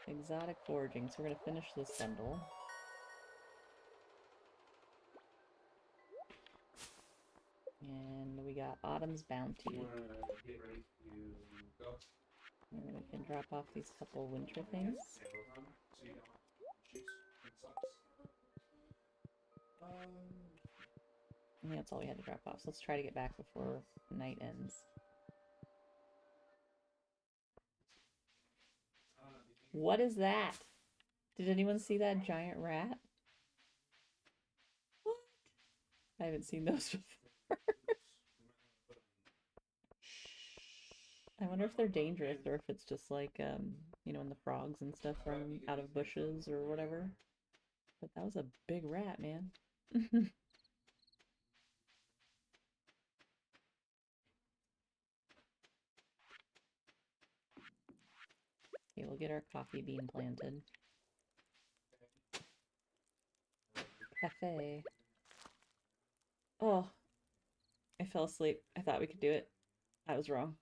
Exotic foraging. So we're gonna finish this bundle. And we got Autumn's Bounty. Get ready to go. And we can drop off these couple winter things. So you don't shoes and socks. I think that's all we had to drop off. So let's try to get back before night ends. What is that? Did anyone see that giant rat? What? I haven't seen those before. I wonder if they're dangerous or if it's just like, you know, when the frogs and stuff run out of bushes or whatever. But that was a big rat, man. Okay, we'll get our coffee bean planted. Cafe. Oh, I fell asleep. I thought we could do it. I was wrong.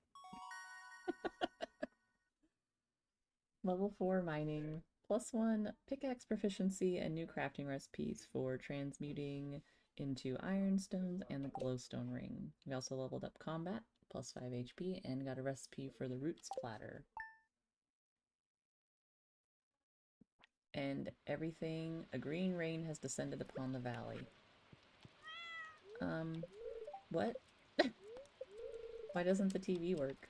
Level 4 mining. +1 pickaxe proficiency and new crafting recipes for transmuting into ironstones and the glowstone ring. We also leveled up combat, +5 HP, and got a recipe for the roots platter. And everything, a green rain has descended upon the valley. What? Why doesn't the TV work?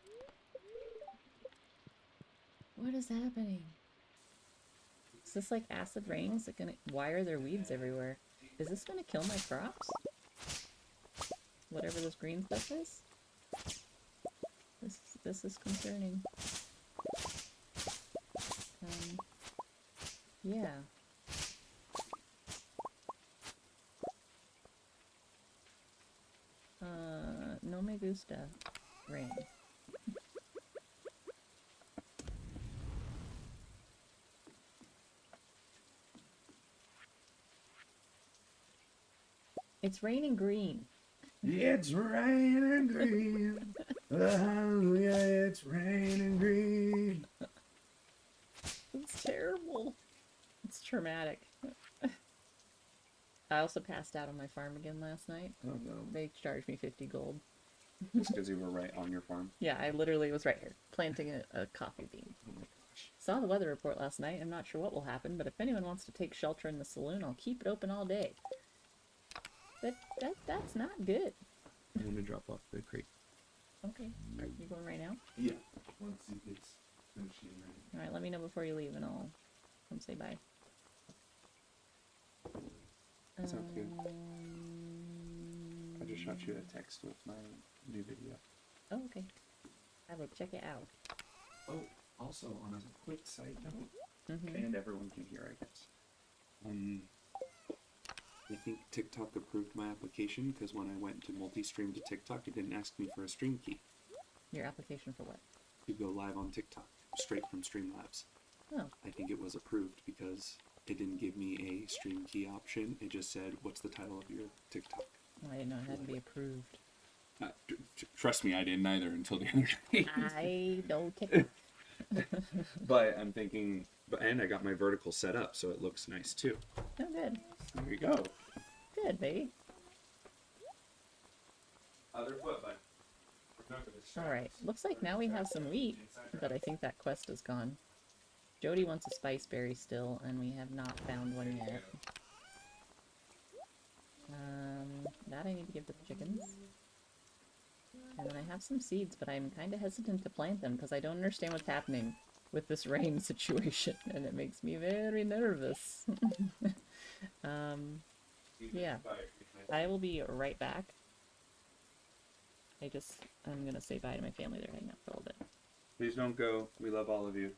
What is happening? Is this like acid rain? Is it gonna... Why are there weeds everywhere? Is this gonna kill my crops? Whatever this green stuff is? This is concerning. Yeah. No me gusta. Rain. It's raining green. It's raining green. Hallelujah, it's raining green. It's terrible. It's traumatic. I also passed out on my farm again last night. Oh no. They charged me 50 gold. Just because you were right on your farm. Yeah, I literally was right here, planting a coffee bean. Oh my gosh. Saw the weather report last night. I'm not sure what will happen, but if anyone wants to take shelter in the saloon, I'll keep it open all day. But that's not good. I'm gonna drop off the crate. Okay. Are you going right now? Yeah. Once it gets finished getting ready. Alright, let me know before you leave and I'll come say bye. Sounds good. I just shot you a text with my new video. Oh, okay. I will check it out. Oh, also on a quick side note, Mm-hmm. and everyone can hear, I guess. I think TikTok approved my application because when I went to multi-stream to TikTok, it didn't ask me for a stream key. Your application for what? To go live on TikTok, straight from Streamlabs. Oh. I think it was approved because it didn't give me a stream key option. It just said, what's the title of your TikTok? Oh, I didn't know it had to be approved. Trust me, I didn't either until the other day. I don't TikTok. But I'm thinking, and I got my vertical set up, so it looks nice too. Oh, good. There you go. Good, baby. Other foot, but Alright, looks like now we have some wheat, but I think that quest is gone. Jody wants a spice berry still, and we have not found one yet. That I need to give to the chickens. And then I have some seeds, but I'm kind of hesitant to plant them because I don't understand what's happening with this rain situation, and it makes me very nervous. Yeah. I will be right back. I'm gonna say bye to my family. They're hanging out for a little bit. Please don't go. We love all of you.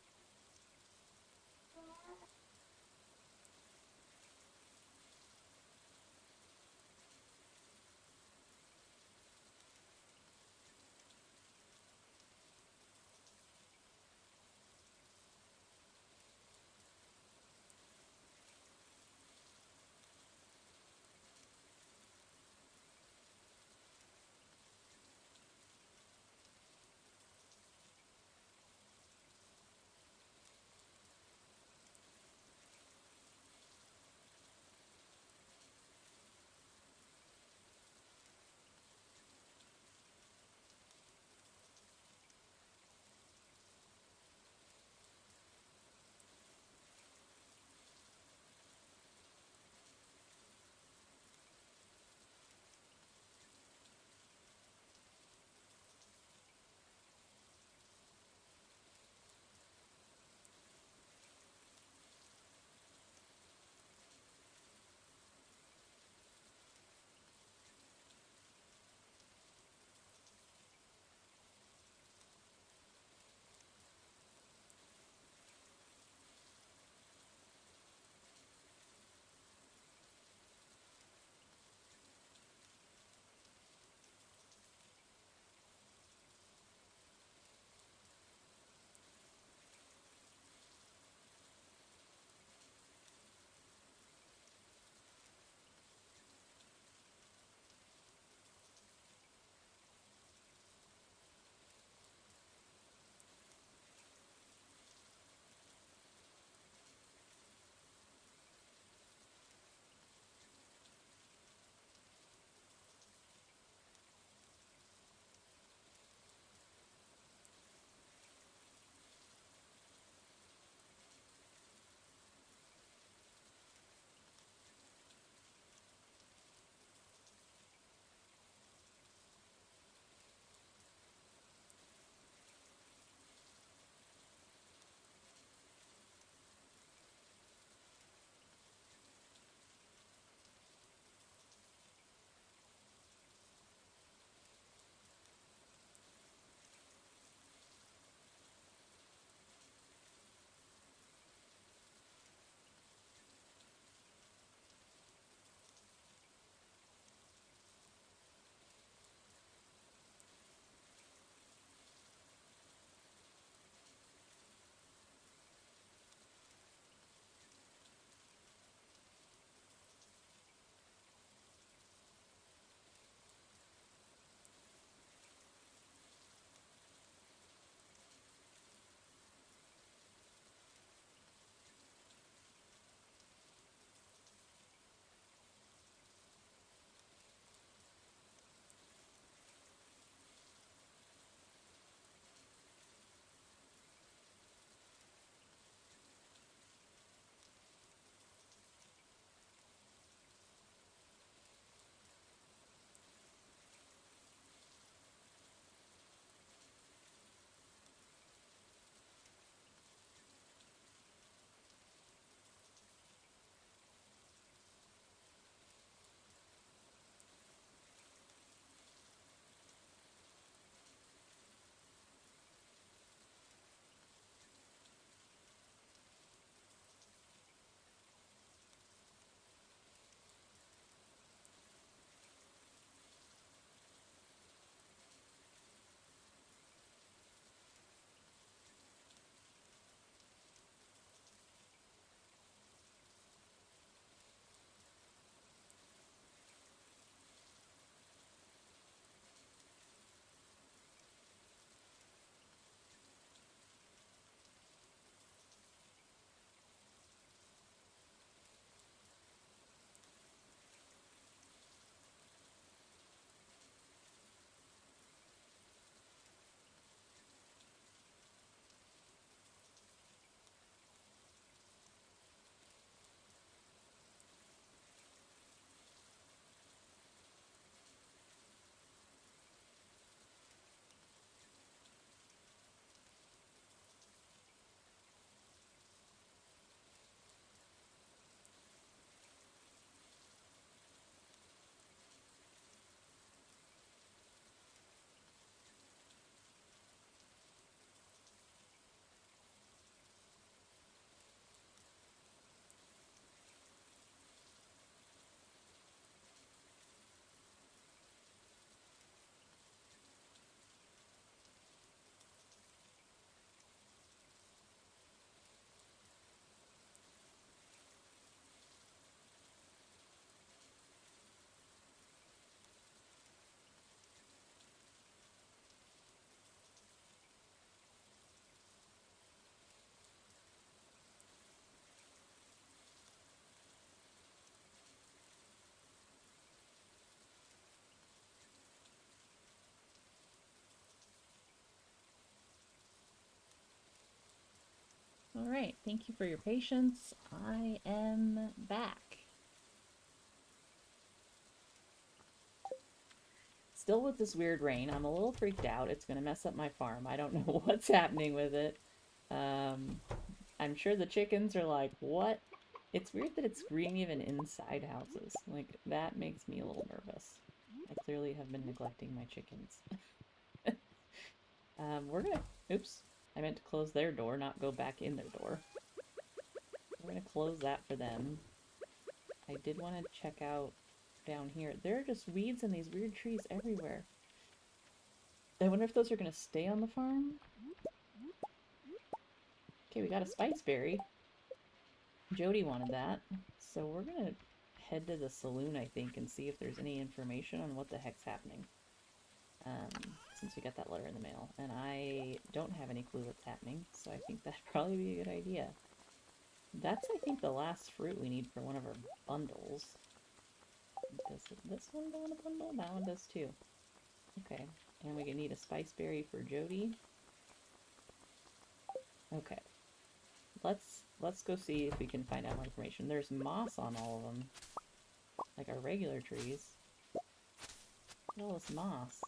Alright, thank you for your patience. I am back. Still with this weird rain. I'm a little freaked out. It's going to mess up my farm. I don't know what's happening with it. I'm sure the chickens are like, what? It's weird that it's green even inside houses. Like, that makes me a little nervous. I clearly have been neglecting my chickens. We're gonna... Oops. I meant to close their door, not go back in their door. We're gonna close that for them. I did want to check out down here. There are just weeds and these weird trees everywhere. I wonder if those are gonna stay on the farm? Okay, we got a spice berry. Jody wanted that. So we're gonna head to the saloon, I think, and see if there's any information on what the heck's happening. Since we got that letter in the mail. And I don't have any clue what's happening, so I think that'd probably be a good idea. That's, I think, the last fruit we need for one of our bundles. Does this one go in a bundle? That one does too. Okay, and we need a spice berry for Jody. Okay. Let's go see if we can find out more information. There's moss on all of them. Like our regular trees. Look at all this moss.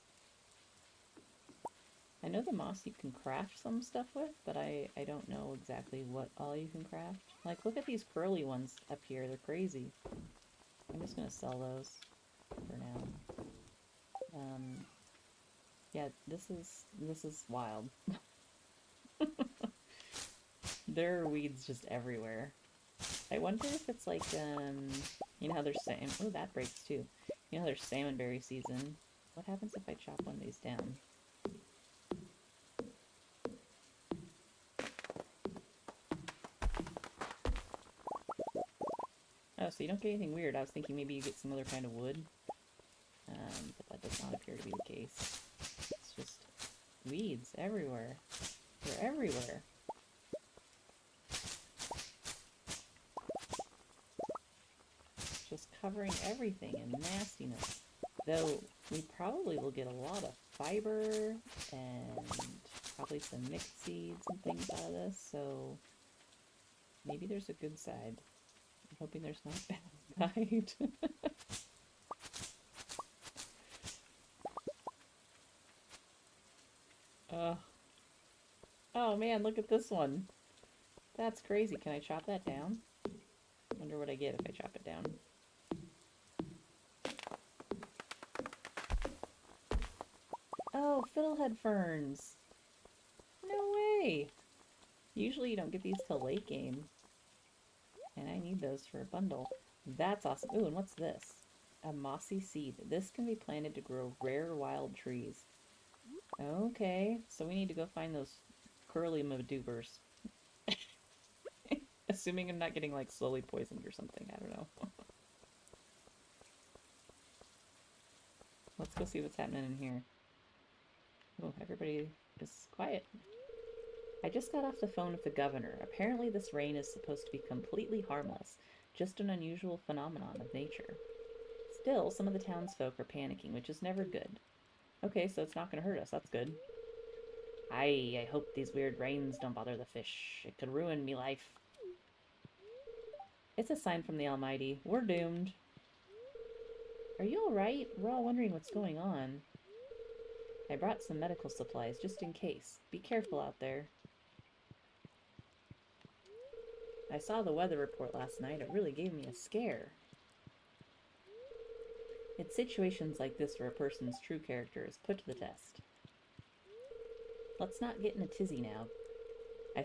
I know the moss you can craft some stuff with, but I don't know exactly what all you can craft. Like, look at these curly ones up here. They're crazy. I'm just gonna sell those for now. Yeah, this is wild. There are weeds just everywhere. I wonder if it's like, you know how there's salmon... Oh, that breaks too. You know how there's salmonberry season. What happens if I chop one of these down? Oh, so you don't get anything weird. I was thinking maybe you get some other kind of wood. But that does not appear to be the case. It's just weeds everywhere. They're everywhere. Just covering everything in nastiness. Though, we probably will get a lot of fiber and probably some mixed seeds and things out of this, so maybe there's a good side. I'm hoping there's not a bad side. Oh man, look at this one. That's crazy. Can I chop that down? Wonder what I get if I chop it down. Oh, fiddlehead ferns. No way. Usually you don't get these till late game. And I need those for a bundle. That's awesome. Ooh, and what's this? A mossy seed. This can be planted to grow rare wild trees. Okay, so we need to go find those curly madubers. Assuming I'm not getting, like, slowly poisoned or something. I don't know. Let's go see what's happening in here. Oh, everybody is quiet. I just got off the phone with the governor. Apparently this rain is supposed to be completely harmless, just an unusual phenomenon of nature. Still, some of the townsfolk are panicking, which is never good. Okay, so it's not going to hurt us. That's good. I hope these weird rains don't bother the fish. It could ruin me life. It's a sign from the Almighty. We're doomed. Are you alright? We're all wondering what's going on. I brought some medical supplies just in case. Be careful out there. I saw the weather report last night. It really gave me a scare. It's situations like this where a person's true character is put to the test. Let's not get in a tizzy now. I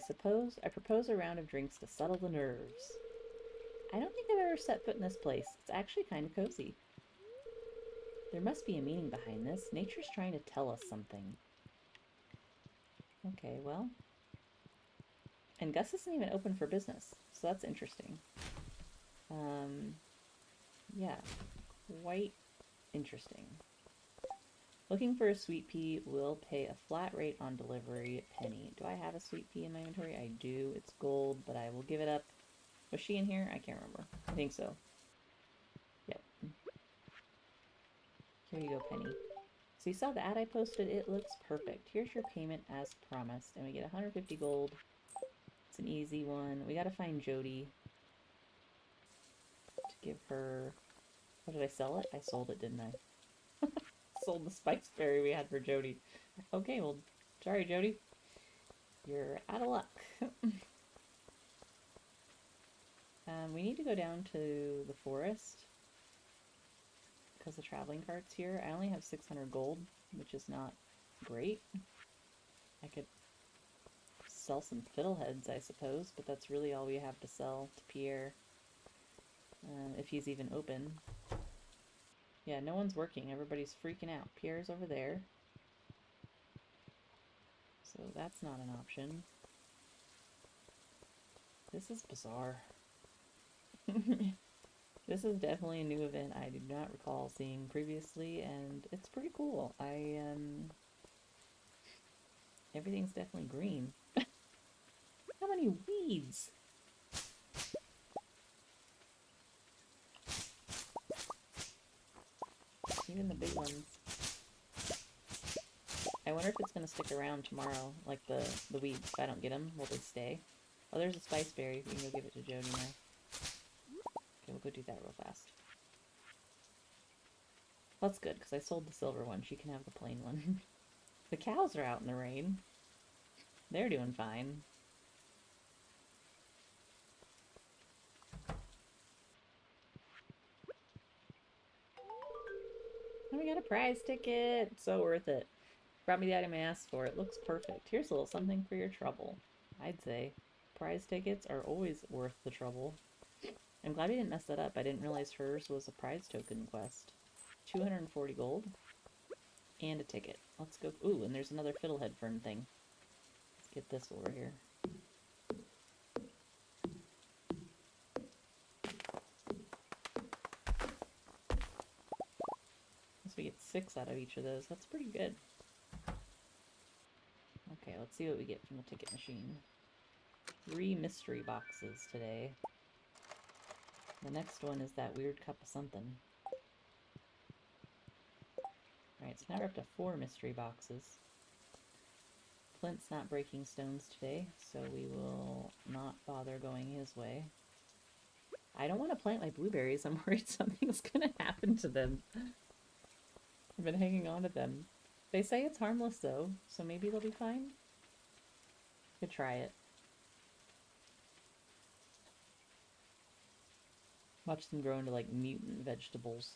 propose a round of drinks to settle the nerves. I don't think I've ever set foot in this place. It's actually kind of cozy. There must be a meaning behind this. Nature's trying to tell us something. Okay, well. And Gus isn't even open for business, so that's interesting. Yeah, quite interesting. Looking for a sweet pea. Will pay a flat rate on delivery. Penny. Do I have a sweet pea in my inventory? I do. It's gold, but I will give it up. Was she in here? I can't remember. I think so. Yep. Here you go, Penny. So you saw the ad I posted? It looks perfect. Here's your payment as promised. And we get 150 gold. It's an easy one. We gotta find Jody to give her... What did I sell it? I sold it, didn't I? Sold the spice berry we had for Jody. Okay, well, sorry, Jody. You're out of luck. We need to go down to the forest because the traveling cart's here. I only have 600 gold, which is not great. I could sell some fiddleheads, I suppose, but that's really all we have to sell to Pierre. If he's even open. Yeah, no one's working. Everybody's freaking out. Pierre's over there. So that's not an option. This is bizarre. This is definitely a new event I do not recall seeing previously, and it's pretty cool. Everything's definitely green. How many weeds? Even the big ones. I wonder if it's going to stick around tomorrow, like the weeds. If I don't get them, will they stay? Oh, there's a spice berry. We can go give it to Jody now. Okay, we'll go do that real fast. That's good, because I sold the silver one. She can have the plain one. The cows are out in the rain. They're doing fine. Oh, we got a prize ticket! So worth it. Brought me the item I asked for. It looks perfect. Here's a little something for your trouble. I'd say. Prize tickets are always worth the trouble. I'm glad we didn't mess that up. I didn't realize hers was a prize token quest. 240 gold. And a ticket. Let's go. Ooh, and there's another fiddlehead fern thing. Let's get this over here. So we get 6 out of each of those. That's pretty good. Okay, let's see what we get from the ticket machine. 3 mystery boxes today. The next one is that weird cup of something. Alright, so now we're up to 4 mystery boxes. Clint's not breaking stones today, so we will not bother going his way. I don't want to plant my blueberries. I'm worried something's gonna happen to them. I've been hanging on to them. They say it's harmless though, so maybe they'll be fine. Could try it. Watch them grow into like mutant vegetables.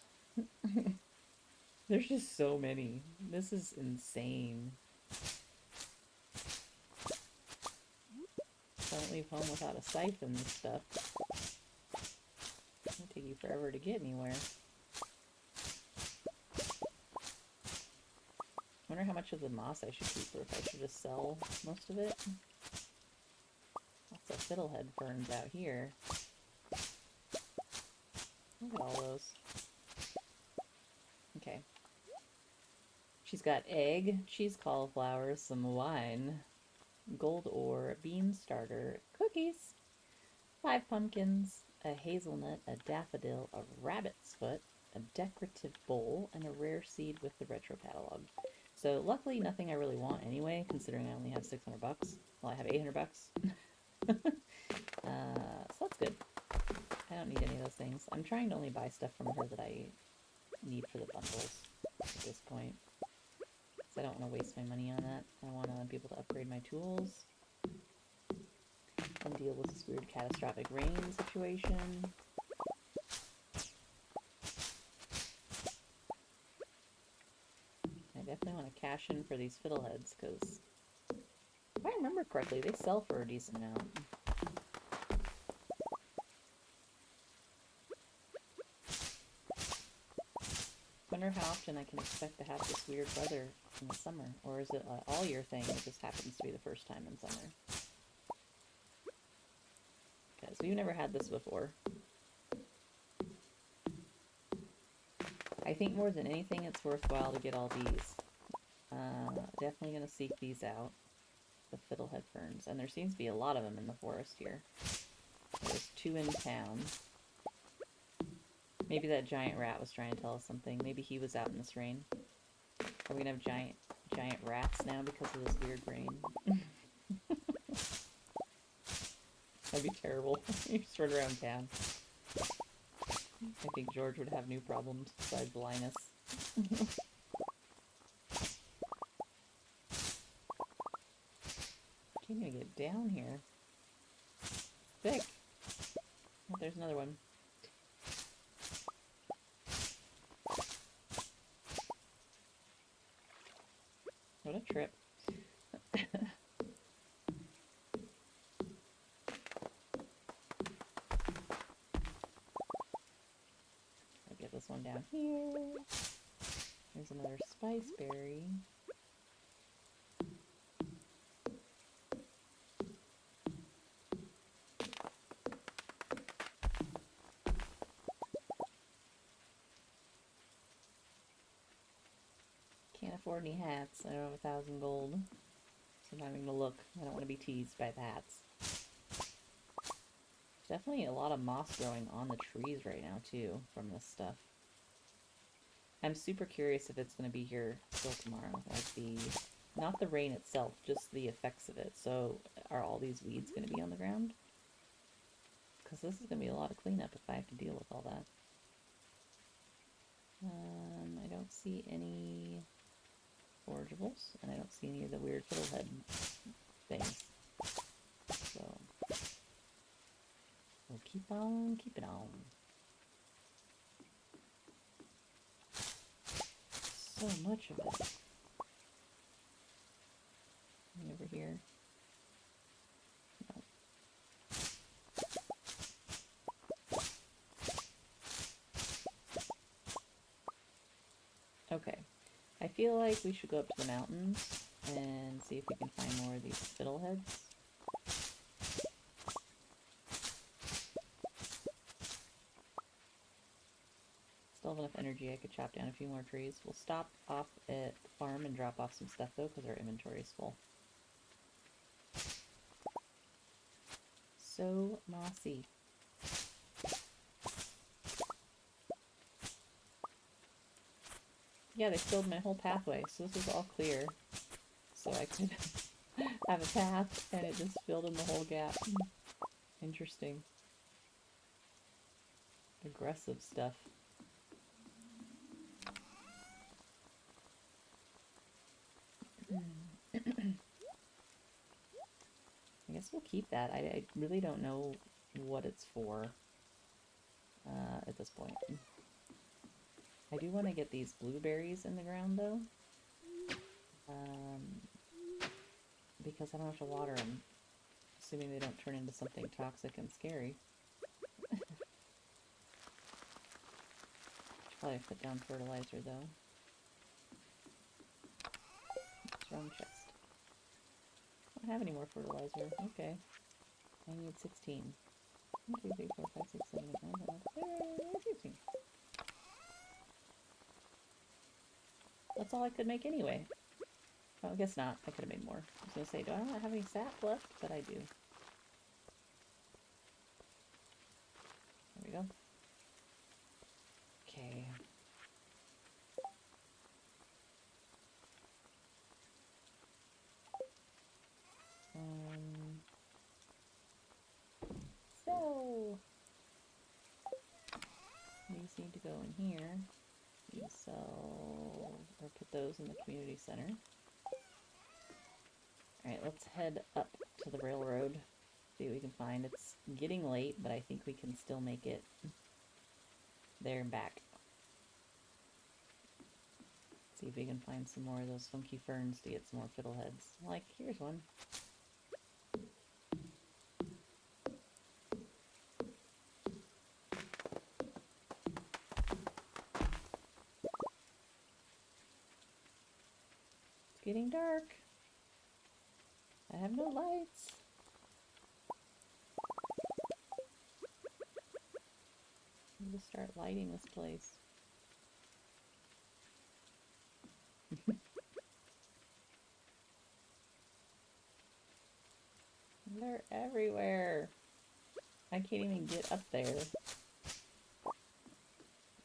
There's just so many. This is insane. Don't leave home without a siphon and stuff. It'll take you forever to get anywhere. Wonder how much of the moss I should keep, or if I should just sell most of it. Lots of fiddlehead ferns out here. Look at all those. Okay. She's got egg, cheese cauliflower, some wine, gold ore, bean starter, cookies, 5 pumpkins, a hazelnut, a daffodil, a rabbit's foot, a decorative bowl, and a rare seed with the retro catalog. So luckily nothing I really want anyway, considering I only have 600 bucks. Well, I have 800 bucks. So that's good. I don't need any of those things. I'm trying to only buy stuff from her that I need for the bundles at this point. Because I don't want to waste my money on that. I want to be able to upgrade my tools and deal with this weird catastrophic rain situation. I definitely want to cash in for these fiddleheads, because if I remember correctly, they sell for a decent amount. Wonder how often I can expect to have this weird weather in the summer, or is it an all-year thing that just happens to be the first time in summer? Because we've never had this before. I think more than anything it's worthwhile to get all these. Definitely going to seek these out. The fiddlehead ferns. And there seems to be a lot of them in the forest here. There's 2 in town. Maybe that giant rat was trying to tell us something. Maybe he was out in this rain. Are we going to have giant rats now because of this weird rain? That'd be terrible. You just run around town. I think George would have new problems besides blindness. Can't even get down here. Thick. Oh, there's another one. What a trip. I'll get this one down here. There's another spice berry. Can't afford any hats. I don't have 1,000 gold. So I'm having to look. I don't want to be teased by the hats. Definitely a lot of moss growing on the trees right now too from this stuff. I'm super curious if it's going to be here still tomorrow. Like not the rain itself, just the effects of it. So are all these weeds going to be on the ground? Because this is going to be a lot of cleanup if I have to deal with all that. I don't see any forageables, and I don't see any of the weird fiddlehead things. So we'll keep on keeping on. So much of it. And over here. No. Okay. I feel like we should go up to the mountains and see if we can find more of these fiddleheads. Still have enough energy, I could chop down a few more trees. We'll stop off at the farm and drop off some stuff though, because our inventory is full. So mossy. Yeah, they filled my whole pathway, so this is all clear. So I could have a path, and it just filled in the whole gap. Interesting. Aggressive stuff. I guess we'll keep that. I really don't know what it's for at this point. I do want to get these blueberries in the ground though, because I don't have to water them, assuming they don't turn into something toxic and scary. Should probably put down fertilizer though. Oops, wrong chest. I don't have any more fertilizer. Okay. I need 16. 1, 2, 3, 4, 5, 6, 7, 8, 9, 10, 16. That's all I could make anyway. Well, I guess not. I could have made more. I was going to say, do I not have any sap left? But I do. There we go. Okay. So these need to go in here. You sell or put those in the community center. Alright, let's head up to the railroad. See what we can find. It's getting late, but I think we can still make it there and back. See if we can find some more of those funky ferns to get some more fiddleheads. Like, here's one. It's getting dark. I have no lights. I'm gonna start lighting this place. They're everywhere. I can't even get up there. It's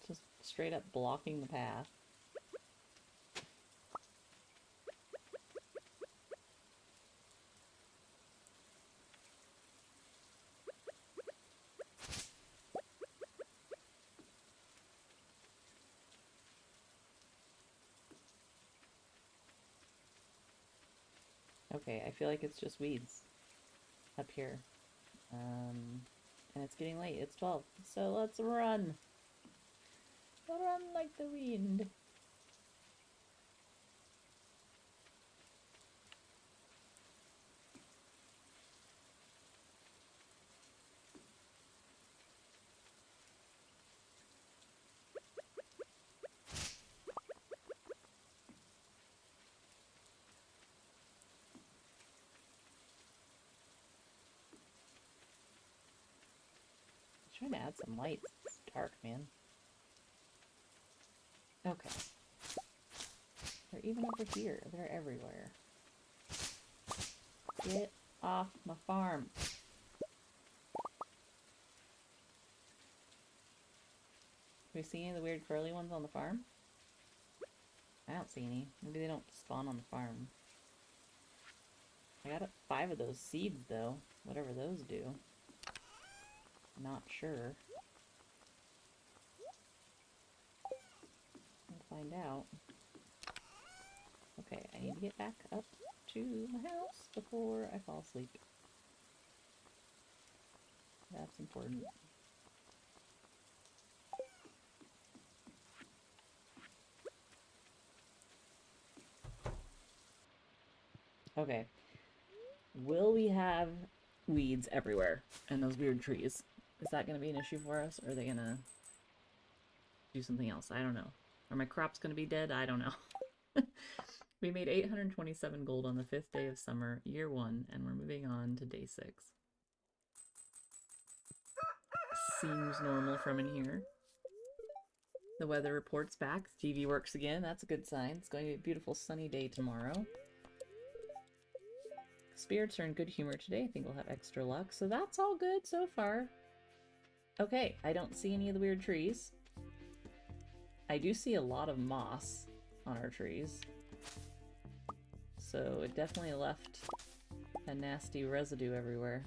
just straight up blocking the path. Okay, I feel like it's just weeds up here. And it's getting late. It's 12. So let's run. Run like the wind. Trying to add some lights. It's dark, man. Okay. They're even over here. They're everywhere. Get off my farm. Do we see any of the weird curly ones on the farm? I don't see any. Maybe they don't spawn on the farm. I got 5 of those seeds, though. Whatever those do. Not sure. We'll find out. Okay, I need to get back up to my house before I fall asleep. That's important. Okay. Will we have weeds everywhere and those weird trees? Is that going to be an issue for us? Or are they going to do something else? I don't know. Are my crops going to be dead? I don't know. We made 827 gold on the 5th day of summer, year 1, and we're moving on to day 6. Seems normal from in here. The weather report's back. The TV works again. That's a good sign. It's going to be a beautiful sunny day tomorrow. Spirits are in good humor today. I think we'll have extra luck. So that's all good so far. Okay, I don't see any of the weird trees. I do see a lot of moss on our trees. So it definitely left a nasty residue everywhere.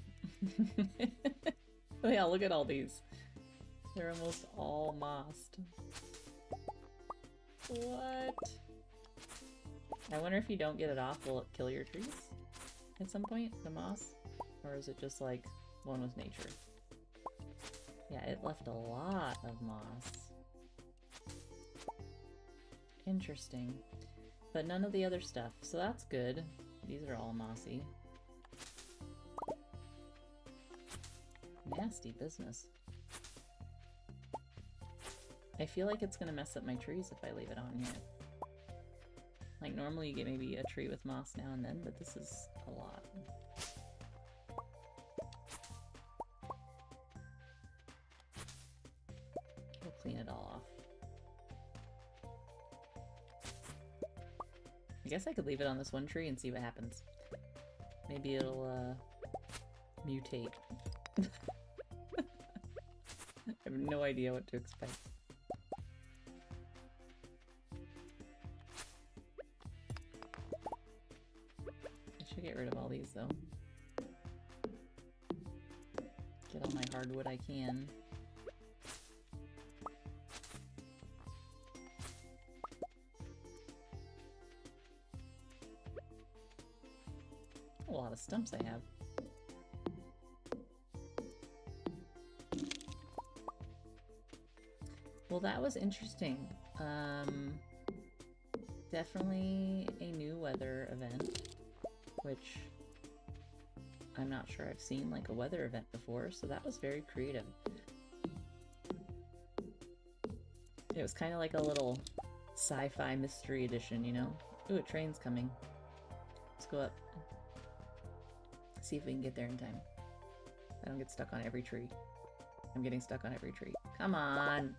Yeah, look at all these. They're almost all mossed. What? I wonder if you don't get it off, will it kill your trees at some point, the moss? Or is it just like one with nature? Yeah, it left a lot of moss. Interesting. But none of the other stuff, so that's good. These are all mossy. Nasty business. I feel like it's gonna mess up my trees if I leave it on here. Like, normally you get maybe a tree with moss now and then, but this is a lot. We'll clean it all off. I guess I could leave it on this one tree and see what happens. Maybe it'll, mutate. I have no idea what to expect. I should get rid of all these, though. Get all my hardwood I can. A lot of stumps I have. Well, that was interesting. Definitely a new weather event, which I'm not sure I've seen like a weather event before, so that was very creative. It was kind of like a little sci-fi mystery edition, you know? Ooh, a train's coming. Let's go up. See if we can get there in time. I don't get stuck on every tree. I'm getting stuck on every tree. Come on!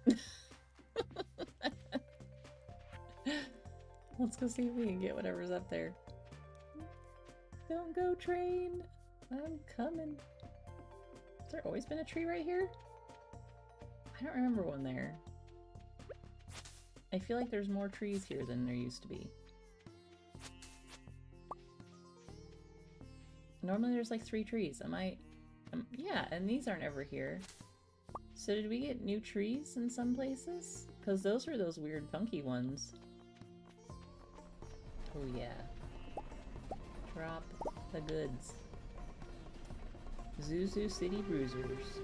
Let's go see if we can get whatever's up there. Don't go, train! I'm coming. Has there always been a tree right here? I don't remember one there. I feel like there's more trees here than there used to be. Normally there's like 3 trees. Yeah, and these aren't ever here. So did we get new trees in some places? Because those were those weird funky ones. Oh yeah. Drop the goods. Zuzu City Bruisers.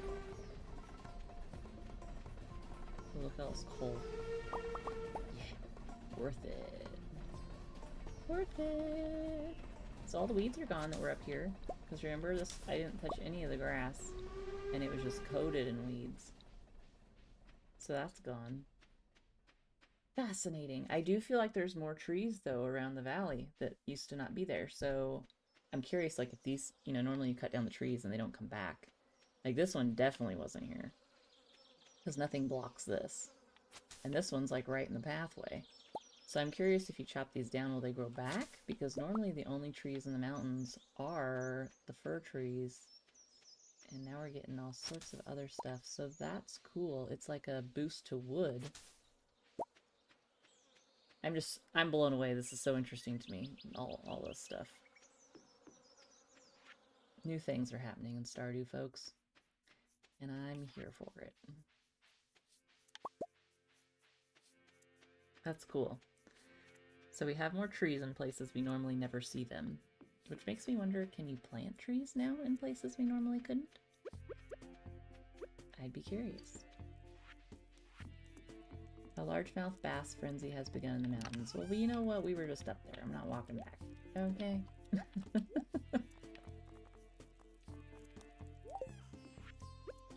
Look at all this coal. Yeah. Worth it. Worth it. So all the weeds are gone that were up here. Because remember, this I didn't touch any of the grass. And it was just coated in weeds. So that's gone. Fascinating. I do feel like there's more trees, though, around the valley that used to not be there. So I'm curious, like, if these, you know, normally you cut down the trees and they don't come back. Like, this one definitely wasn't here. Because nothing blocks this. And this one's, like, right in the pathway. So I'm curious if you chop these down, will they grow back? Because normally the only trees in the mountains are the fir trees. And now we're getting all sorts of other stuff. So that's cool. It's like a boost to wood. I'm blown away. This is so interesting to me. All this stuff. New things are happening in Stardew, folks. And I'm here for it. That's cool. So we have more trees in places we normally never see them. Which makes me wonder, can you plant trees now in places we normally couldn't? I'd be curious. A largemouth bass frenzy has begun in the mountains. Well, you know what? We were just up there. I'm not walking back. Okay?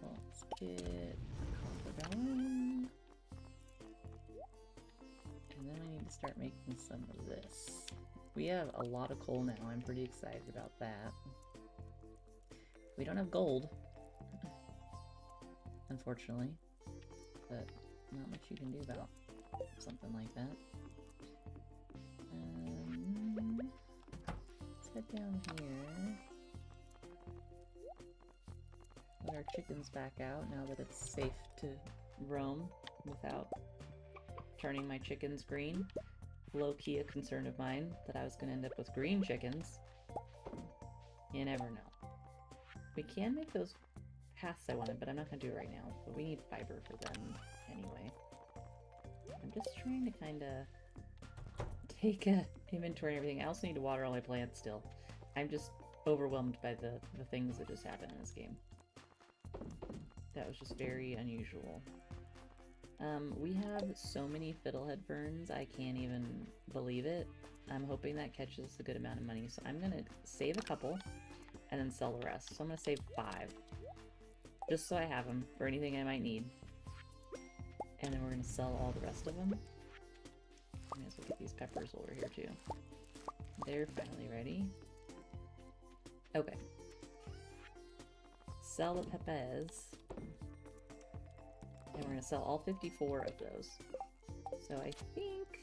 Let's get copper going. And then I need to start making some of this. We have a lot of coal now. I'm pretty excited about that. We don't have gold, unfortunately, but not much you can do about something like that. Let's head down here. Let our chickens back out now that it's safe to roam without turning my chickens green. Low-key a concern of mine that I was going to end up with green chickens. You never know. We can make those paths I wanted, but I'm not going to do it right now. But we need fiber for them anyway. I'm just trying to kind of take a inventory and everything. I also need to water all my plants still. I'm just overwhelmed by the things that just happened in this game. That was just very unusual. We have so many fiddlehead ferns, I can't even believe it. I'm hoping that catches a good amount of money. So I'm going to save a couple and then sell the rest. So I'm going to save 5. Just so I have them for anything I might need. And then we're going to sell all the rest of them. I may as well get these peppers over here too. They're finally ready. Okay. Sell the peppers. And we're going to sell all 54 of those. So I think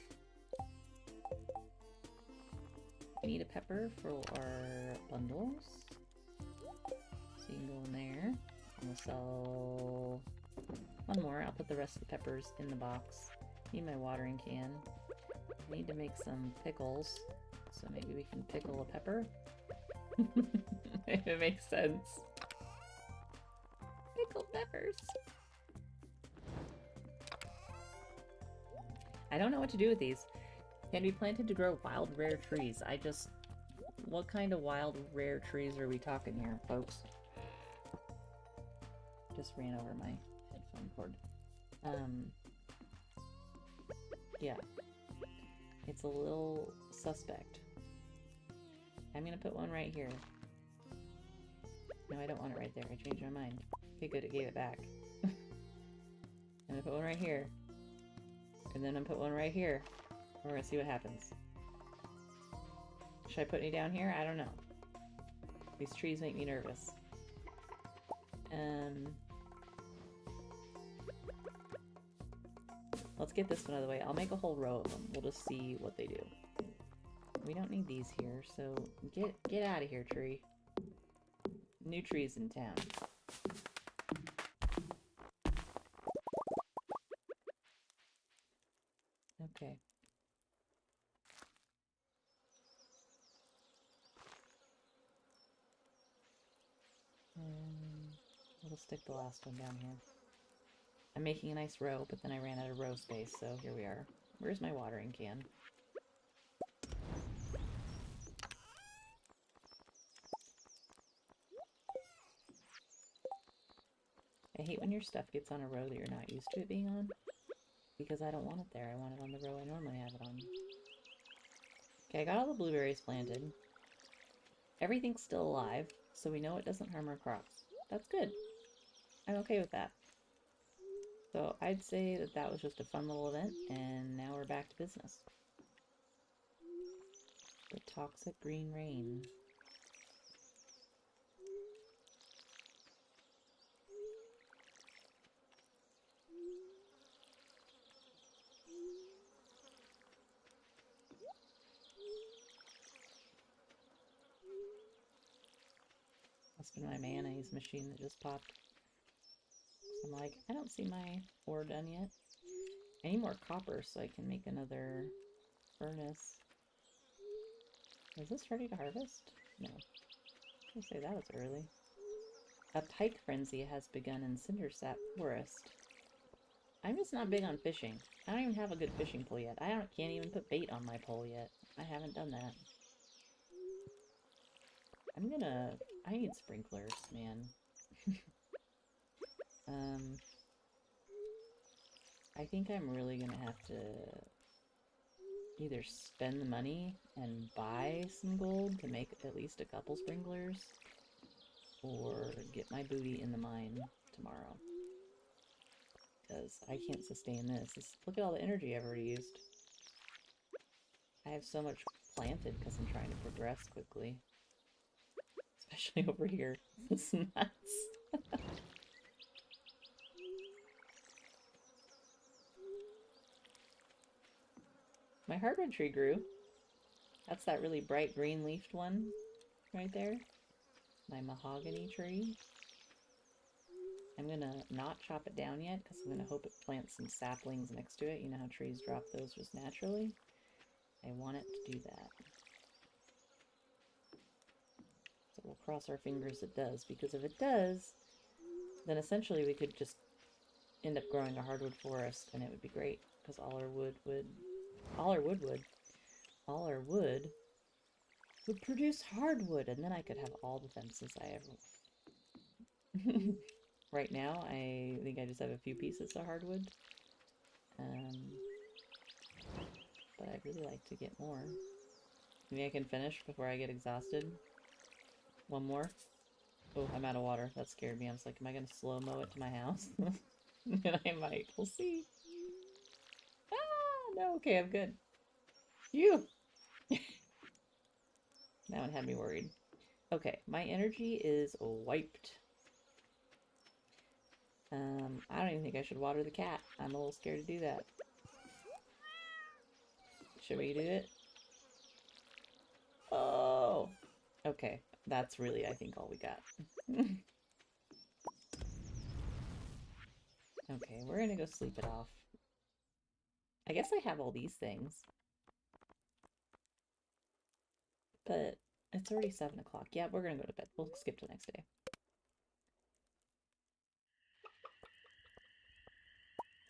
we need a pepper for our bundles. So you can go in there. And we'll sell one more. I'll put the rest of the peppers in the box. Need my watering can. I need to make some pickles. So maybe we can pickle a pepper. If it makes sense. Pickled peppers. I don't know what to do with these. Can be planted to grow wild, rare trees. What kind of wild, rare trees are we talking here, folks? Just ran over my headphone cord. Yeah. It's a little suspect. I'm gonna put one right here. No, I don't want it right there. I changed my mind. Okay, good, it gave it back. I'm gonna put one right here. And then I'm gonna put one right here. We're gonna see what happens. Should I put any down here? I don't know. These trees make me nervous. Let's get this one out of the way. I'll make a whole row of them. We'll just see what they do. We don't need these here, so get out of here, tree. New trees in town. Okay. We'll stick the last one down here. I'm making a nice row, but then I ran out of row space, so here we are. Where's my watering can? I hate when your stuff gets on a row that you're not used to it being on. Because I don't want it there. I want it on the row I normally have it on. Okay, I got all the blueberries planted. Everything's still alive, so we know it doesn't harm our crops. That's good. I'm okay with that. So I'd say that that was just a fun little event, and now we're back to business. The toxic green rain. Must have been my mayonnaise machine that just popped. I'm like, I don't see my ore done yet. I need more copper so I can make another furnace. Is this ready to harvest? No. I say that was early. A pike frenzy has begun in Cindersap Forest. I'm just not big on fishing. I don't even have a good fishing pole yet. Can't even put bait on my pole yet. I haven't done that. I need sprinklers, man. I think I'm really gonna have to either spend the money and buy some gold to make at least a couple sprinklers, or get my booty in the mine tomorrow. Because I can't sustain this. Look at all the energy I've already used. I have so much planted because I'm trying to progress quickly. Especially over here. This is nuts. My hardwood tree grew. That's that really bright green leafed one right there. My mahogany tree. I'm gonna not chop it down yet because I'm gonna hope it plants some saplings next to it. You know how trees drop those just naturally? I want it to do that. So we'll cross our fingers it does, because if it does, then essentially we could just end up growing a hardwood forest and it would be great, because all our wood would produce hardwood, and then I could have all the fences I ever want. Right now, I think I just have a few pieces of hardwood. But I'd really like to get more. Maybe I can finish before I get exhausted. One more. Oh, I'm out of water. That scared me. I was like, am I going to slow-mo it to my house? And I might. We'll see. Ah, no. Okay, I'm good. Phew! That one had me worried. Okay, my energy is wiped. I don't even think I should water the cat. I'm a little scared to do that. Should we do it? Oh! Okay, that's really, I think, all we got. Okay, we're gonna go sleep it off. I guess I have all these things. But it's already 7 o'clock. Yeah, we're gonna go to bed. We'll skip to the next day.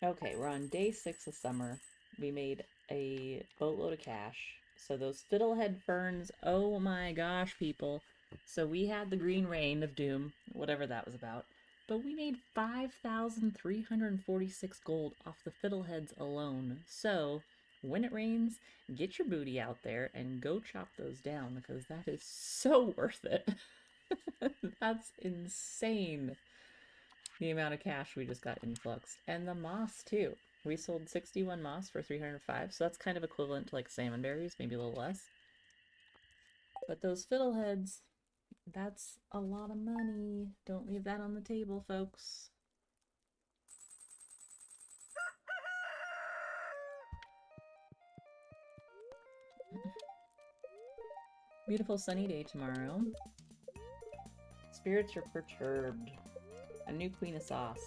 Okay, we're on day 6 of summer. We made a boatload of cash. So those fiddlehead ferns, oh my gosh, people. So we had the green rain of doom, whatever that was about. But we made 5,346 gold off the fiddleheads alone. So when it rains, get your booty out there and go chop those down, because that is so worth it. That's insane. The amount of cash we just got influxed. And the moss, too. We sold 61 moss for 305, so that's kind of equivalent to like salmon berries, maybe a little less. But those fiddleheads, that's a lot of money. Don't leave that on the table, folks. Beautiful sunny day tomorrow. Spirits are perturbed. A new queen of sauce.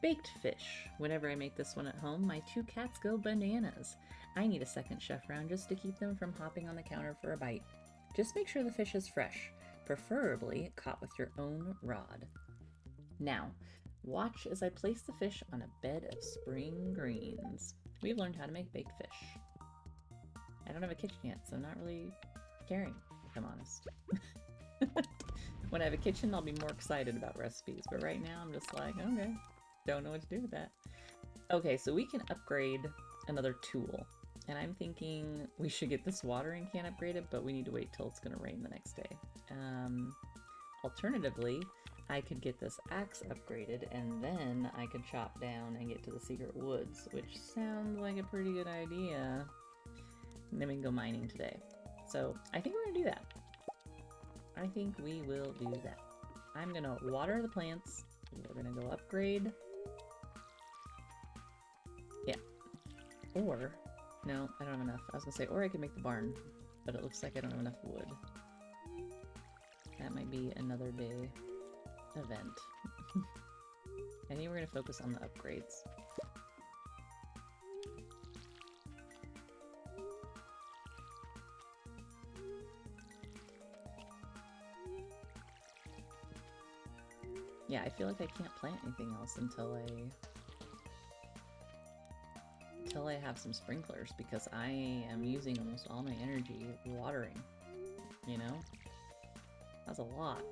Baked fish. Whenever I make this one at home, my 2 cats go bananas. I need a second chef round just to keep them from hopping on the counter for a bite. Just make sure the fish is fresh, preferably caught with your own rod. Now, watch as I place the fish on a bed of spring greens. We've learned how to make baked fish. I don't have a kitchen yet, so I'm not really caring, if I'm honest. When I have a kitchen, I'll be more excited about recipes. But right now, I'm just like, okay, don't know what to do with that. Okay, so we can upgrade another tool. And I'm thinking we should get this watering can upgraded, but we need to wait till it's going to rain the next day. Alternatively, I could get this axe upgraded, and then I could chop down and get to the secret woods, which sounds like a pretty good idea. And then we can go mining today. So I think we're going to do that. I think we will do that. I'm going to water the plants. We're going to go upgrade. Yeah. Or, no, I don't have enough. I was going to say, or I could make the barn, but it looks like I don't have enough wood. That might be another day event. I think we're going to focus on the upgrades. Yeah, I feel like I can't plant anything else until I have some sprinklers, because I am using almost all my energy watering, you know? That's a lot.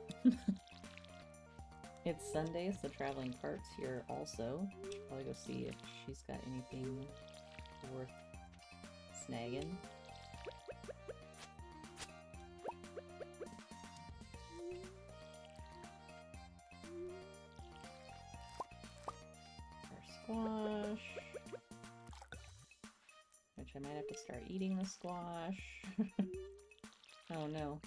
It's Sunday, so Traveling Cart's here also. I'll go see if she's got anything worth snagging. Squash, which I might have to start eating the squash. Oh no.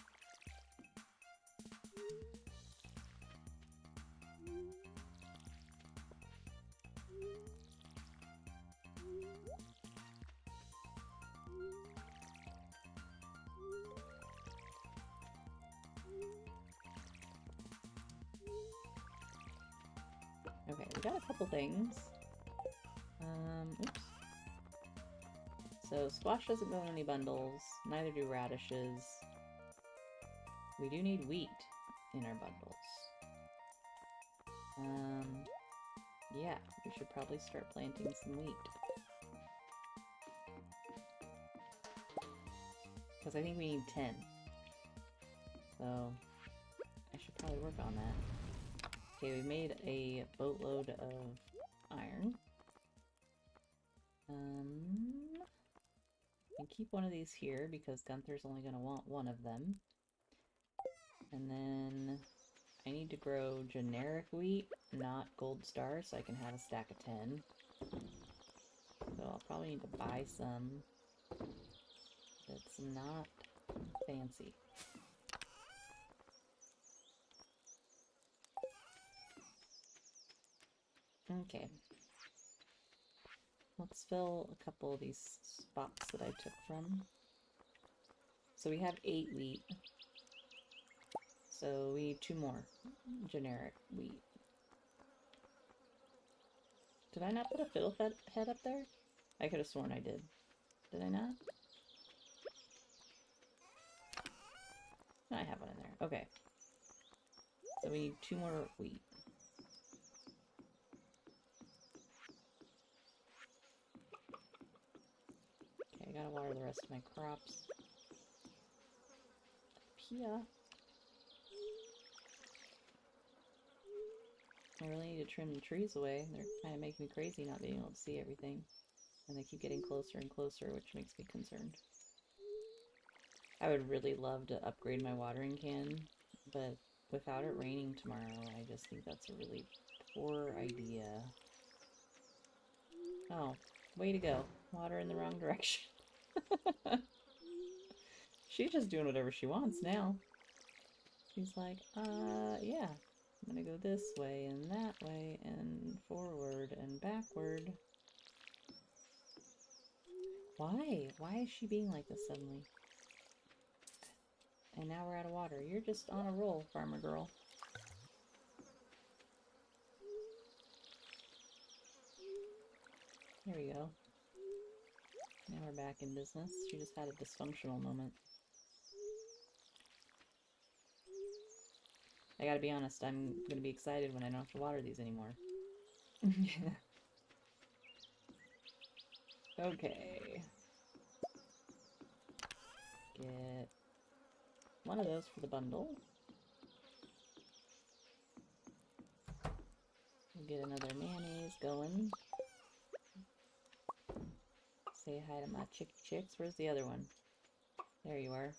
Okay, we got a couple things. Oops. So squash doesn't go in any bundles, neither do radishes. We do need wheat in our bundles. Yeah, we should probably start planting some wheat. Because I think we need 10. So I should probably work on that. Okay, we made a boatload of iron. And keep one of these here because Gunther's only going to want one of them. And then I need to grow generic wheat, not gold star, so I can have a stack of 10. So I'll probably need to buy some that's not fancy. Okay. Let's fill a couple of these spots that I took from. So we have 8 wheat. So we need 2 more generic wheat. Did I not put a fiddle head up there? I could have sworn I did. Did I not? No, I have one in there. Okay. So we need 2 more wheat. Okay, I gotta water the rest of my crops. Pia. I really need to trim the trees away. They're kind of making me crazy not being able to see everything. And they keep getting closer and closer, which makes me concerned. I would really love to upgrade my watering can, but without it raining tomorrow, I just think that's a really poor idea. Oh, way to go. Water in the wrong direction. She's just doing whatever she wants now. She's like, yeah. I'm gonna go this way and that way and forward and backward. Why? Why is she being like this suddenly? And now we're out of water. You're just on a roll, farmer girl. There we go. Now we're back in business. She just had a dysfunctional moment. I gotta be honest, I'm gonna be excited when I don't have to water these anymore. Okay. Get one of those for the bundle. We'll get another mayonnaise going. Say hi to my chicky chicks. Where's the other one? There you are.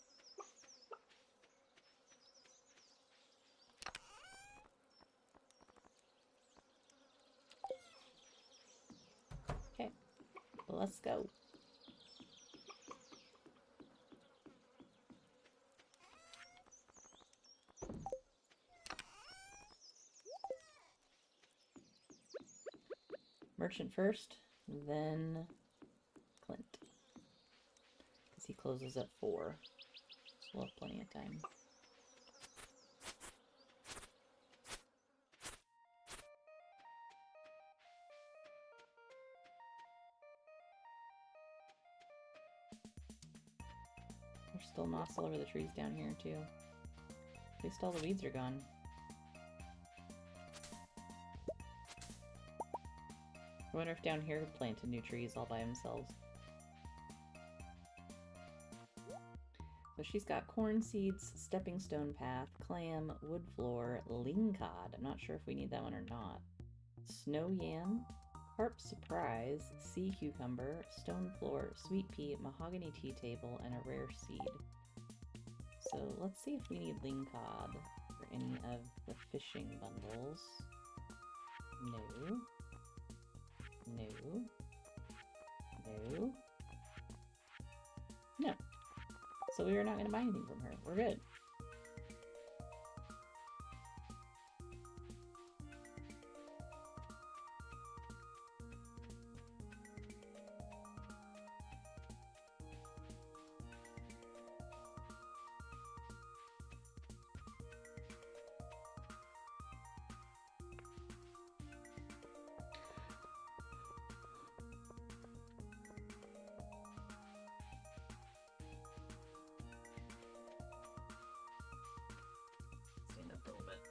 Okay, let's go. Merchant first, then Clint. Because he closes at 4. So we'll have plenty of time. There's still moss all over the trees down here too. At least all the weeds are gone. I wonder if down here we planted new trees all by themselves. So she's got corn seeds, stepping stone path, clam, wood floor, lingcod. I'm not sure if we need that one or not. Snow yam, harp surprise, sea cucumber, stone floor, sweet pea, mahogany tea table, and a rare seed. So let's see if we need lingcod for any of the fishing bundles. No. No. No. No. So we are not going to buy anything from her. We're good. Stand up a little bit.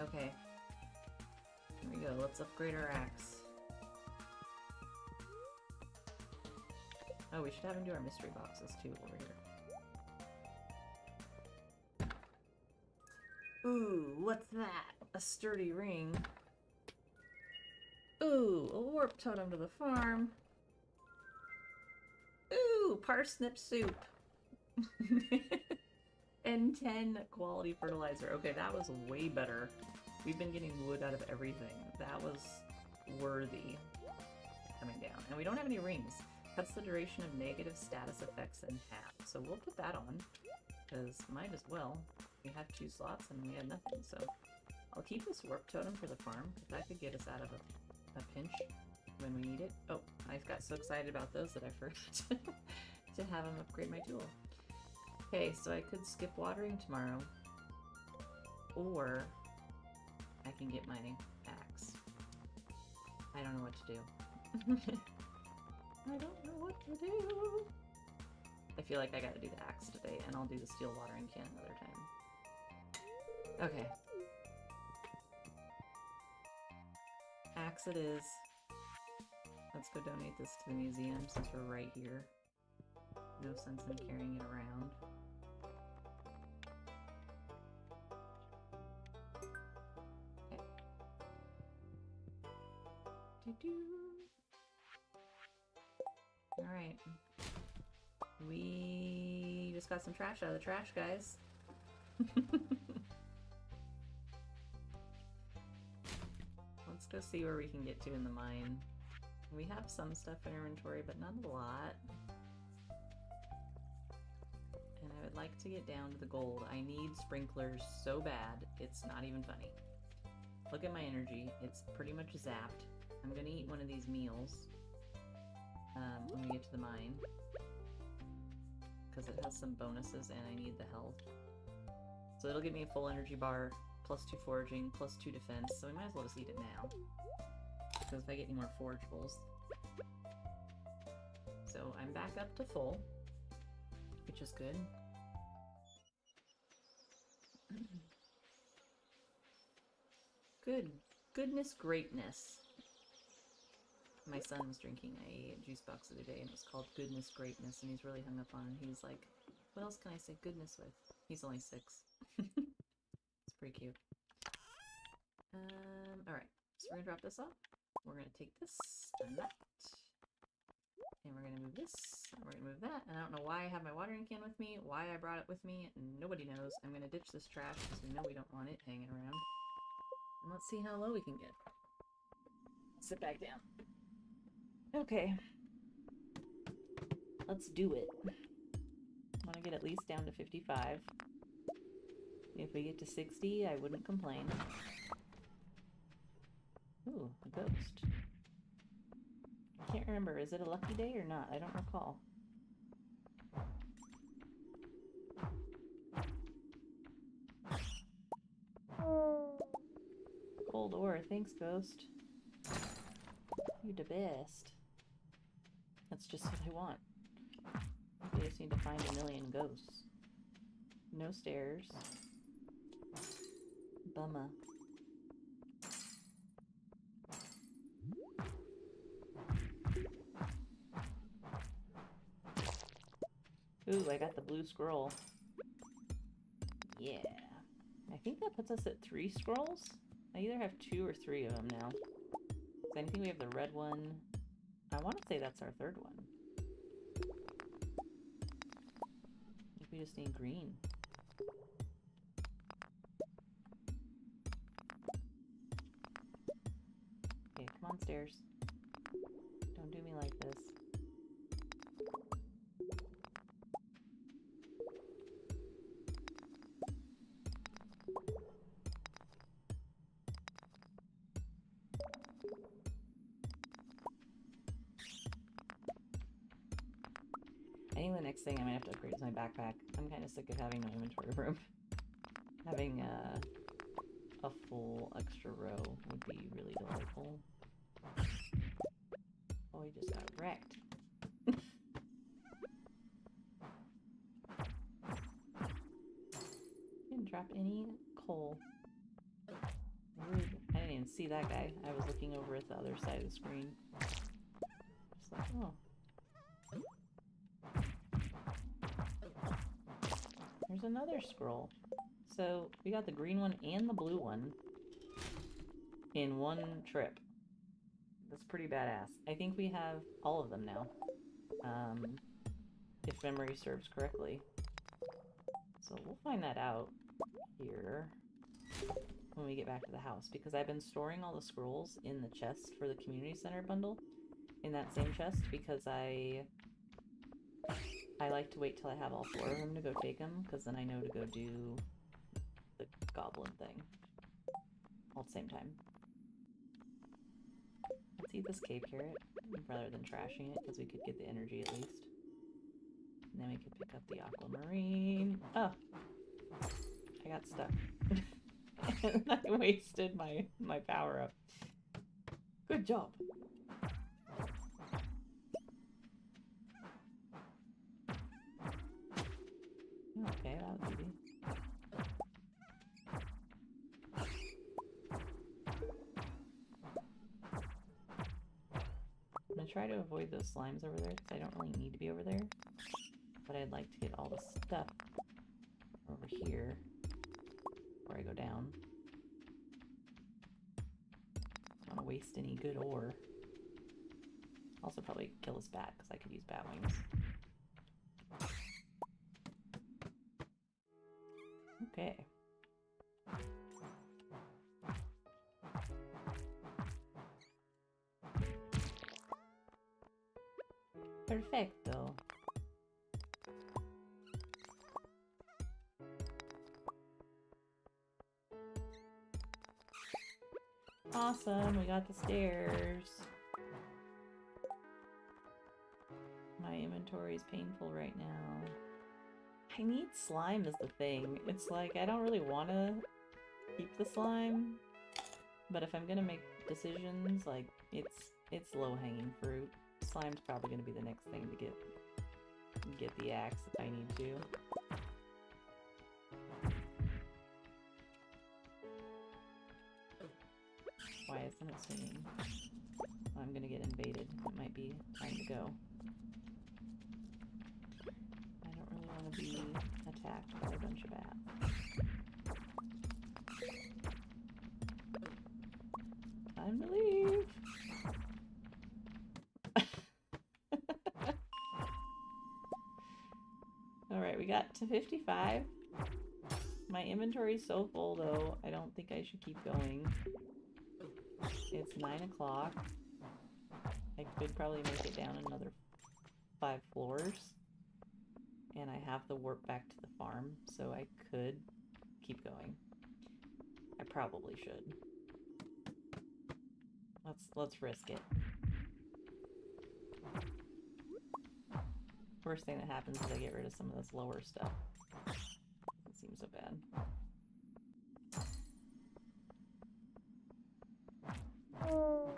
Okay. Here we go. Let's upgrade our axe. Oh, we should have him do our mystery boxes too over here. Ooh, what's that? A sturdy ring. Ooh, a warp totem to the farm. Ooh, parsnip soup. And 10 quality fertilizer. Okay, that was way better. We've been getting wood out of everything. That was worthy coming down. And we don't have any rings. Cuts the duration of negative status effects in half. So we'll put that on, because might as well. We have 2 slots and we had nothing, so I'll keep this warp totem for the farm, because that could get us out of a pinch when we need it. Oh, I got so excited about those that I forgot to have them upgrade my tool. Okay, so I could skip watering tomorrow, or I can get my axe. I don't know what to do. I don't know what to do. I feel like I gotta do the axe today, and I'll do the steel watering can another time. Okay. Axe it is. Let's go donate this to the museum since we're right here. No sense in carrying it around. Okay. Doo-doo. Alright. We just got some trash out of the trash, guys. Let's go see where we can get to in the mine. We have some stuff in inventory, but not a lot. And I would like to get down to the gold. I need sprinklers so bad, it's not even funny. Look at my energy. It's pretty much zapped. I'm gonna eat one of these meals when we get to the mine, because it has some bonuses and I need the health. So it'll give me a full energy bar, plus 2 foraging, plus 2 defense, so we might as well just eat it now. Because if I get any more forageables. So I'm back up to full, which is good. Goodness greatness. my son was drinking a juice box the other day, and it was called Goodness Greatness, and he's really hung up on it. He was like, what else can I say goodness with? He's only 6. It's pretty cute. Alright, so we're gonna drop this off. We're gonna take this and that. And we're gonna move this, and we're gonna move that. And I don't know why I have my watering can with me, why I brought it with me, and nobody knows. I'm gonna ditch this trash because we know we don't want it hanging around. And let's see how low we can get. Sit back down. Okay. Let's do it. I want to get at least down to 55. If we get to 60, I wouldn't complain. Ooh, a ghost. I can't remember, is it a lucky day or not? I don't recall. Cold ore, thanks, ghost. You're the best. That's just what I want. We just need to find a million ghosts. No stairs. Bummer. Ooh, I got the blue scroll. Yeah. I think that puts us at 3 scrolls. I either have 2 or 3 of them now. I think we have the red one. I want to say that's our 3rd one. I think we just need green. Okay, come on, stairs. Don't do me like this. I think the next thing I'm gonna have to upgrade is my backpack. I'm kind of sick of having no inventory room. Having a full extra row would be really delightful. Oh, he just got wrecked. Didn't drop any coal. Rude. I didn't even see that guy. I was looking over at the other side of the screen. Just like, oh. There's another scroll. So we got the green one and the blue one in one trip. That's pretty badass. I think we have all of them now. If memory serves correctly. So we'll find that out here when we get back to the house, because I've been storing all the scrolls in the chest for the community center bundle in that same chest, because I like to wait till I have all 4 of them to go take them, because then I know to go do the goblin thing all at the same time. Let's eat this cave carrot rather than trashing it, because we could get the energy at least. And then we could pick up the aquamarine. Oh! I got stuck. And I wasted my power up. Good job! Okay, that was easy. I'm gonna try to avoid those slimes over there, because I don't really need to be over there. But I'd like to get all the stuff over here before I go down. Don't want to waste any good ore. Also probably kill this bat, because I could use bat wings. Okay. Perfecto. Awesome, we got the stairs. My inventory is painful right now. I need slime is the thing. It's like, I don't really want to keep the slime, but if I'm gonna make decisions, like, it's low-hanging fruit. Slime's probably gonna be the next thing to get the axe if I need to. Why isn't it singing? Oh, I'm gonna get invaded. It might be time to go. I don't really want to be attacked by a bunch of bats. Time to leave! Alright, we got to 55. My inventory's so full though, I don't think I should keep going. It's 9 o'clock. I could probably make it down another 5 floors. And I have the warp back to the farm, so I could keep going. I probably should. Let's risk it. Worst thing that happens is I get rid of some of this lower stuff. It seems so bad. Oh,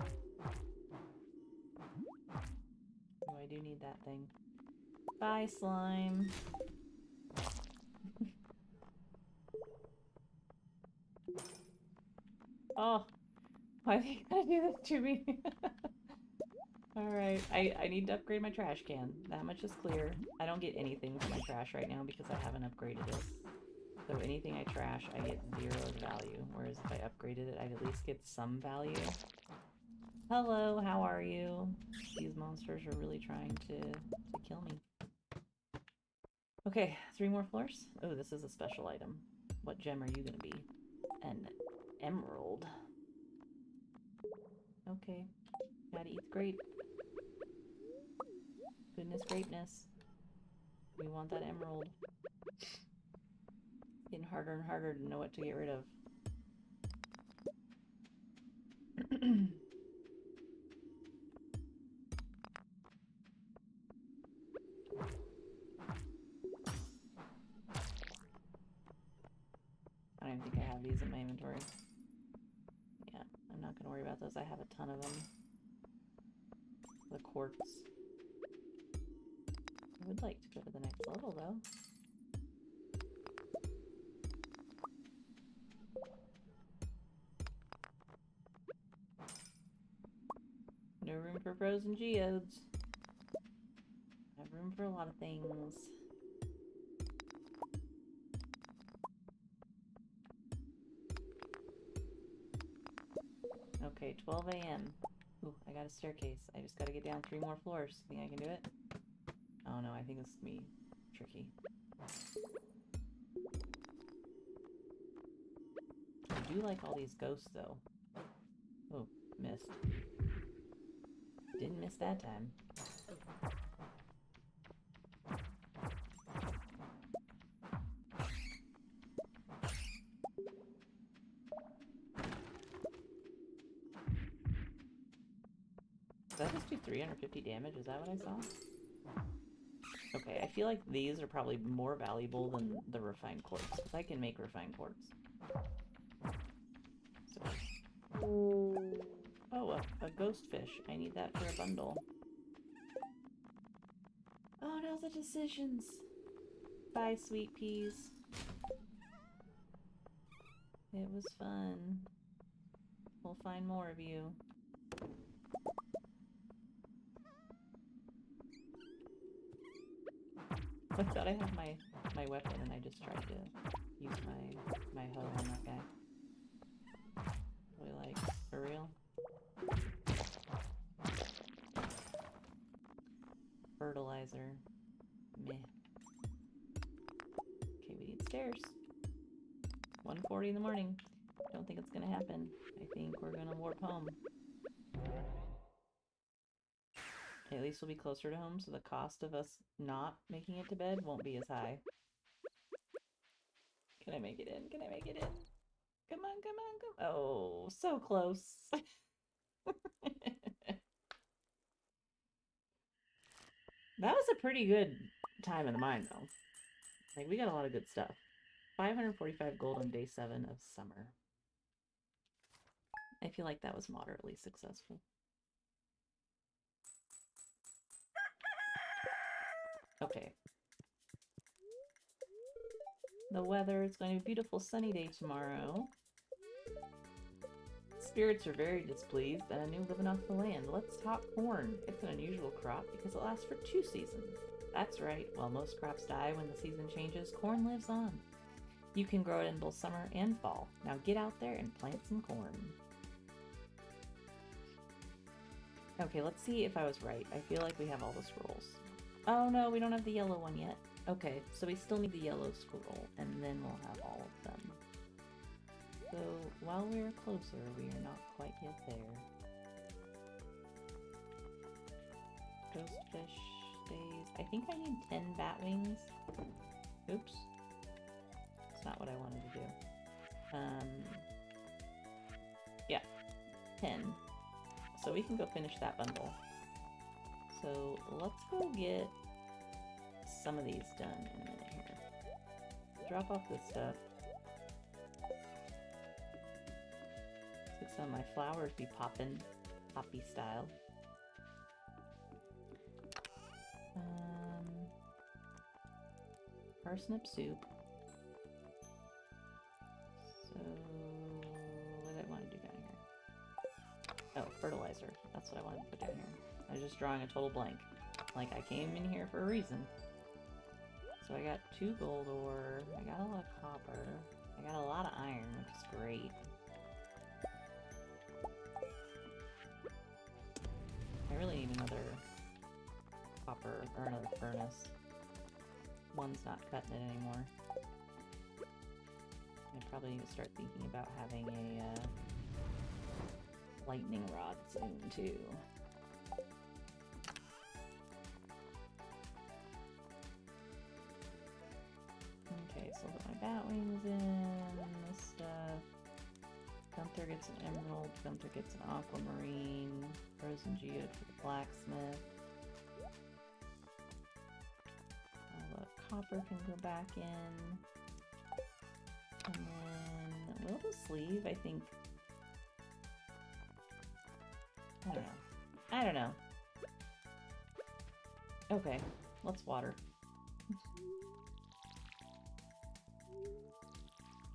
I do need that thing. Bye, slime. Oh, why are they gonna do this to me? Alright, I need to upgrade my trash can. That much is clear. I don't get anything from my trash right now because I haven't upgraded it. So anything I trash, I get 0 value. Whereas if I upgraded it, I'd at least get some value. Hello, how are you? These monsters are really trying to kill me. Okay, 3 more floors. Oh, this is a special item. What gem are you gonna be? An emerald. Okay, gotta eat the grape. Goodness grapeness. We want that emerald. Getting harder and harder to know what to get rid of. I don't even think I have these in my inventory. Yeah, I'm not gonna worry about those. I have a ton of them. The quartz. I would like to go to the next level though. No room for frozen geodes. I have room for a lot of things. Okay, 12 a.m. Ooh, I got a staircase. I just gotta get down 3 more floors. Think I can do it? Oh no, I think this is gonna be tricky. I do like all these ghosts though. Oh, missed. Didn't miss that time. Does that just do 350 damage? Is that what I saw? Okay, I feel like these are probably more valuable than the refined quartz, because I can make refined quartz. So. Oh, a ghost fish. I need that for a bundle. Oh, now the decisions. Bye, sweet peas. It was fun. We'll find more of you. I thought I had my weapon and I just tried to use my hoe on that guy. Really like, for real? Fertilizer. Meh. Okay, we need stairs. 1:40 in the morning. Don't think it's gonna happen. I think we're gonna warp home. At least we'll be closer to home, so the cost of us not making it to bed won't be as high. Can I make it in? Can I make it in? Come on, come on, come on. Oh, so close. That was a pretty good time in the mine, though. Like, we got a lot of good stuff. 545 gold on day 7 of summer. I feel like that was moderately successful. Okay. The weather is going to be a beautiful sunny day tomorrow. It's spirits are very displeased that I knew living off the land. Let's talk corn. It's an unusual crop because it lasts for 2 seasons. That's right. While most crops die when the season changes, corn lives on. You can grow it in both summer and fall. Now get out there and plant some corn. Okay, let's see if I was right. I feel like we have all the scrolls. Oh no, we don't have the yellow one yet. Okay, so we still need the yellow scroll, and then we'll have all of them. So, while we're closer, we are not quite yet there. Ghost fish stays. I think I need 10 bat wings. Oops. That's not what I wanted to do. Yeah, 10. So we can go finish that bundle. So let's go get some of these done in a minute here. Drop off this stuff. Let some of my flowers be poppin', poppy style. Parsnip soup. So, what did I want to do down here? Oh, fertilizer. That's what I wanted to put down here. I was just drawing a total blank. Like, I came in here for a reason. So I got 2 gold ore. I got a lot of copper. I got a lot of iron, which is great. I really need another copper, or another furnace. One's not cutting it anymore. I probably need to start thinking about having a lightning rod soon, too. Okay, so put my bat wings in, this stuff. Gunther gets an emerald, Gunther gets an aquamarine, frozen geode for the blacksmith. All the copper can go back in. And then, will the sleeve, I think... I don't know. I don't know. Okay, let's water.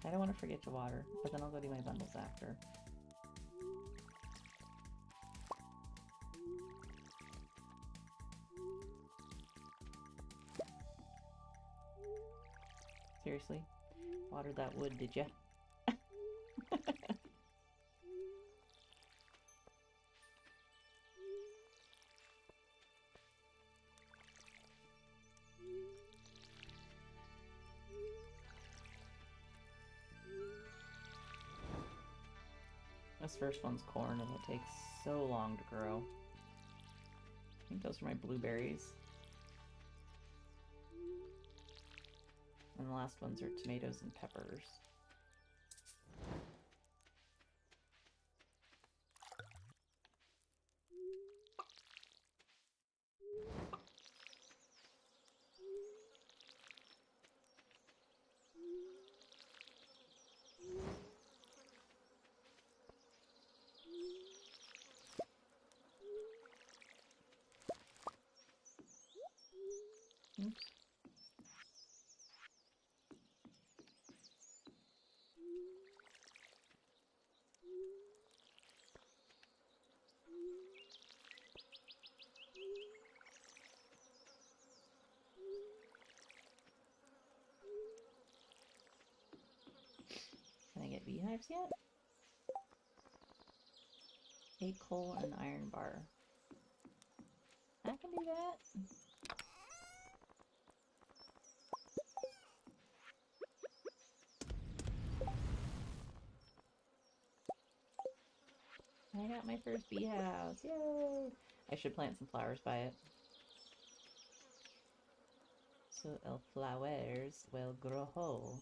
I don't want to forget to water, but then I'll go do my bundles after. Seriously? Watered that wood, did ya? This first one's corn and it takes so long to grow. I think those are my blueberries. And the last ones are tomatoes and peppers. Oops. Can I get beehives yet? 8 coal and iron bar. I can do that. I got my first bee house. Yay! I should plant some flowers by it. So el flowers will grow.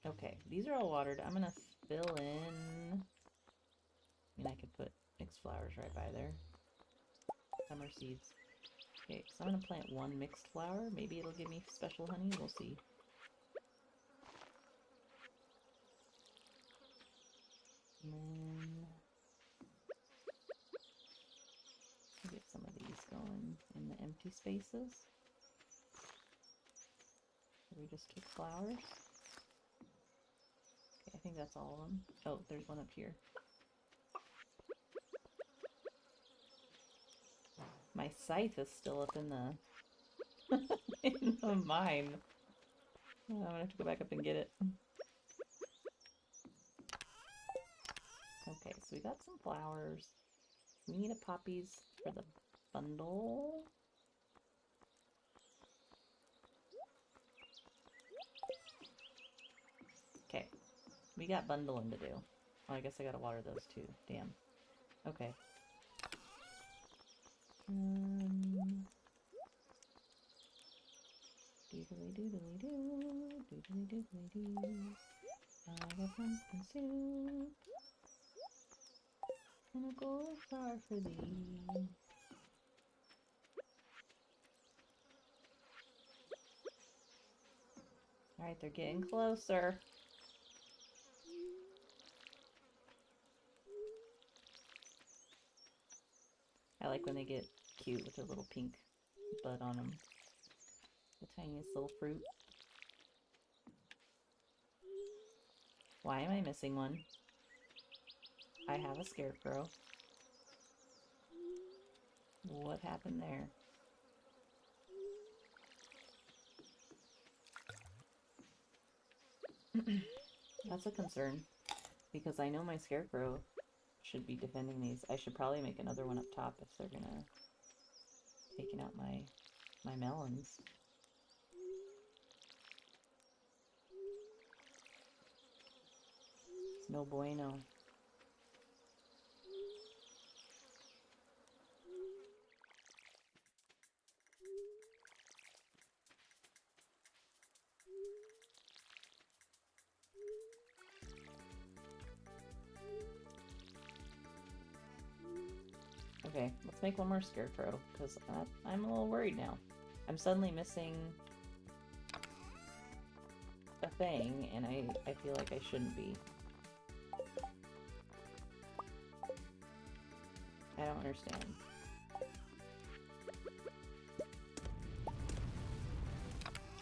Okay, these are all watered. I'm gonna fill in. I mean, I could put mixed flowers right by there. Summer seeds. Okay, so I'm gonna plant 1 mixed flower. Maybe it'll give me special honey. We'll see. And then I'll get some of these going in the empty spaces. So we just took flowers. think that's all of them. Oh, there's one up here. My scythe is still up in the in the mine. Oh, I'm gonna have to go back up and get it. Okay, so we got some flowers. We need a poppies for the bundle. Okay, we got bundling to do. Oh, I guess I gotta water those too. Damn. Okay. Doodly doodly doo, doodly doodly doo. I got pumpkin soup and a gold star for thee. Alright, they're getting closer. I like when they get cute with their little pink bud on them. The tiniest little fruit. Why am I missing one? I have a scarecrow. What happened there? That's a concern, because I know my scarecrow should be defending these. I should probably make another one up top if they're gonna taking out my melons. It's no bueno. Okay, let's make one more scarecrow, because I'm a little worried now. I'm suddenly missing a thing, and I feel like I shouldn't be. I don't understand.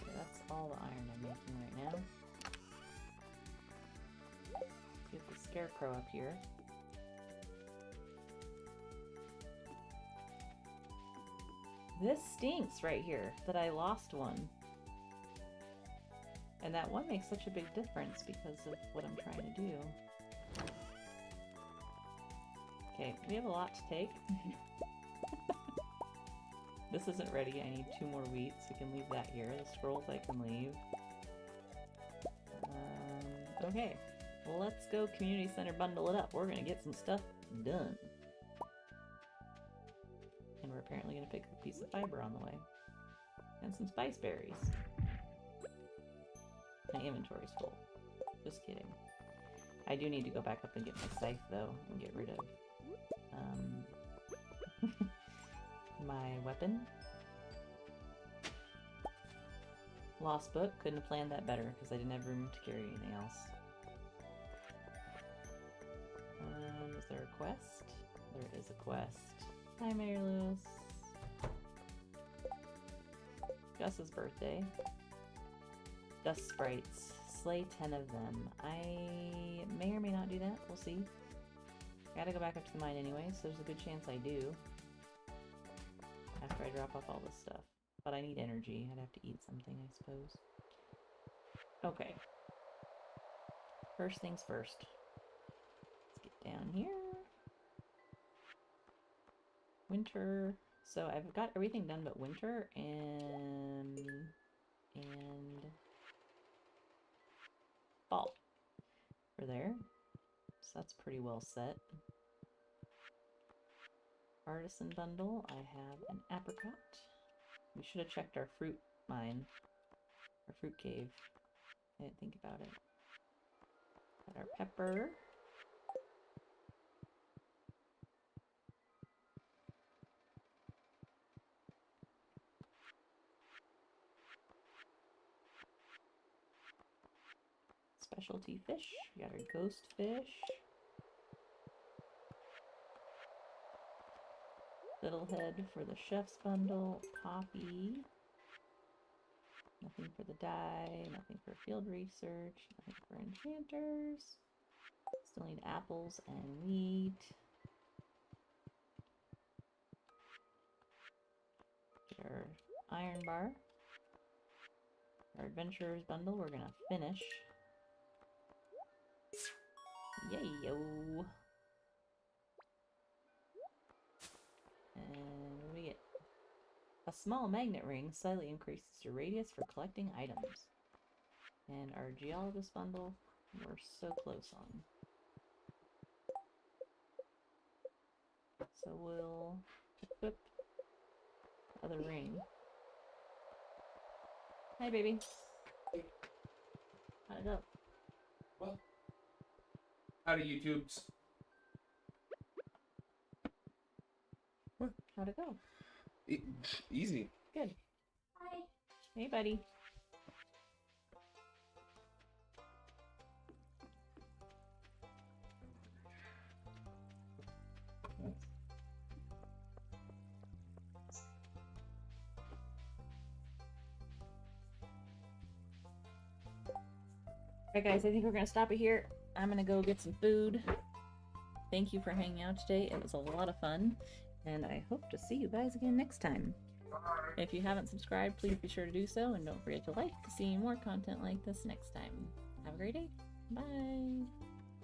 Okay, that's all the iron I'm making right now. Get the scarecrow up here. This stinks right here, that I lost one. And that one makes such a big difference because of what I'm trying to do. Okay, we have a lot to take. This isn't ready. I need 2 more wheats. We can leave that here. The scrolls I can leave. Okay, well, let's go community center bundle it up. We're gonna get some stuff done. And we're apparently gonna pick up a piece of fiber on the way. And some spice berries. My inventory's full. Just kidding. I do need to go back up and get my scythe, though, and get rid of my weapon. Lost book. Couldn't have planned that better because I didn't have room to carry anything else. Is there a quest? There is a quest. Hi, Mary Lewis. Gus's birthday. Dust sprites. Slay 10 of them. I may or may not do that. We'll see. Gotta go back up to the mine anyway, so there's a good chance I do. After I drop off all this stuff. But I need energy. I'd have to eat something, I suppose. Okay. First things first. Let's get down here. Winter. So I've got everything done but winter and fall for there. So that's pretty well set. Artisan bundle. I have an apricot. We should have checked our fruit mine. Our fruit cave. I didn't think about it. Got our pepper. Specialty fish. We got our ghost fish. Fiddlehead for the chef's bundle. Poppy. Nothing for the dye, nothing for field research, nothing for enchanters. Still need apples and wheat. Get our iron bar. Our adventurer's bundle we're gonna finish. Yay yo! And what do we get? A small magnet ring slightly increases your radius for collecting items. And our geologist bundle, we're so close on. So we'll equip the other ring. Hi, baby. How'd it go? Well, howdy, YouTubes. How'd it go? Easy. Good. Hi. Hey, buddy. Alright guys, I think we're gonna stop it here. I'm gonna go get some food. Thank you for hanging out today. It was a lot of fun. And I hope to see you guys again next time. If you haven't subscribed, please be sure to do so. And don't forget to like to see more content like this next time. Have a great day. Bye.